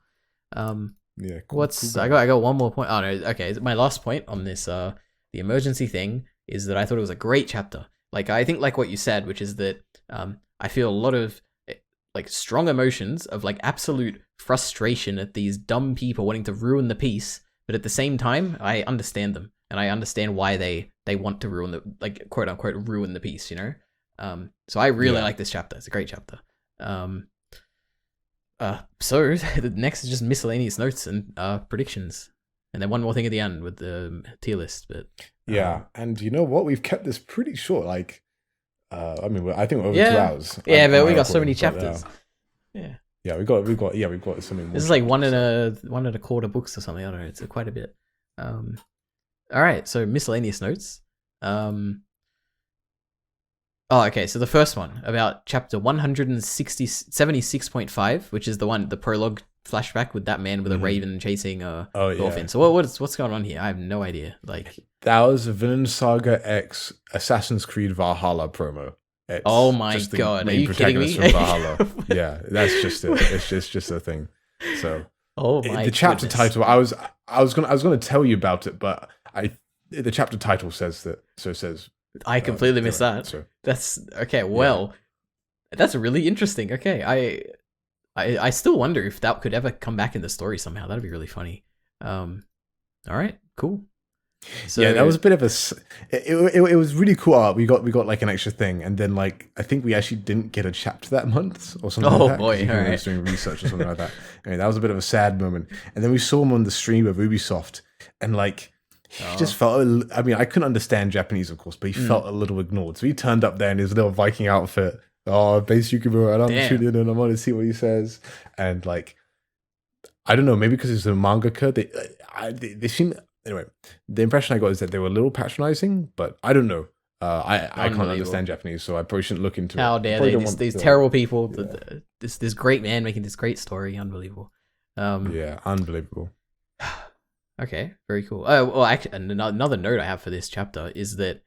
Yeah. Cool, I got one more point. Oh no, okay. My last point on this the emergency thing is that I thought it was a great chapter. Like, I think like what you said, which is that I feel a lot of like strong emotions of like absolute frustration at these dumb people wanting to ruin the peace, but at the same time I understand them and I understand why they want to ruin the, like, quote unquote ruin the peace, you know. So I really like this chapter. It's a great chapter. So the next is just miscellaneous notes and predictions, and then one more thing at the end with the tier list. But and you know what? We've kept this pretty short. Like, I mean, I think we're over 2 hours. Yeah, but we got so many chapters. Yeah, we've got so many more. This is like one and a quarter books or something. I don't know. It's quite a bit. All right. So miscellaneous notes. Oh, okay. So the first one about chapter 76.5, which is the prologue flashback with that man with a raven chasing Thorfinn. So what's going on here? I have no idea. Like, that was a Vinland Saga X Assassin's Creed Valhalla promo. It's oh my god! Are you kidding me? From Valhalla. Yeah, that's just it. It's just a thing. So the chapter title. I was gonna tell you about it, but the chapter title says that. So it says. I completely missed that. So. That's okay. Well, that's really interesting. Okay, I still wonder if that could ever come back in the story somehow. That'd be really funny. All right, cool. So, that was a bit of a. It was really cool art. We got like an extra thing, and then like I think we actually didn't get a chapter that month or something. Oh like that, boy! All right. Was doing research or something like that. I mean, that was a bit of a sad moment. And then we saw him on the stream of Ubisoft, and like. He just felt, I mean, I couldn't understand Japanese, of course, but he felt a little ignored. So he turned up there in his little Viking outfit. Oh, base Yukimura, and I'm tuning in and I want to see what he says. And like, I don't know, maybe because he's a mangaka, they seem, anyway, the impression I got is that they were a little patronizing, but I don't know. I can't understand Japanese, so I probably shouldn't look into it. How dare they? These terrible people, this great man making this great story, unbelievable. Unbelievable. Okay, very cool. Well, actually, another note I have for this chapter is that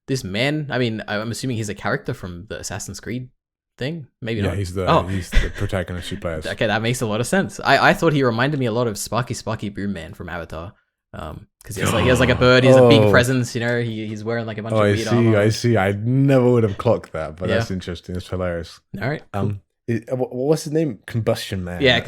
this man, I mean, I'm assuming he's a character from the Assassin's Creed thing. Maybe not. Yeah, he's the protagonist who plays. Okay, that makes a lot of sense. I thought he reminded me a lot of Sparky Boom Man from Avatar. Because he has like a bird, he has a big presence, you know, he's wearing like a bunch of weird armor. I see. I never would have clocked that, but that's interesting. It's hilarious. All right. Cool. What's his name? Combustion Man. Yeah.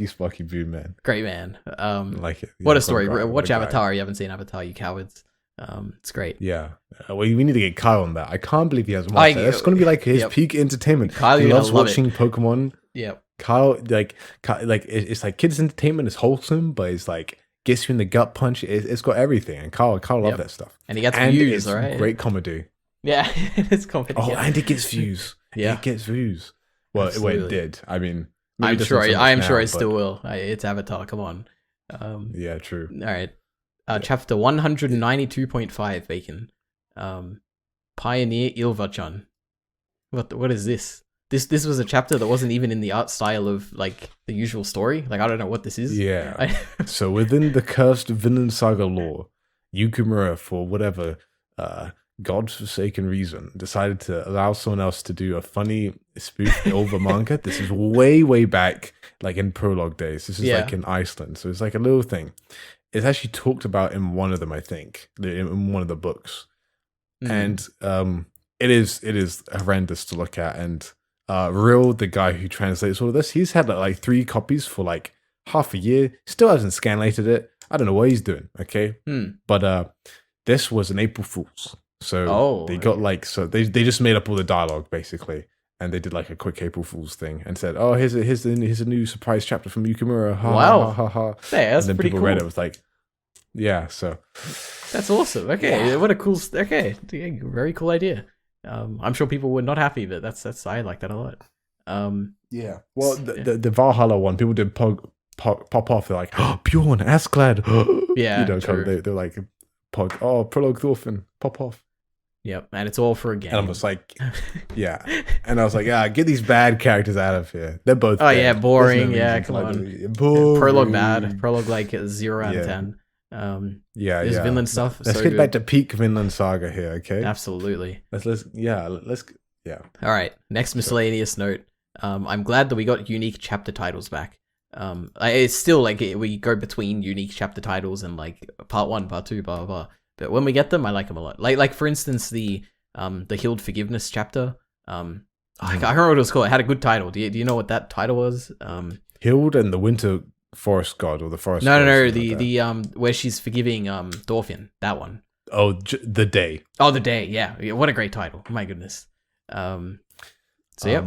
Sparky Boom Man. Great man. I like it. What a story. Watch Avatar. You haven't seen Avatar, you cowards. It's great. Yeah. Well, we need to get Kyle on that. I can't believe he hasn't watched that. It's going to be like his peak entertainment. Kyle, he loves watching Pokemon. Yep. Kyle, it's like kids' entertainment is wholesome, but it's like gets you in the gut punch. It's got everything, and Kyle love that stuff. And he gets views, it's right? Great comedy. Yeah, it's comedy. Oh, and it gets views. Yeah, it gets views. Well, it did. I mean, I'm sure it still will. It's Avatar. Come on. Yeah, true. All right. Chapter 192.5, Bacon. Pioneer Ilvachan. What is this? This was a chapter that wasn't even in the art style of like the usual story. Like I don't know what this is. Yeah. So within the cursed Vinland Saga lore, Yukimura, for whatever godforsaken reason, decided to allow someone else to do a funny spoof over manga. This is way back, like in prologue days. This is like in Iceland, so it's like a little thing. It's actually talked about in one of them, I think, in one of the books, and it is horrendous to look at. And Real, the guy who translates all of this, he's had like 3 copies for like half a year. Still hasn't scanlated it. I don't know what he's doing. Okay, but this was an April Fool's. So they got they just made up all the dialogue basically, and they did like a quick April Fool's thing and said, "Oh, here's a new surprise chapter from Yukimura." Ha, wow, ha, ha, ha. Hey, that's and then pretty people cool. read it. It was like, yeah, so that's awesome. Okay, what a cool. Okay, very cool idea. I'm sure people were not happy, but that's I like that a lot. Yeah. Well, the Valhalla one, people did pop off. They're like, "Oh, Bjorn, Asklad." Yeah, true. They're like, prologue Thorfinn, pop off. Yep, and it's all for a game. And I was like, yeah. And I was like, get these bad characters out of here. They're both Oh, dead. yeah, boring. No Yeah, come on. Boring. Prologue bad. Prologue like 0 out of 10. There's Vinland stuff. Let's get back to peak Vinland Saga here, okay? Absolutely. Let's All right, next miscellaneous note. I'm glad that we got unique chapter titles back. It's still like we go between unique chapter titles and like part 1, part 2, blah blah blah. But when we get them, I like them a lot. Like for instance, the Hild forgiveness chapter. I can't remember what it was called. It had a good title. Do you know what that title was? Hild and the Winter Forest God, or the Forest. No. The where she's forgiving Thorfinn. That one. Oh, the day. Oh, the day. Yeah. What a great title. My goodness. So yeah.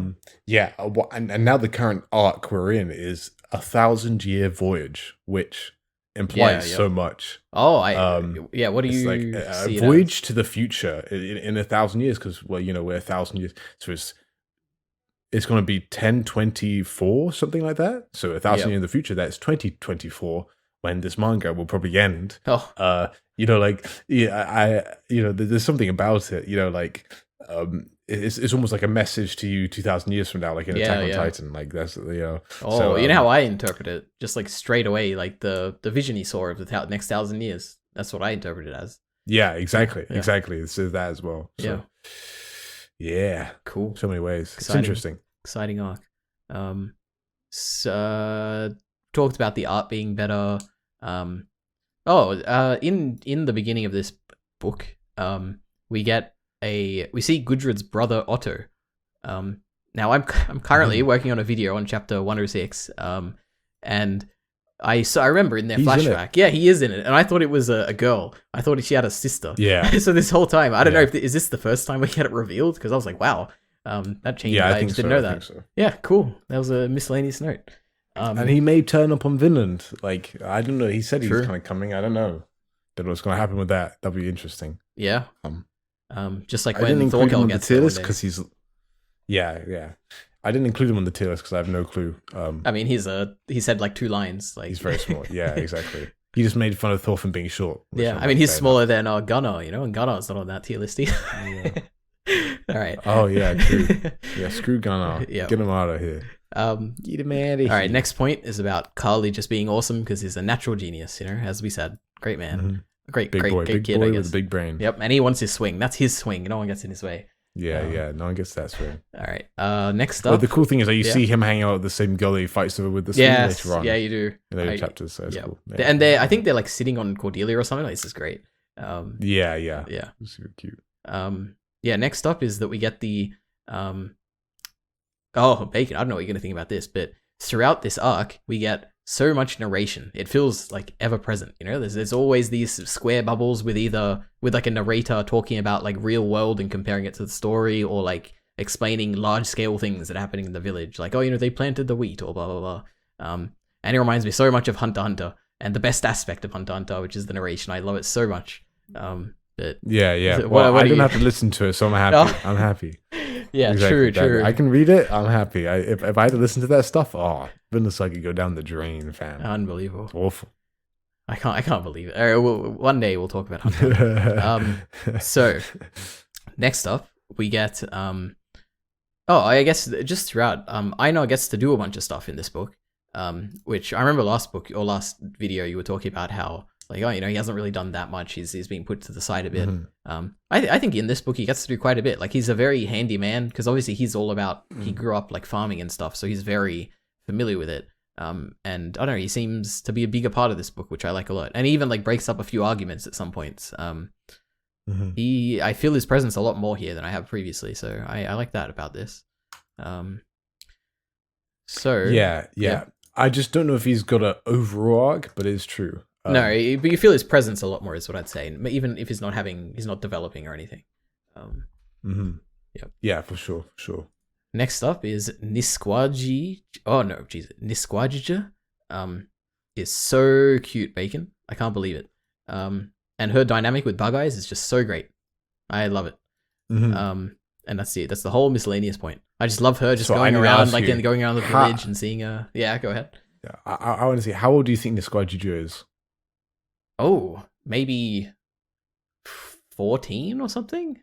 And now the current arc we're in is 1,000-year voyage, which implies so much. Oh, what do you like a voyage to the future in 1,000 years? Because we're 1,000 years, so it's going to be 1024, something like that. So 1,000 years in the future, that's 2024 when this manga will probably end. There's something about it. It's almost like a message to you 2,000 years from now, like in Attack on Titan. Like that's so, you know how I interpret it? Just like straight away, like the vision he saw of the next 1,000 years. That's what I interpret it as. Yeah, exactly. It says that as well. So, yeah, cool. So many ways. It's interesting. Exciting arc. Talked about the art being better. In the beginning of this book, we see Gudrid's brother Otto. Now I'm currently working on a video on chapter 106. And I remember in their flashback, he is in it, and I thought it was a girl. I thought she had a sister. Yeah. So this whole time, I don't know is this the first time we get it revealed? Because I was like, wow, that changed. Yeah, I didn't know that. I think so. Yeah, cool. That was a miscellaneous note. And he may turn up on Vinland. Like I don't know. He said he was kind of coming. I don't know. Don't know what's going to happen with that. That'll be interesting. Yeah. Just like I when Thorkel gets the tier list because he's. Yeah. I didn't include him on the tier list because I have no clue. I mean, he said like 2 lines. Like he's very small. Yeah, exactly. He just made fun of Thorfinn being short. Yeah, I mean, he's smaller than Gunnar, and Gunnar's not on that tier list either. Yeah. All right. Oh yeah, true. Yeah, screw Gunnar. Yeah. Get him out of here. Get him out of here. All right, next point is about Carly just being awesome because he's a natural genius. As we said, great man, great kid, boy I guess. With a big brain. Yep, and he wants his swing. That's his swing. No one gets in his way. Yeah, no one gets that swing. All right. Next up. Well, the cool thing is that you see him hanging out with the same girl that he fights with the swing later on. Yeah, you do. In later chapters, so it's cool. Yeah. And I think they're like sitting on Cordelia or something. Like, this is great. Yeah. It's super cute. Next up is that we get the Bacon. I don't know what you're gonna think about this, but throughout this arc, we get so much narration. It feels like ever present. There's always these square bubbles with like a narrator talking about like real world and comparing it to the story, or like explaining large scale things that are happening in the village, like, oh, they planted the wheat or blah blah blah. And it reminds me so much of Hunter x Hunter, and the best aspect of Hunter x Hunter, which is the narration. I love it so much. Yeah. Well, I don't have to listen to it, so I'm happy. I'm happy. Yeah, exactly. True. I can read it. I'm happy. If I had to listen to that stuff, Vinland Saga could go down the drain, fam. Unbelievable. It's awful. I can't believe it. All right, one day we'll talk about Hunter. So next up we get I guess just throughout Einar gets to do a bunch of stuff in this book, which I remember last video you were talking about how, like, he hasn't really done that much. He's being put to the side a bit. I think in this book he gets to do quite a bit. Like, he's a very handy man, because obviously he's all about, he grew up like farming and stuff, so he's very familiar with it. And I don't know, he seems to be a bigger part of this book, which I like a lot. And he even like breaks up a few arguments at some points. I feel his presence a lot more here than I have previously, so I like that about this. Yeah. I just don't know if he's got an overall arc, but it's true. No, but you feel his presence a lot more, is what I'd say. Even if he's not developing or anything. Yep. Yeah, for sure. Next up is Nisquaji. Oh no, Jesus, Nisquajija. Is so cute, Bacon. I can't believe it. And her dynamic with Bug Eyes is just so great. I love it. And that's it. That's the whole miscellaneous point. I just love her going around, like, going around the village and seeing her. Yeah, go ahead. Yeah, I want to see, how old do you think Nisquajija is? Oh, maybe 14 or something.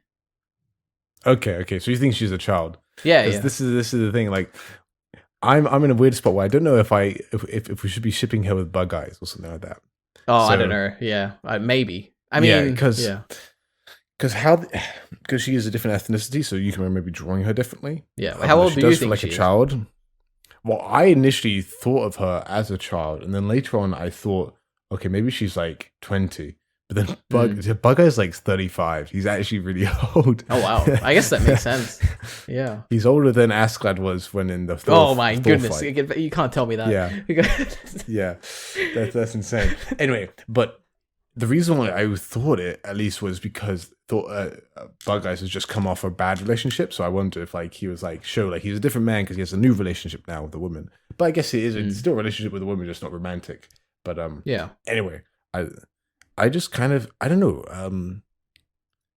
Okay. So you think she's a child? Yeah. This is the thing. Like, I'm in a weird spot where I don't know if we should be shipping her with Bug Eyes or something like that. Oh, so, I don't know. Yeah, maybe. I mean, because she is a different ethnicity, so you can maybe drawing her differently. Yeah. How old do you think she is? A child? Well, I initially thought of her as a child, and then later on I thought, okay, maybe she's like 20. But then Bug Eye's like 35. He's actually really old. Oh, wow. I guess that makes sense. Yeah. He's older than Askeladd was when in the Thor. Oh, my goodness. Fight. You can't tell me that. Yeah. That's insane. Anyway, but the reason why I thought it, at least, was because Bug Eyes has just come off a bad relationship. So I wonder if, like, he was like, he's a different man because he has a new relationship now with a woman. But I guess it's still a relationship with a woman, just not romantic. But anyway, I just kind of, I don't know.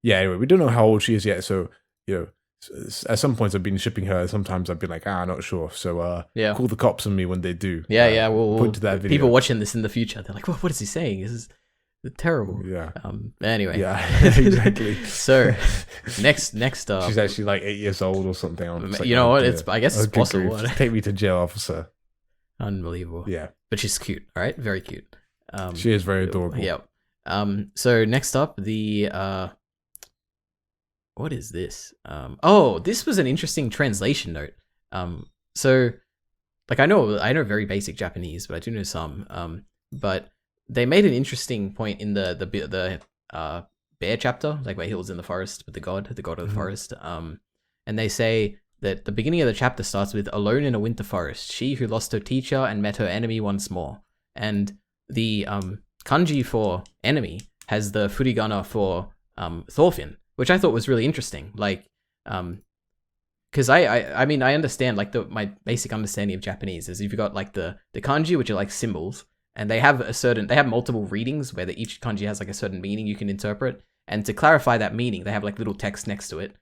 Anyway, we don't know how old she is yet. So, at some points I've been shipping her. Sometimes I've been like, not sure. So, call the cops on me when they do. We'll point to that video. People watching this in the future, they're like, what is he saying? This is terrible. Yeah. Anyway. Yeah, exactly. So, next up. She's actually like 8 years old or something. Like, you know what? I guess it's possible. Take me to jail, officer. Unbelievable. Yeah. But she's cute, all right? Very cute. She is very adorable. Yeah. So next up, what is this? This was an interesting translation note. So, like, I know very basic Japanese, but I do know some. But they made an interesting point in the bear chapter, like where Hild's in the forest with the god of the forest. And they say that the beginning of the chapter starts with "Alone in a winter forest, she who lost her teacher and met her enemy once more." And the kanji for enemy has the furigana for Thorfinn, which I thought was really interesting. Like, because I mean, I understand, like, my basic understanding of Japanese is you've got like the kanji, which are like symbols, and they have multiple readings where each kanji has like a certain meaning you can interpret. And to clarify that meaning, they have like little text next to it,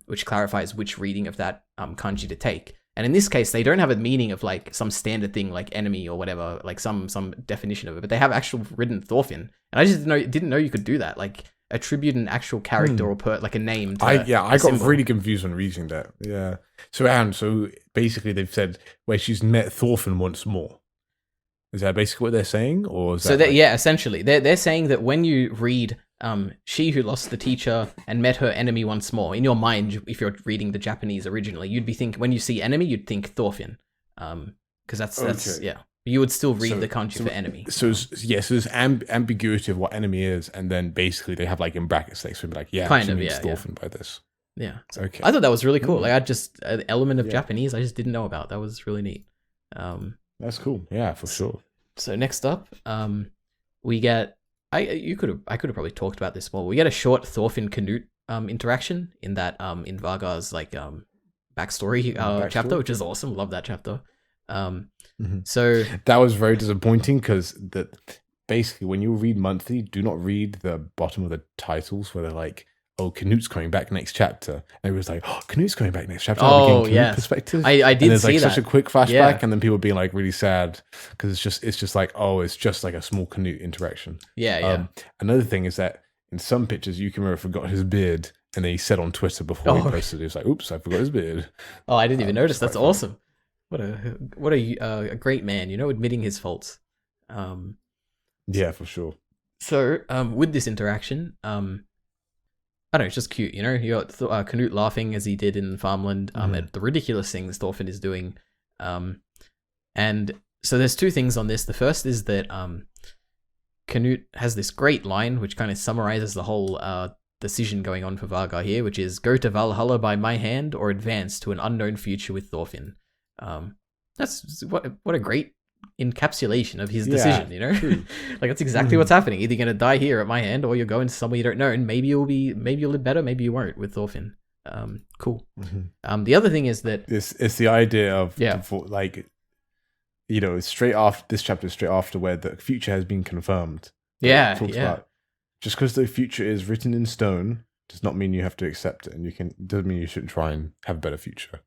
which clarifies which reading of that kanji to take. And in this case, they don't have a meaning of like some standard thing like enemy or whatever, like some definition of it, but they have actual written Thorfinn. And I just didn't know you could do that, like attribute an actual character or like a name to I got really confused when reading that. Yeah. So basically they've said where she's met Thorfinn once more. Is that basically what they're saying? Or is essentially. They're saying that when you read she who lost the teacher and met her enemy once more, in your mind, if you're reading the Japanese originally, you'd be thinking, when you see enemy, you'd think Thorfinn. Because that's you would still read the kanji for enemy. So there's ambiguity of what enemy is, and then basically they have like in brackets next to it, like Thorfinn by this. Yeah. So, okay. I thought that was really cool. Like, I just an element of Japanese I just didn't know about. That was really neat. That's cool. Yeah, for sure. So next up, we get I could have probably talked about this more. We get a short Thorfinn Canute interaction in that in Vargar's like backstory chapter, which is awesome. Love that chapter. So that was very disappointing because basically when you read monthly, do not read the bottom of the titles where they're like, "Oh, Canute's coming back next chapter," and it was like, "Oh, Canute's coming back next chapter." Oh, Canute yes. perspective. I did and there's see like that. such a quick flashback, Yeah. and then people being like really sad because it's just like, oh, it's just like a small Canute interaction. Yeah. Another thing is that in some pictures, Yukimura forgot his beard, and then he said on Twitter before he posted, he was like, "Oops, I forgot his beard." Oh, I didn't even notice. That's awesome. What a great man, admitting his faults. Yeah, for sure. So, with this interaction, I don't know, it's just cute, You got Canute laughing as he did in Farmland at the ridiculous things Thorfinn is doing. And so there's two things on this. The first is that Canute has this great line, which kind of summarizes the whole decision going on for Vargar here, which is, "Go to Valhalla by my hand or advance to an unknown future with Thorfinn." That's what a great encapsulation of his decision, like that's exactly what's happening. Either you're gonna die here at my hand or you're going to somewhere you don't know, and maybe you'll live better, maybe you won't with Thorfinn. Cool. The other thing is that it's the idea of straight after this chapter, straight after where the future has been confirmed. About, just because the future is written in stone does not mean you have to accept it, and doesn't mean you shouldn't try and have a better future.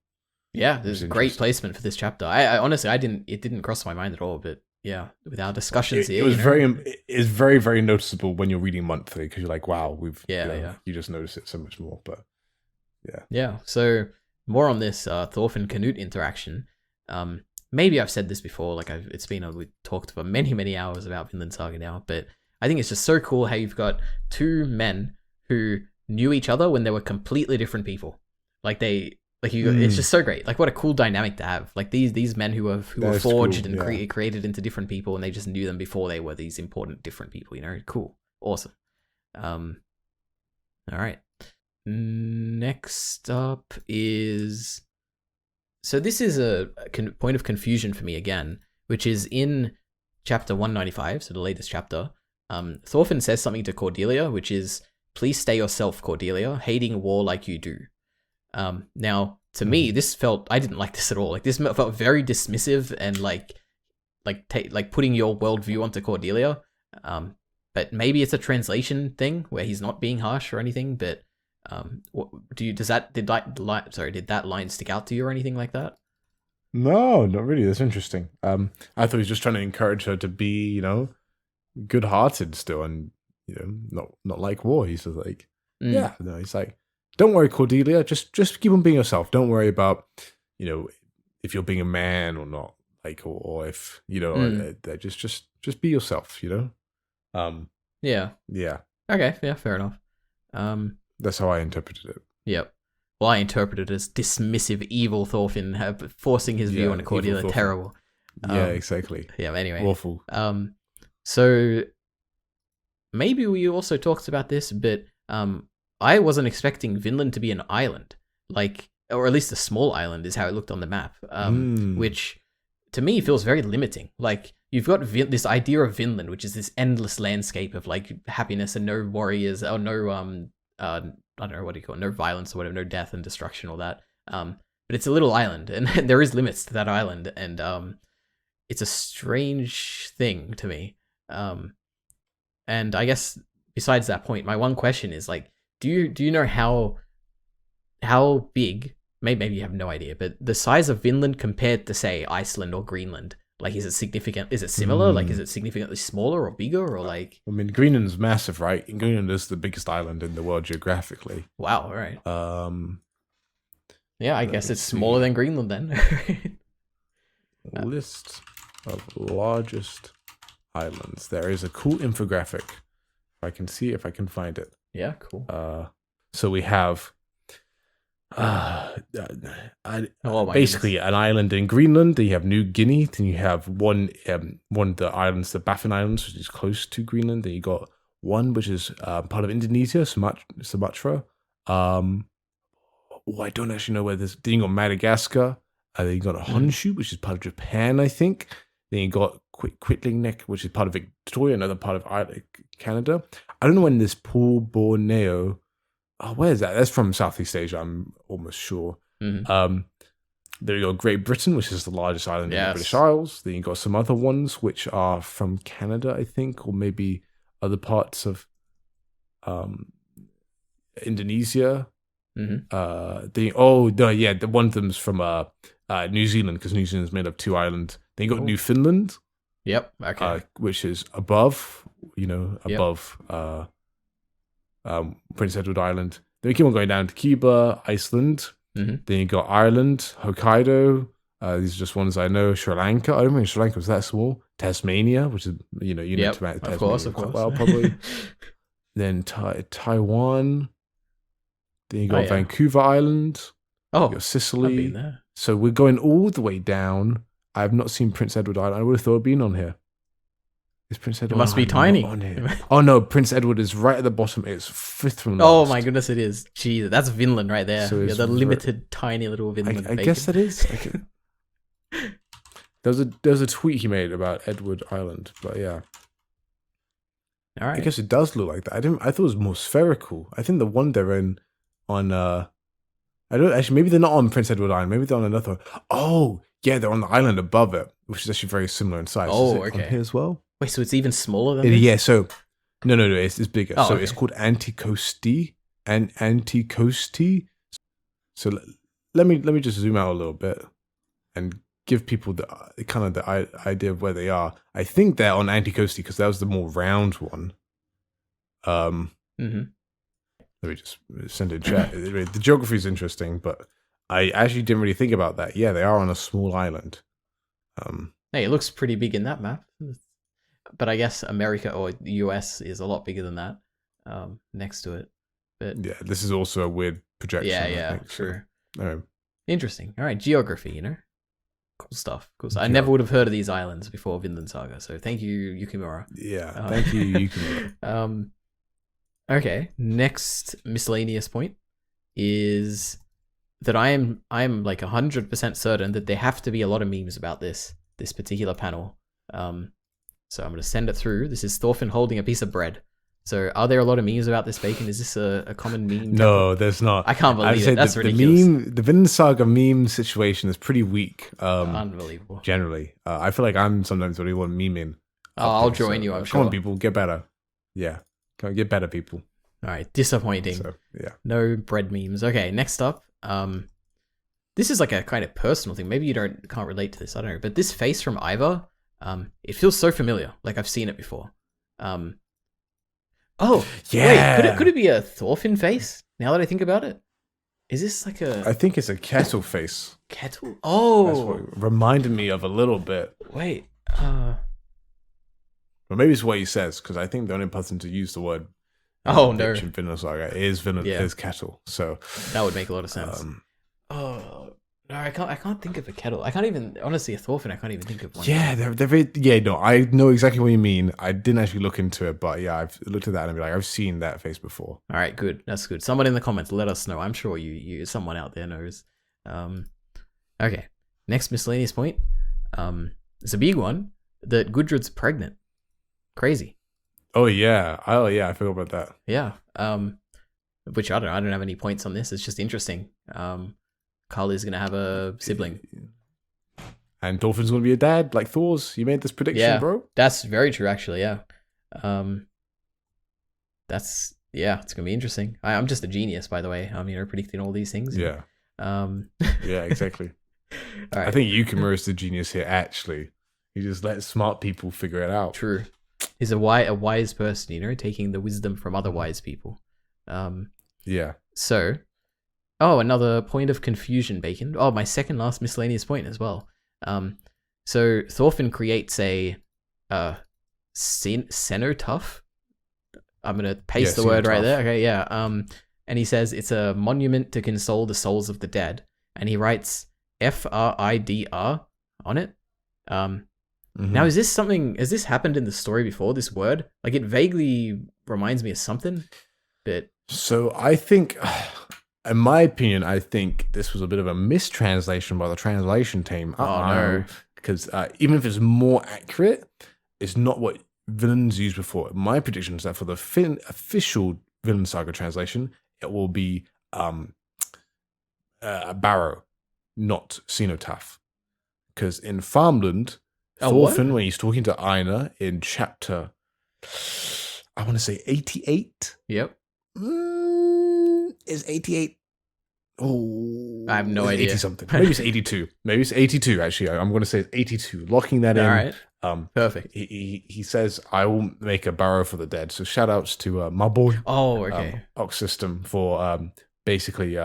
Yeah, there's great placement for this chapter. I honestly, it didn't cross my mind at all, but yeah, with our discussions here, it's very, very noticeable when you're reading monthly because you're like, wow, you just notice it so much more. But yeah. So more on this Thorfinn Canute interaction. Maybe I've said this before, like we talked for many, many hours about Vinland Saga now, but I think it's just so cool how you've got two men who knew each other when they were completely different people. It's just so great. Like, what a cool dynamic to have. Like these men who were forged and created into different people, and they just knew them before they were these important different people. Cool, awesome. All right. Next up is, so this is a point of confusion for me again, which is in chapter 195, so the latest chapter. Thorfinn says something to Cordelia, which is, "Please stay yourself, Cordelia, hating war like you do." Now, to me, I didn't like this at all. Like, this felt very dismissive and like putting your worldview onto Cordelia. But maybe it's a translation thing where he's not being harsh or anything. But did that line stick out to you or anything like that? No, not really. That's interesting. I thought he was just trying to encourage her to be, good-hearted still, and not like war. He's just like, he's like, "Don't worry, Cordelia. Just keep on being yourself. Don't worry about, if you're being a man or not. Like, or if just be yourself. Yeah. Okay. Yeah. Fair enough. That's how I interpreted it. Yep. Well, I interpreted it as dismissive, evil Thorfinn forcing his view on Cordelia. Terrible. Yeah, exactly. Yeah. Anyway. Awful. So maybe we also talked about this, but I wasn't expecting Vinland to be an island, or at least a small island is how it looked on the map, which to me feels very limiting. Like, you've got this idea of Vinland, which is this endless landscape of like happiness and no warriors or no, I don't know, what do you call it? No violence or whatever, no death and destruction, all that. But it's a little island, and there is limits to that island, and it's a strange thing to me. And I guess besides that point, my one question is like, do you know how big? Maybe you have no idea, but the size of Vinland compared to, say, Iceland or Greenland, like, is it significant? Is it similar? Like, is it significantly smaller or bigger, or like? I mean, Greenland's massive, right? And Greenland is the biggest island in the world geographically. Wow. All right. Yeah, I guess it's smaller than Greenland then. List of largest islands. There is a cool infographic. I can see if I can find it. Yeah, cool. So we have basically an island in Greenland. Then you have New Guinea. Then you have one of the islands, the Baffin Islands, which is close to Greenland. Then you got one which is part of Indonesia, Sumatra. I don't actually know where this. Then you got Madagascar. Then you got Honshu, which is part of Japan, I think. Then you got Quitling Neck, which is part of Victoria, another part of Canada. I don't know when this Paul Borneo. where is that? That's from Southeast Asia. I'm almost sure. Mhm. There you go, Great Britain, which is the largest island in the Yes. British Isles. Then you got some other ones which are from Canada, I think, or maybe other parts of Indonesia. Mhm. The one of them's from New Zealand, because New Zealand is made of 2 islands. Then you got Oh. Newfoundland, Yep. Okay. which is above, Yep. above Prince Edward Island. Then we keep on going down to Cuba, Iceland. Mhm. Then you got Ireland, Hokkaido. These are just ones I know. Sri Lanka. I don't think Sri Lanka was that small. Tasmania, which is you know Yep. to Of course. Of quite course. well probably. Then Taiwan. Then you got yeah. Vancouver Island. Oh, You got I've Sicily. been there. So we're going all the way down. I have not seen Prince Edward Island. I would have thought it'd been on here. Is Prince Edward must be Island tiny. not on here? Oh no, Prince Edward is right at the bottom. It's 5th from last. Oh my goodness, it is. Jeez, that's Vinland right there. So Yeah, it's the limited, tiny little Vinland. I guess that is. There was a tweet he made about Edward Island, but yeah, All right. I guess it does look like that. I thought it was more spherical. I think the one they're in on I don't actually. Maybe they're not on Prince Edward Island. Maybe they're on another one. Oh yeah, they're on the island above it, which is actually very similar in size. Oh, Is it okay. on here as well. Wait, so it's even smaller than this? Yeah. So no. It's bigger. Oh, so okay. it's called Anticosti and Anticosti. So let me just zoom out a little bit and give people the kind of the idea of where they are. I think they're on Anticosti because that was the more round one. Mm-hmm. Let me just send it in chat. The geography is interesting, but I actually didn't really think about that. Yeah, they are on a small island. Hey, it looks pretty big in that map. But I guess America or the US is a lot bigger than that next to it. But Yeah, this is also a weird projection. I think, true. So, anyway. Interesting. All right, geography, Cool stuff. Cool stuff. I never would have heard of these islands before Vinland Saga, so thank you, Yukimura. Yeah, thank you, Yukimura. Okay, next miscellaneous point is that I am like 100% certain that there have to be a lot of memes about this particular panel. So I'm going to send it through. This is Thorfinn holding a piece of bread. So are there a lot of memes about this, Bacon? Is this a common meme? No, there's not. I can't believe it. That's ridiculous. The Vinland Saga meme situation is pretty weak. Unbelievable. Generally. I feel like I'm sometimes the only one memeing. I'll join you, I'm sure. Come on, people, get better. Yeah. Come on, get better, people. All right, disappointing. So, yeah. No bread memes. Okay, next up. This is like a kind of personal thing. Maybe you can't relate to this. I don't know. But this face from Eyvar, it feels so familiar. Like I've seen it before. Oh, yeah. Wait, could it be a Thorfinn face? Now that I think about it, is this like a? I think it's a kettle face. Kettle. Oh, that's Oh, what it reminded me of a little bit. wait. Or maybe it's what he says, because I think the only person to use the word Oh no, in Vinland Saga is kettle. So that would make a lot of sense. Oh no, I can't think of a kettle. I can't even honestly a Thorfinn. I can't even think of one. Yeah, they're very, yeah. No, I know exactly what you mean. I didn't actually look into it, but yeah, I've looked at that and be like, I've seen that face before. All right, good. That's good. Someone in the comments, let us know. I'm sure someone out there knows. Okay. Next miscellaneous point. It's a big one that Gudrun's pregnant. Crazy. Oh yeah, I forgot about that. Yeah. Which I don't have any points on this. It's just interesting. Carly's gonna have a sibling. And Thorfinn's gonna be a dad, like Thor's. You made this prediction, bro. That's very true, actually. Yeah. It's gonna be interesting. I'm just a genius, by the way. Predicting all these things. Yeah. Yeah, exactly. All right. I think Yukimura is the genius here. Actually, he just lets smart people figure it out. True. He's a wise person, taking the wisdom from other wise people. Yeah. So, another point of confusion, Bacon. Oh, my second last miscellaneous point as well. So Thorfinn creates a cenotaph. I'm gonna paste the word right there. Okay, yeah. And he says it's a monument to console the souls of the dead, and he writes FRIDR on it. Now, is this something? Has this happened in the story before? This word, like, it vaguely reminds me of something, but. So I think, in my opinion, I think this was a bit of a mistranslation by the translation team. No. Because even if it's more accurate, it's not what Vinland's used before. My prediction is that for the official Vinland Saga translation, it will be a barrow, not cenotaph. Because in Farmland, Thorfinn, when he's talking to Einar in chapter, I want to say 88. Yep. Is 88? Oh, I have no idea. 80 something. Maybe it's 82. Maybe it's 82. Actually, I'm going to say it's 82. Locking that in. All right. Perfect. He says, "I will make a barrow for the dead." So shout outs to my boy. Oh, okay. Ox System for basically he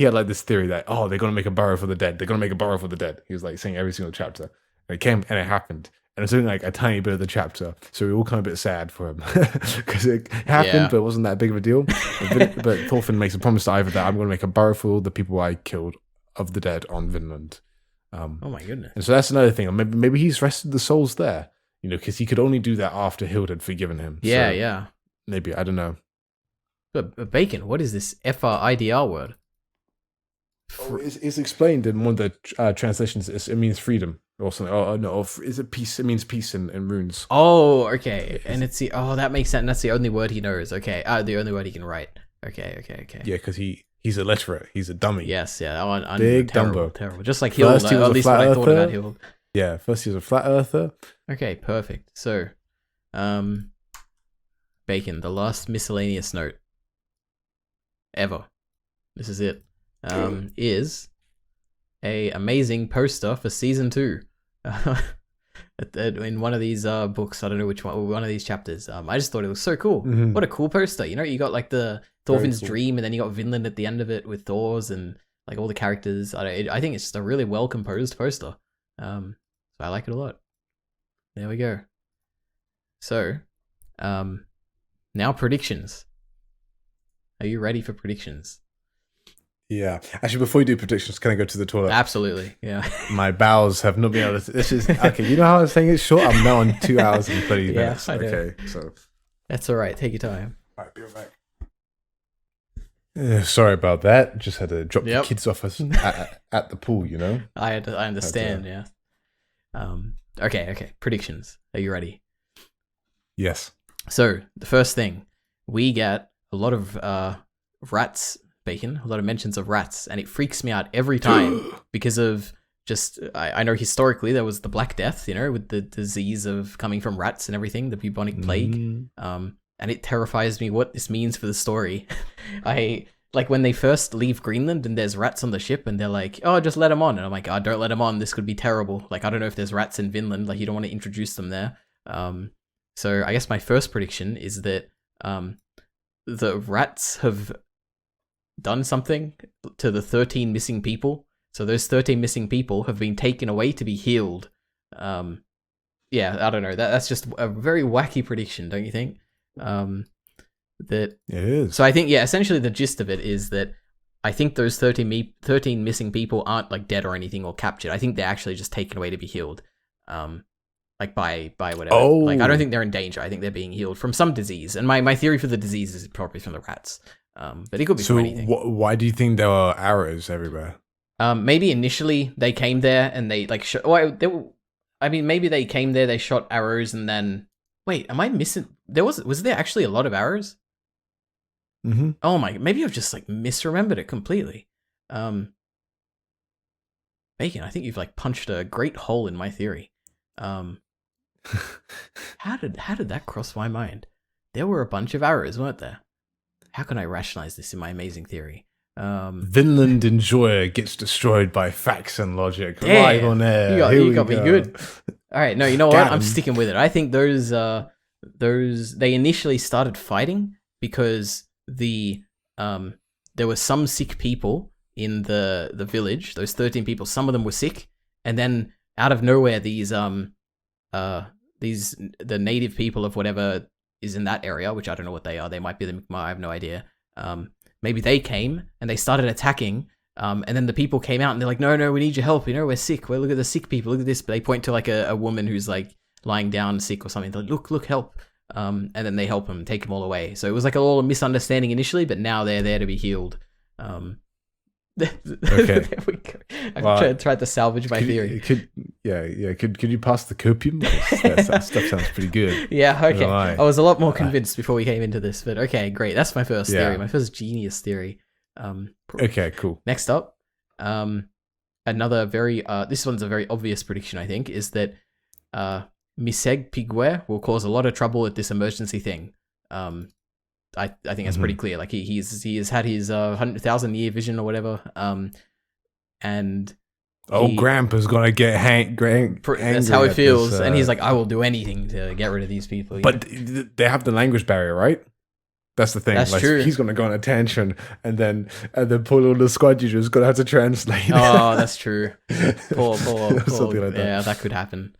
had like this theory that they're gonna make a barrow for the dead. They're gonna make a barrow for the dead. He was like saying every single chapter. And it came and it happened. And it's only like a tiny bit of the chapter, so we all kind of a bit sad for him because it happened, but it wasn't that big of a deal. But Thorfinn makes a promise to Ivar that I'm going to make a barrow for all the people I killed of the dead on Vinland. Oh my goodness! And so that's another thing. Maybe he's rested the souls there, because he could only do that after Hild had forgiven him. Yeah, so yeah. Maybe, I don't know. But Bacon, what is this FRIDR word? It's explained in one of the translations. It means freedom. Or something. Is it peace? It means peace in runes. Oh, okay. And it's that makes sense. That's the only word he knows. Okay. The only word he can write. Okay. Yeah, because he's illiterate. He's a dummy. Yes, yeah. That one, Big terrible, Dumbo. terrible. Just like Hild. First he was at a least flat what I thought earther. about Hild. Yeah, first he was a flat earther. Okay, perfect. So, Bacon, the last miscellaneous note ever. This is it. Is a amazing poster for season 2. In one of these books, I don't know which one of these chapters. I just thought it was so cool. Mm-hmm. What a cool poster! You got like the Thorfinn's dream, and then you got Vinland at the end of it with Thor's and like all the characters. I think it's just a really well composed poster. So I like it a lot. There we go. So, now predictions. Are you ready for predictions? Yeah. Actually, before you do predictions, can I go to the toilet? Absolutely. Yeah. My bowels have not been able to. This is okay. You know how I was saying it's short? I'm now on 2 hours and 30 minutes. I know. Okay. So That's all right. Take your time. all right, be right back. Sorry about that. Just had to drop the Yep. kids off us at the pool, I understand. Yeah. Okay. Predictions. Are you ready? Yes. So the first thing, we get a lot of rats. Bacon, a lot of mentions of rats, and it freaks me out every time because of just I know historically there was the Black Death, with the disease of coming from rats and everything, the bubonic plague, and it terrifies me what this means for the story. I like when they first leave Greenland and there's rats on the ship and they're like, "Oh, just let them on," and I'm like, "Oh, don't let them on. This could be terrible." Like I don't know if there's rats in Vinland, like you don't want to introduce them there. So I guess my first prediction is that the rats have done something to the 13 missing people. So those 13 missing people have been taken away to be healed. Yeah, I don't know. That's just a very wacky prediction, don't you think? That it is. So I think, essentially the gist of it is that I think those 13 missing people aren't like dead or anything or captured. I think they're actually just taken away to be healed. Like by whatever. Oh. Like I don't think they're in danger. I think they're being healed from some disease. And my theory for the disease is probably from the rats. But it could be from anything. Why do you think there are arrows everywhere? Maybe initially they came there and they like maybe they came there, they shot arrows, and then wait, am I missing? Was there actually a lot of arrows? Mm-hmm. Oh my! Maybe I've just like misremembered it completely. Bacon, I think you've like punched a great hole in my theory. How did that cross my mind? There were a bunch of arrows, weren't there? How can I rationalize this in my amazing theory? Vinland Enjoyer gets destroyed by facts and logic. Damn, Live on air. You got me good. All right, no, you know what? Got I'm him. sticking with it. I think those they initially started fighting because there were some sick people in the village. Those 13 people, some of them were sick, and then out of nowhere, the native people of whatever is in that area, which I don't know what they are. They might be the Mi'kmaq, I have no idea. Maybe they came and they started attacking, and then the people came out and they're like, no, we need your help. We're sick. Well, look at the sick people. Look at this. But they point to like a woman who's like lying down sick or something. They're like, look, help. And then they help them, take them all away. So it was like a little misunderstanding initially, but now they're there to be healed. Okay. There we go. I tried to salvage my theory. Could you pass the copium? That stuff sounds pretty good. Yeah, okay. I was a lot more convinced before we came into this, but okay, great. That's my first theory, my first genius theory. Okay, cool. Next up, another very this one's a very obvious prediction, I think, is that Misc Pigwe will cause a lot of trouble at this emergency thing. I think that's pretty clear. Like he has had his 100,000-year vision or whatever. And Grandpa's gonna get angry. That's how it feels, and he's like, I will do anything to get rid of these people. But they have the language barrier, right? That's the thing. That's true. He's gonna go on attention, and then poor little squadgy is gonna have to translate. Oh, that's true. Poor. Something like that. Yeah, that could happen.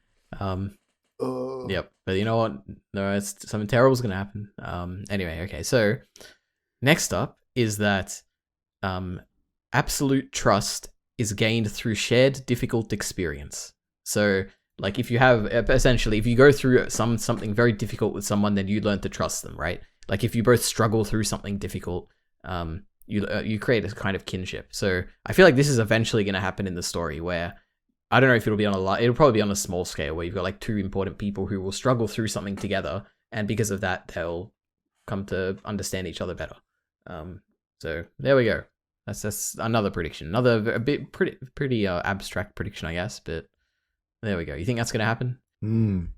Yep, but you know what? No, something terrible is gonna happen. Anyway, okay. So next up is that absolute trust is gained through shared difficult experience. So, like, if you have essentially, if you go through something very difficult with someone, then you learn to trust them, right? Like, if you both struggle through something difficult, you create a kind of kinship. So, I feel like this is eventually going to happen in the story where. I don't know if it'll be it'll probably be on a small scale where you've got like two important people who will struggle through something together, and because of that, they'll come to understand each other better. So there we go. That's another prediction, a bit pretty abstract prediction, I guess, but there we go. You think that's gonna happen? I mean,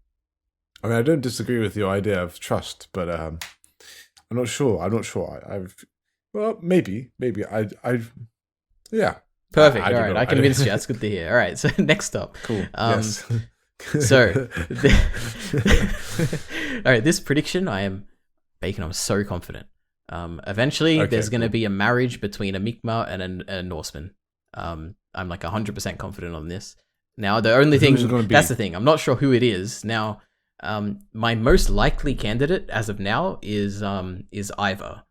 I don't disagree with your idea of trust, but I'm not sure. Maybe. Yeah. Perfect. All right, I convinced you. That's good to hear. All right, so next up. Cool. Yes. So, all right, this prediction, I'm so confident. Eventually, there's going to be a marriage between a Mi'kmaq and a Norseman. I'm like 100% confident on this. Now, the only thing, that's the thing, I'm not sure who it is. Now, my most likely candidate as of now is Eyvar,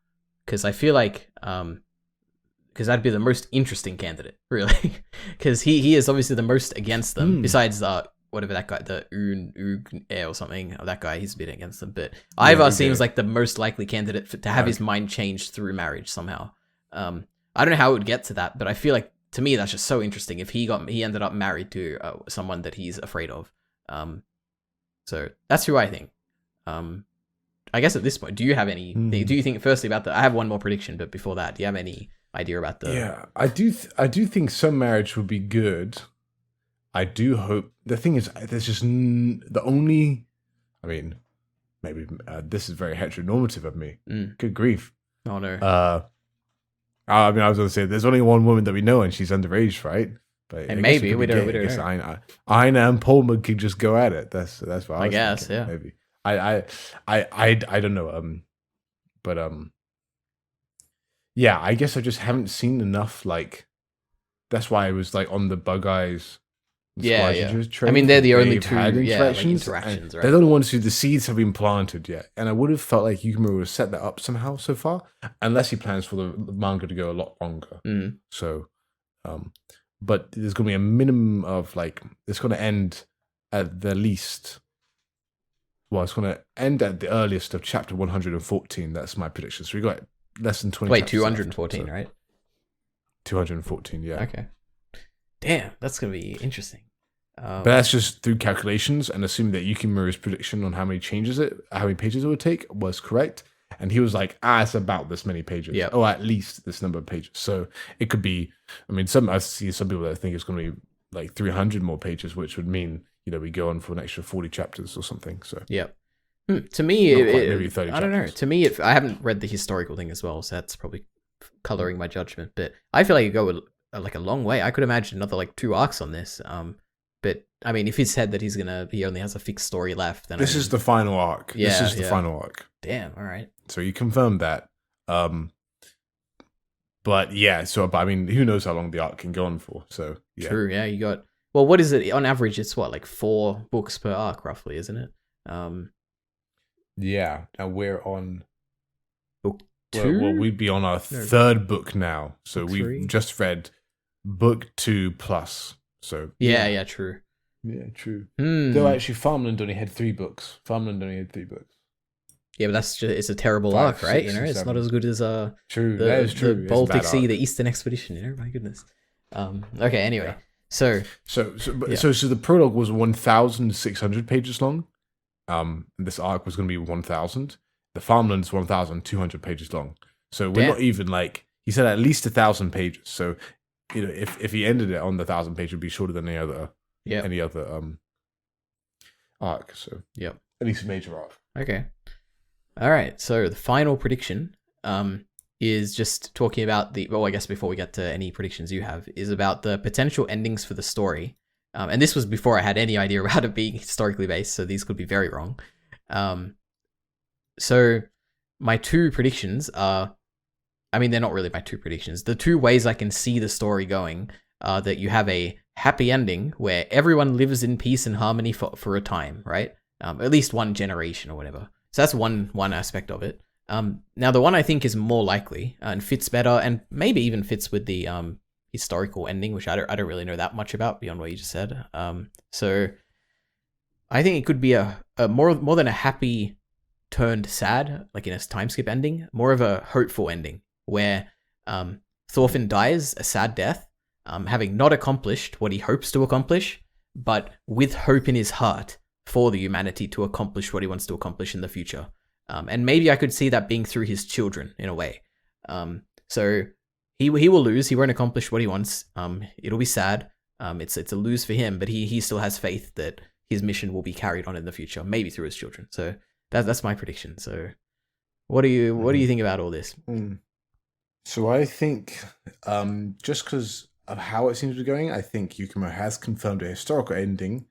because I feel like because that'd be the most interesting candidate, really, because he is obviously the most against them. Besides whatever that guy, the Ugn or something, that guy, he's a bit against them. But Eyvar seems like the most likely candidate to have his mind changed through marriage somehow. I don't know how it would get to that, but I feel like to me that's just so interesting. If he ended up married to someone that he's afraid of. So that's who I think. I guess at this point, do you have any? Do you think firstly about I have one more prediction, but before that, do you have any idea about the? Yeah, I do think some marriage would be good. I do hope. The thing is, there's just the only. I mean, maybe this is very heteronormative of me. Good grief! Oh no. I mean, I was going to say there's only one woman that we know, and she's underage, right? But and maybe we don't know. Aina and Pullman could just go at it. That's what I guess. Thinking, yeah. Maybe. I don't know. Yeah, I guess I just haven't seen enough. Like, that's why I was like on the Bug Eyes. Yeah. I mean, they're the only two interactions, right? They're the only ones who the seeds have been planted yet. And I would have felt like Yukimura would have set that up somehow so far, unless he plans for the manga to go a lot longer. So, but there's going to be a minimum of like it's going to end at the least. Well, it's going to end at the earliest of chapter 114. That's my prediction. So we got less than 20. Wait, 214, left, right? 214, yeah. Okay. Damn, that's going to be interesting. But that's just through calculations and assuming that Yukimura's prediction on how many pages it would take was correct. And he was like, it's about this many pages. Yeah. Or at least this number of pages. So it could be, I mean, I see some people that think it's going to be like 300 more pages, which would mean, we go on for an extra 40 chapters or something. So yeah. To me, I don't know. chapters. To me, I haven't read the historical thing as well, so that's probably coloring my judgment. But I feel like you go like a long way. I could imagine another like 2 arcs on this. But I mean, if he said that he only has a fixed story left, then this is the final arc. Yeah, this is the final arc. Damn. All right. So you confirmed that. But yeah. But I mean, who knows how long the arc can go on for? So yeah. True. Yeah. You got. Well, what is it on average? It's what, like 4 books per arc, roughly, isn't it? Yeah. And we're on book 2. Well, we'd be on our third book now. So we've just read book 2 plus. So yeah, true. Yeah, true. Though actually, Farmland only had 3 books. Yeah, but it's a terrible 5, arc, right? 6, You know, and it's 7. not as good as True, that is true. the It's a Baltic bad Sea, arc. the Eastern Expedition. You know, my goodness. Okay. Anyway, so the prologue was 1,600 pages long. This arc was going to be 1,000. The Farmland's 1,200 pages long. So we're not even like, he said at least 1,000 pages. So, you know, if he ended it on the 1,000 page, it would be shorter than any other arc. So yep, at least a major arc. Okay. All right. So the final prediction is just talking about I guess before we get to any predictions you have, is about the potential endings for the story. And this was before I had any idea about it being historically based, so these could be very wrong. So my two predictions are, I mean, they're not really my two predictions. The two ways I can see the story going are that you have a happy ending where everyone lives in peace and harmony for a time, right? At least one generation or whatever. So that's one aspect of it. Now, the one I think is more likely and fits better, and maybe even fits with the historical ending, which I don't really know that much about beyond what you just said. So I think it could be a more than a happy turned sad, like in a time skip ending, more of a hopeful ending where Thorfinn dies a sad death, having not accomplished what he hopes to accomplish, but with hope in his heart for the humanity to accomplish what he wants to accomplish in the future. And maybe I could see that being through his children in a way. So he will lose. He won't accomplish what he wants. It'll be sad. It's a lose for him, but he still has faith that his mission will be carried on in the future, maybe through his children. So that's my prediction. So what do you think about all this? So I think just because of how it seems to be going, I think Yukimo has confirmed a historical ending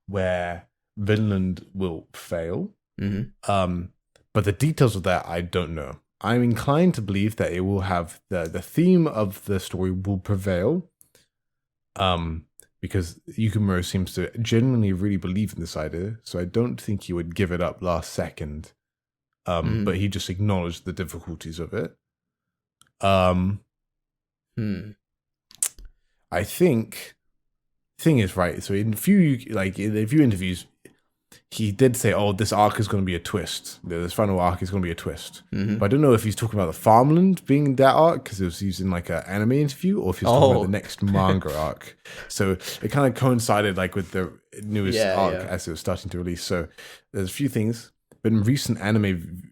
where Vinland will fail. But the details of that, I don't know. I'm inclined to believe that it will have the theme of the story will prevail. Because Yukimura seems to genuinely really believe in this idea, so I don't think he would give it up last second. But he just acknowledged the difficulties of it. I think thing is right. So in a few interviews, he did say, "Oh, this arc is going to be a twist. This final arc is going to be a twist." But I don't know if he's talking about the Farmland being that arc because it was used in like an anime interview, or if he's talking about the next manga arc. So it kind of coincided like with the newest arc as it was starting to release. So there's a few things. But in recent anime,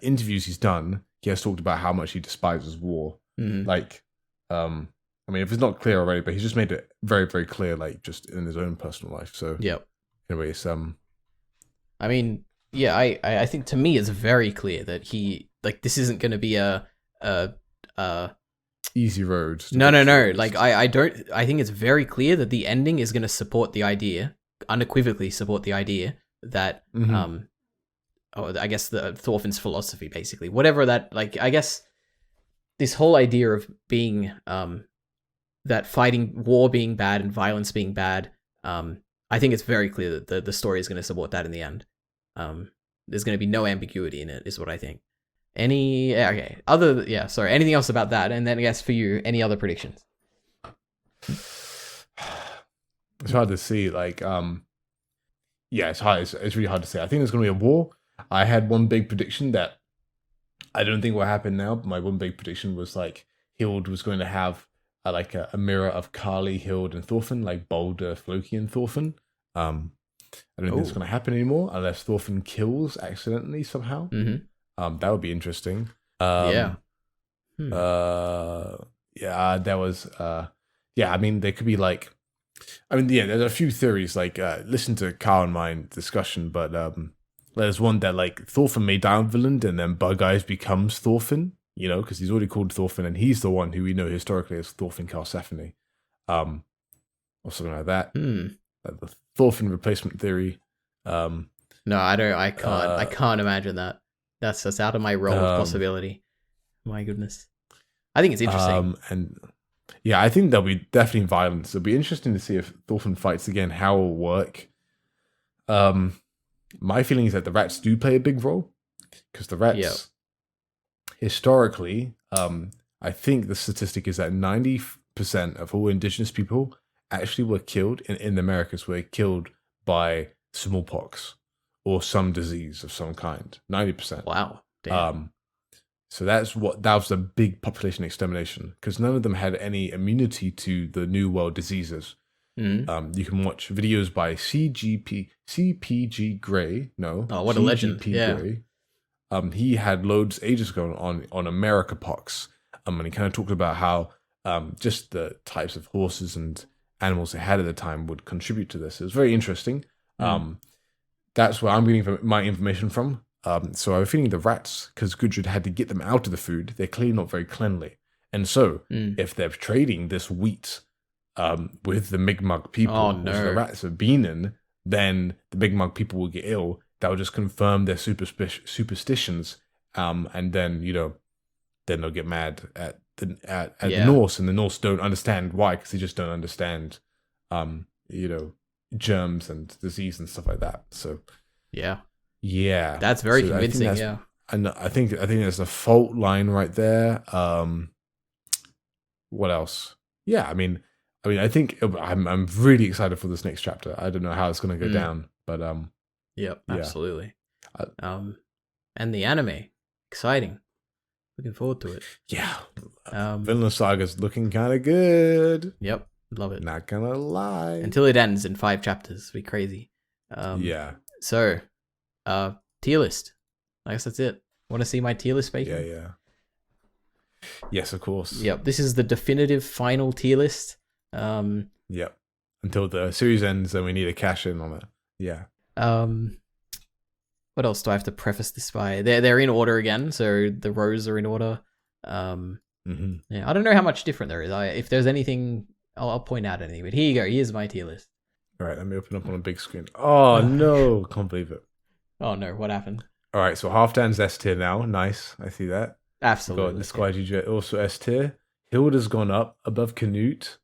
interviews he's done, he has talked about how much he despises war. Like, I mean, if it's not clear already, but he's just made it very, very clear, like just in his own personal life. So anyways, I mean, yeah, I think to me it's very clear that he, like, this isn't going to be a easy road. No. Like, I think it's very clear that the ending is going to support the idea, unequivocally support the idea that, I guess the Thorfinn's philosophy, basically, whatever that, like, I guess this whole idea of being, that fighting war being bad and violence being bad, I think it's very clear that the story is going to support that in the end. There's going to be no ambiguity in it, is what I think. Anything else about that? And then I guess for you, any other predictions? It's hard to see. Like, it's hard. It's really hard to say. I think there's going to be a war. I had one big prediction that I don't think will happen now. But my one big prediction was like Hild was going to have a mirror of Kali, Hild, and Thorfinn, like Balder, Floki, and Thorfinn. I don't think it's going to happen anymore unless Thorfinn kills accidentally somehow. That would be interesting. There was. I mean, there could be like. I mean, there's a few theories. Like, listen to Carl and mine discussion, but there's one that like Thorfinn may die in Vinland, and then Bug Eyes becomes Thorfinn. You know, because he's already called Thorfinn, and he's the one who we know historically as Thorfinn Karlsefni, or something like that. The Thorfinn replacement theory. No, I don't. I can't. I can't imagine that. That's out of my realm of possibility. My goodness, I think it's interesting. I think there'll be definitely violence. It'll be interesting to see if Thorfinn fights again. How it will work. My feeling is that the rats do play a big role because the rats. Yep. Historically, I think the statistic is that 90% of all indigenous people actually were killed in the Americas were killed by smallpox or some disease of some kind. 90%. Wow. Damn. So that was a big population extermination because none of them had any immunity to the New World diseases. You can watch videos by CPG Gray. No. Oh, what a legend. Yeah. Gray. He had loads ages ago on America Pox. And he kind of talked about how just the types of horses and animals they had at the time would contribute to this. It was very interesting. That's where I'm getting my information from. So I was feeding the rats because Gudrid had to get them out of the food. They're clearly not very cleanly. And so if they're trading this wheat with the Mi'kmaq people, which the rats have been in, then the Mi'kmaq people will get ill. That will just confirm their superstitions. And then, then they'll get mad at the Norse, and the Norse don't understand why, because they just don't understand, germs and disease and stuff like that. So yeah, that's very convincing. And I think there's a fault line right there. What else? Yeah, I mean, I think I'm really excited for this next chapter. I don't know how it's going to go down, but yep, absolutely. And the anime, exciting. Looking forward to it. Yeah. Vinland Saga's looking kind of good. Yep. Love it. Not gonna lie. Until it ends in 5 chapters. It'll be crazy. So, tier list. I guess that's it. Want to see my tier list, Bacon? Yeah. Yes, of course. Yep. This is the definitive final tier list. Yep. Until the series ends, then we need to cash in on it. Yeah. What else do I have to preface this by? They're in order again, so the rows are in order. Yeah, I don't know how much different there is. If there's anything, I'll point out anything. But here you go. Here's my tier list. All right, let me open up on a big screen. Oh no, can't believe it. Oh no, what happened? All right, so Halfdan's S tier now. Nice, I see that. Absolutely. Got the Squidgy Jet also S tier. Hild has gone up above Canute,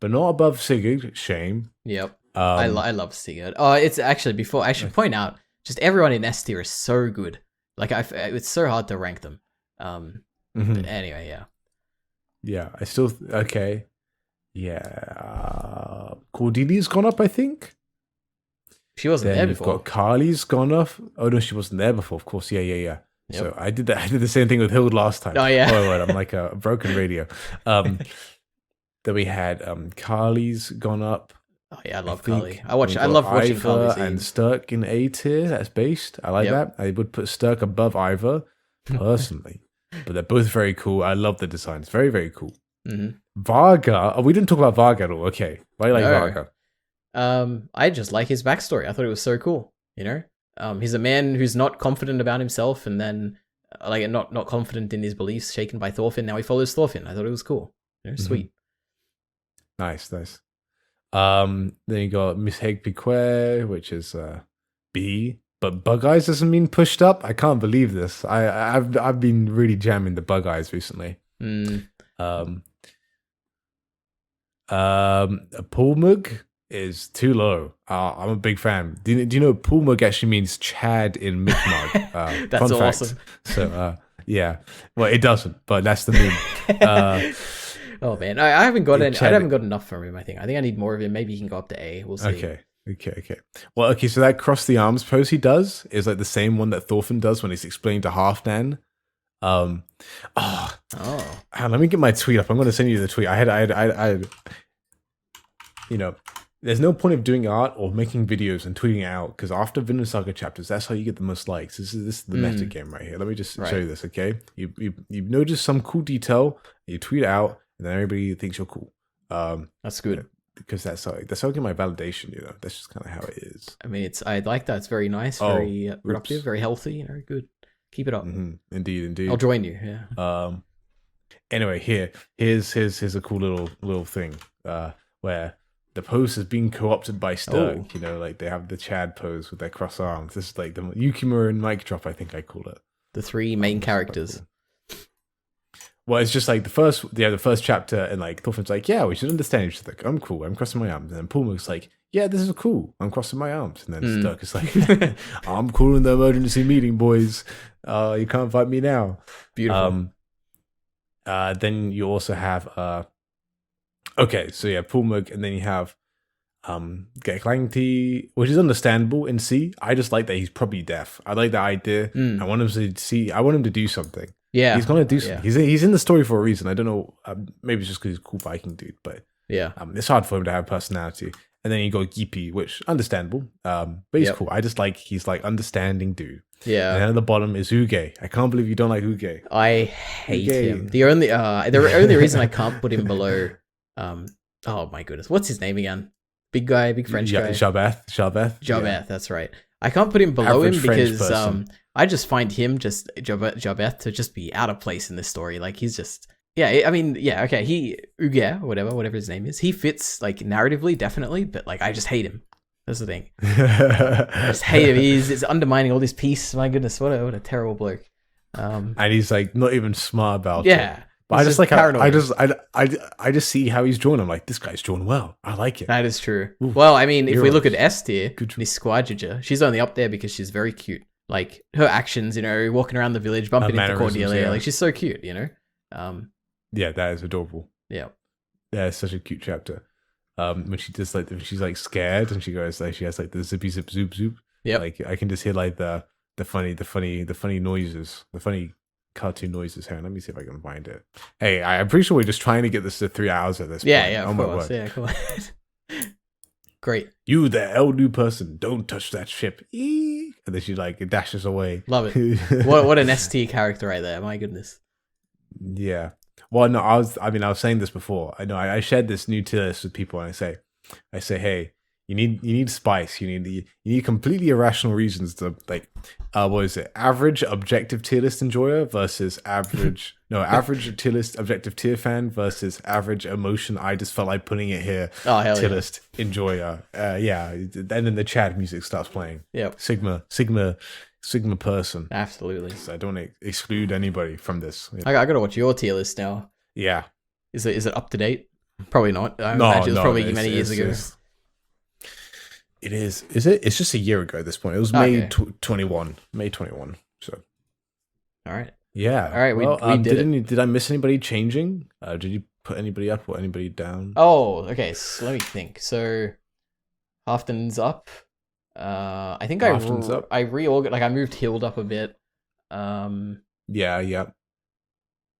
but not above Sigurd. Shame. Yep. I love Sigurd. Oh, it's actually before I should point out. Just everyone in S tier is so good. Like it's so hard to rank them. But anyway, yeah. Yeah, I still okay. Yeah, Cordelia's gone up. I think she wasn't there before. You've got Carly's gone up. Oh no, she wasn't there before. Of course, yeah. Yep. So I did that. I did the same thing with Hild last time. Oh yeah. Oh right, I'm like a broken radio. Then we had Carly's gone up. Oh yeah, I love Carly. I love watching Carly and Sturk in A tier. That's based. I like that. I would put Sturk above Eyvar personally, but they're both very cool. I love the designs. Very very cool. Varga. Oh, we didn't talk about Varga at all. Okay, why do you like Varga? I just like his backstory. I thought it was so cool. He's a man who's not confident about himself, and then not confident in his beliefs, shaken by Thorfinn. Now he follows Thorfinn. I thought it was cool. Sweet. Nice. Then you got Misc Piquet, which is B, but Bug Eyes doesn't mean pushed up. I can't believe this. I've been really jamming the Bug Eyes recently. Pulmug is too low. I'm a big fan. Do you know Pulmug actually means Chad in Mi'kmaq? That's awesome. So yeah, well it doesn't, but that's the meme. Oh man, I haven't got I haven't got enough from him. I think I need more of him. Maybe he can go up to A. We'll see. Okay. Well, okay. So that cross the arms pose he does is like the same one that Thorfinn does when he's explaining to Halfdan. Let me get my tweet up. I'm going to send you the tweet. I had. There's no point of doing art or making videos and tweeting it out because after Vinland Saga chapters, that's how you get the most likes. This is the meta game right here. Let me just show you this. Okay, you notice some cool detail, you tweet it out. And then everybody thinks you're cool. That's good because that's how I get my validation. That's just kind of how it is. I mean, I like that. It's very nice, very productive, very healthy. Good. Keep it up. Indeed. I'll join you. Yeah. Anyway, here's a cool little thing where the pose is being co-opted by Sturk. Like they have the Chad pose with their cross arms. This is like the Yukimura and mic drop. I think I call it. The 3 main characters. Cool. Well, it's just like the first chapter, and like Thorfinn's like, yeah, we should understand each other. I'm cool. I'm crossing my arms. And then Pulmug's like, yeah, this is cool. I'm crossing my arms. And then Sturk is like, I'm cool in the emergency meeting, boys. You can't fight me now. Beautiful. Then you also have Pulmug, and then you have get Clanky, which is understandable in C. I just like that he's probably deaf. I like that idea. I want him to see. I want him to do something. Yeah, he's gonna do something. He's in the story for a reason. I don't know. Maybe it's just because he's a cool Viking dude, but it's hard for him to have personality. And then you go Gippy, which understandable. But he's cool. I just like he's like understanding dude. Yeah. And then at the bottom is Uge. I can't believe you don't like Uge. I hate him. The only reason I can't put him below. Oh my goodness, what's his name again? Big guy, big French guy. Jabeth. Yeah. That's right. I can't put him below Average him because I just find him Jabeth to just be out of place in this story. Like he's just okay. Uge, whatever his name is, he fits like narratively definitely, but like I just hate him. That's the thing. I just hate him. He's undermining all this peace. My goodness, what a terrible bloke. And he's like not even smart about it. Yeah. But I just like paranoid. I just see how he's drawn. I'm like, this guy's drawn well. I like it. That is true. Ooh, well, I mean, if we look at S tier, Misc, she's only up there because she's very cute. Like her actions, walking around the village, bumping into Cordelia, like she's so cute, Yeah, that is adorable. Yeah. Yeah, it's such a cute chapter. When she just like, when she's like scared and she goes like, she has like the zippy zip zoop zoop. Yeah. Like I can just hear like the funny noises, the funny cartoon noises here. Let me see if I can find it. Hey, I'm pretty sure we're just trying to get this to 3 hours at this point. Yeah, of course. Yeah, cool. Great. You, the elder person, don't touch that ship. Eek. And then she like dashes away. Love it. What an ST character right there. My goodness. Yeah. Well, no, I was saying this before. I know I shared this new tier list with people, and I say, hey, you need spice. You need completely irrational reasons to like, what is it? Average objective tier list enjoyer versus average tier list objective tier fan versus average emotion. I just felt like putting it here. Oh, hell tier yeah. list enjoyer. Then in the chat music starts playing. Yep. Sigma person. Absolutely. So I don't want to exclude anybody from this. Yeah. I gotta watch your tier list now. Yeah. Is it up to date? Probably not. I imagine it's probably many years ago. It is. Is it? It's just a year ago at this point. It was May 21. May 21. So. All right. Yeah. All right. We did it. Did I miss anybody changing? Did you put anybody up or anybody down? Oh, okay. So let me think. So, Halfton's up. I think I reorganized. Like I moved Hild up a bit. Yeah.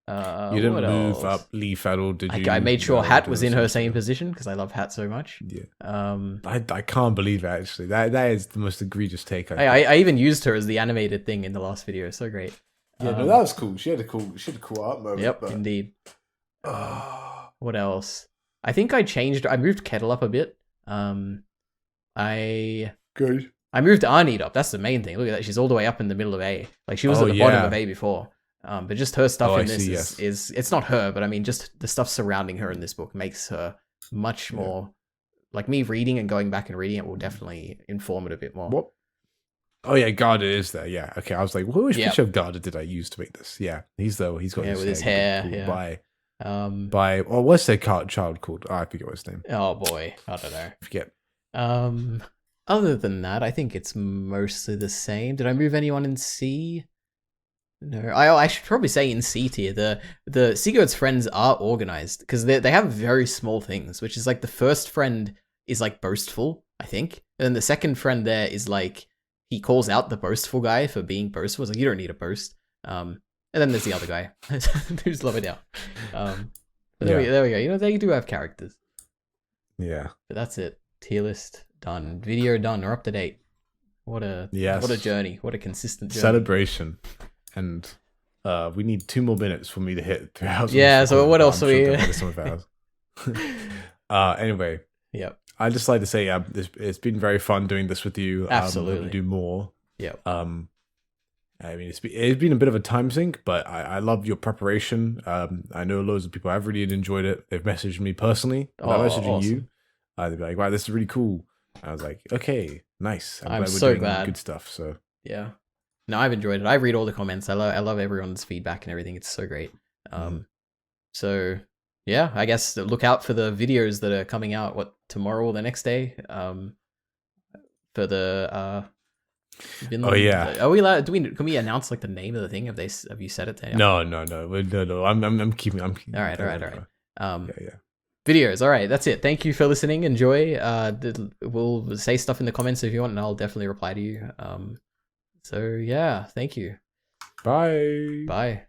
You didn't move up Leaf at all, did you? I made sure Hat was in her same position because I love Hat so much. Yeah. I can't believe it, actually. That is the most egregious take. I even used her as the animated thing in the last video. So great. Yeah, no, that was cool. She had a cool art moment. Yep, but... indeed. What else? I think I moved Kettle up a bit. Good. I moved Arnie up. That's the main thing. Look at that. She's all the way up in the middle of A. Like she was at the bottom of A before. But just her stuff in this is it's not her, but I mean just the stuff surrounding her in this book makes her much more like me reading and going back and reading it will definitely inform it a bit more. What? Oh yeah, Garda is there. Yeah. Okay. I was like, which picture of Garda did I use to make this? Yeah. He's got his hair. Cool Yeah. By what's their child called? Oh, I forget what his name. Oh boy. I don't know. Forget. Other than that, I think it's mostly the same. Did I move anyone in C? No, I should probably say in C tier, the Sigurd's friends are organized because they have very small things, which is like the first friend is like boastful, I think, and then the second friend there is like he calls out the boastful guy for being boastful. It's like you don't need a boast. And then there's the other guy who's lower down. There we go. They do have characters. Yeah, but that's it. Tier list done. Video done. We're up to date. What a journey. What a consistent journey. Celebration. And we need 2 more minutes for me to hit 3,000. Yeah, so what else are we... Anyway. Yep. I'd just like to say it's been very fun doing this with you. Absolutely. Do more. Yep. I mean, it's been a bit of a time sink, but I love your preparation. I know loads of people have really enjoyed it. They've messaged me personally. Without messaging awesome. You. They'd be like, wow, this is really cool. I was like, okay, nice. I'm glad we're doing glad. Good stuff. So yeah. No, I've enjoyed it. I read all the comments. I love everyone's feedback and everything. It's so great. So yeah, I guess look out for the videos that are coming out tomorrow or the next day. For the Vinland. Oh yeah. Are we allowed? Can we announce like the name of the thing? Have you said it there? No. I'm keeping. All right. Yeah. videos. All right, that's it. Thank you for listening. Enjoy. We'll say stuff in the comments if you want, and I'll definitely reply to you. So yeah, thank you. Bye. Bye.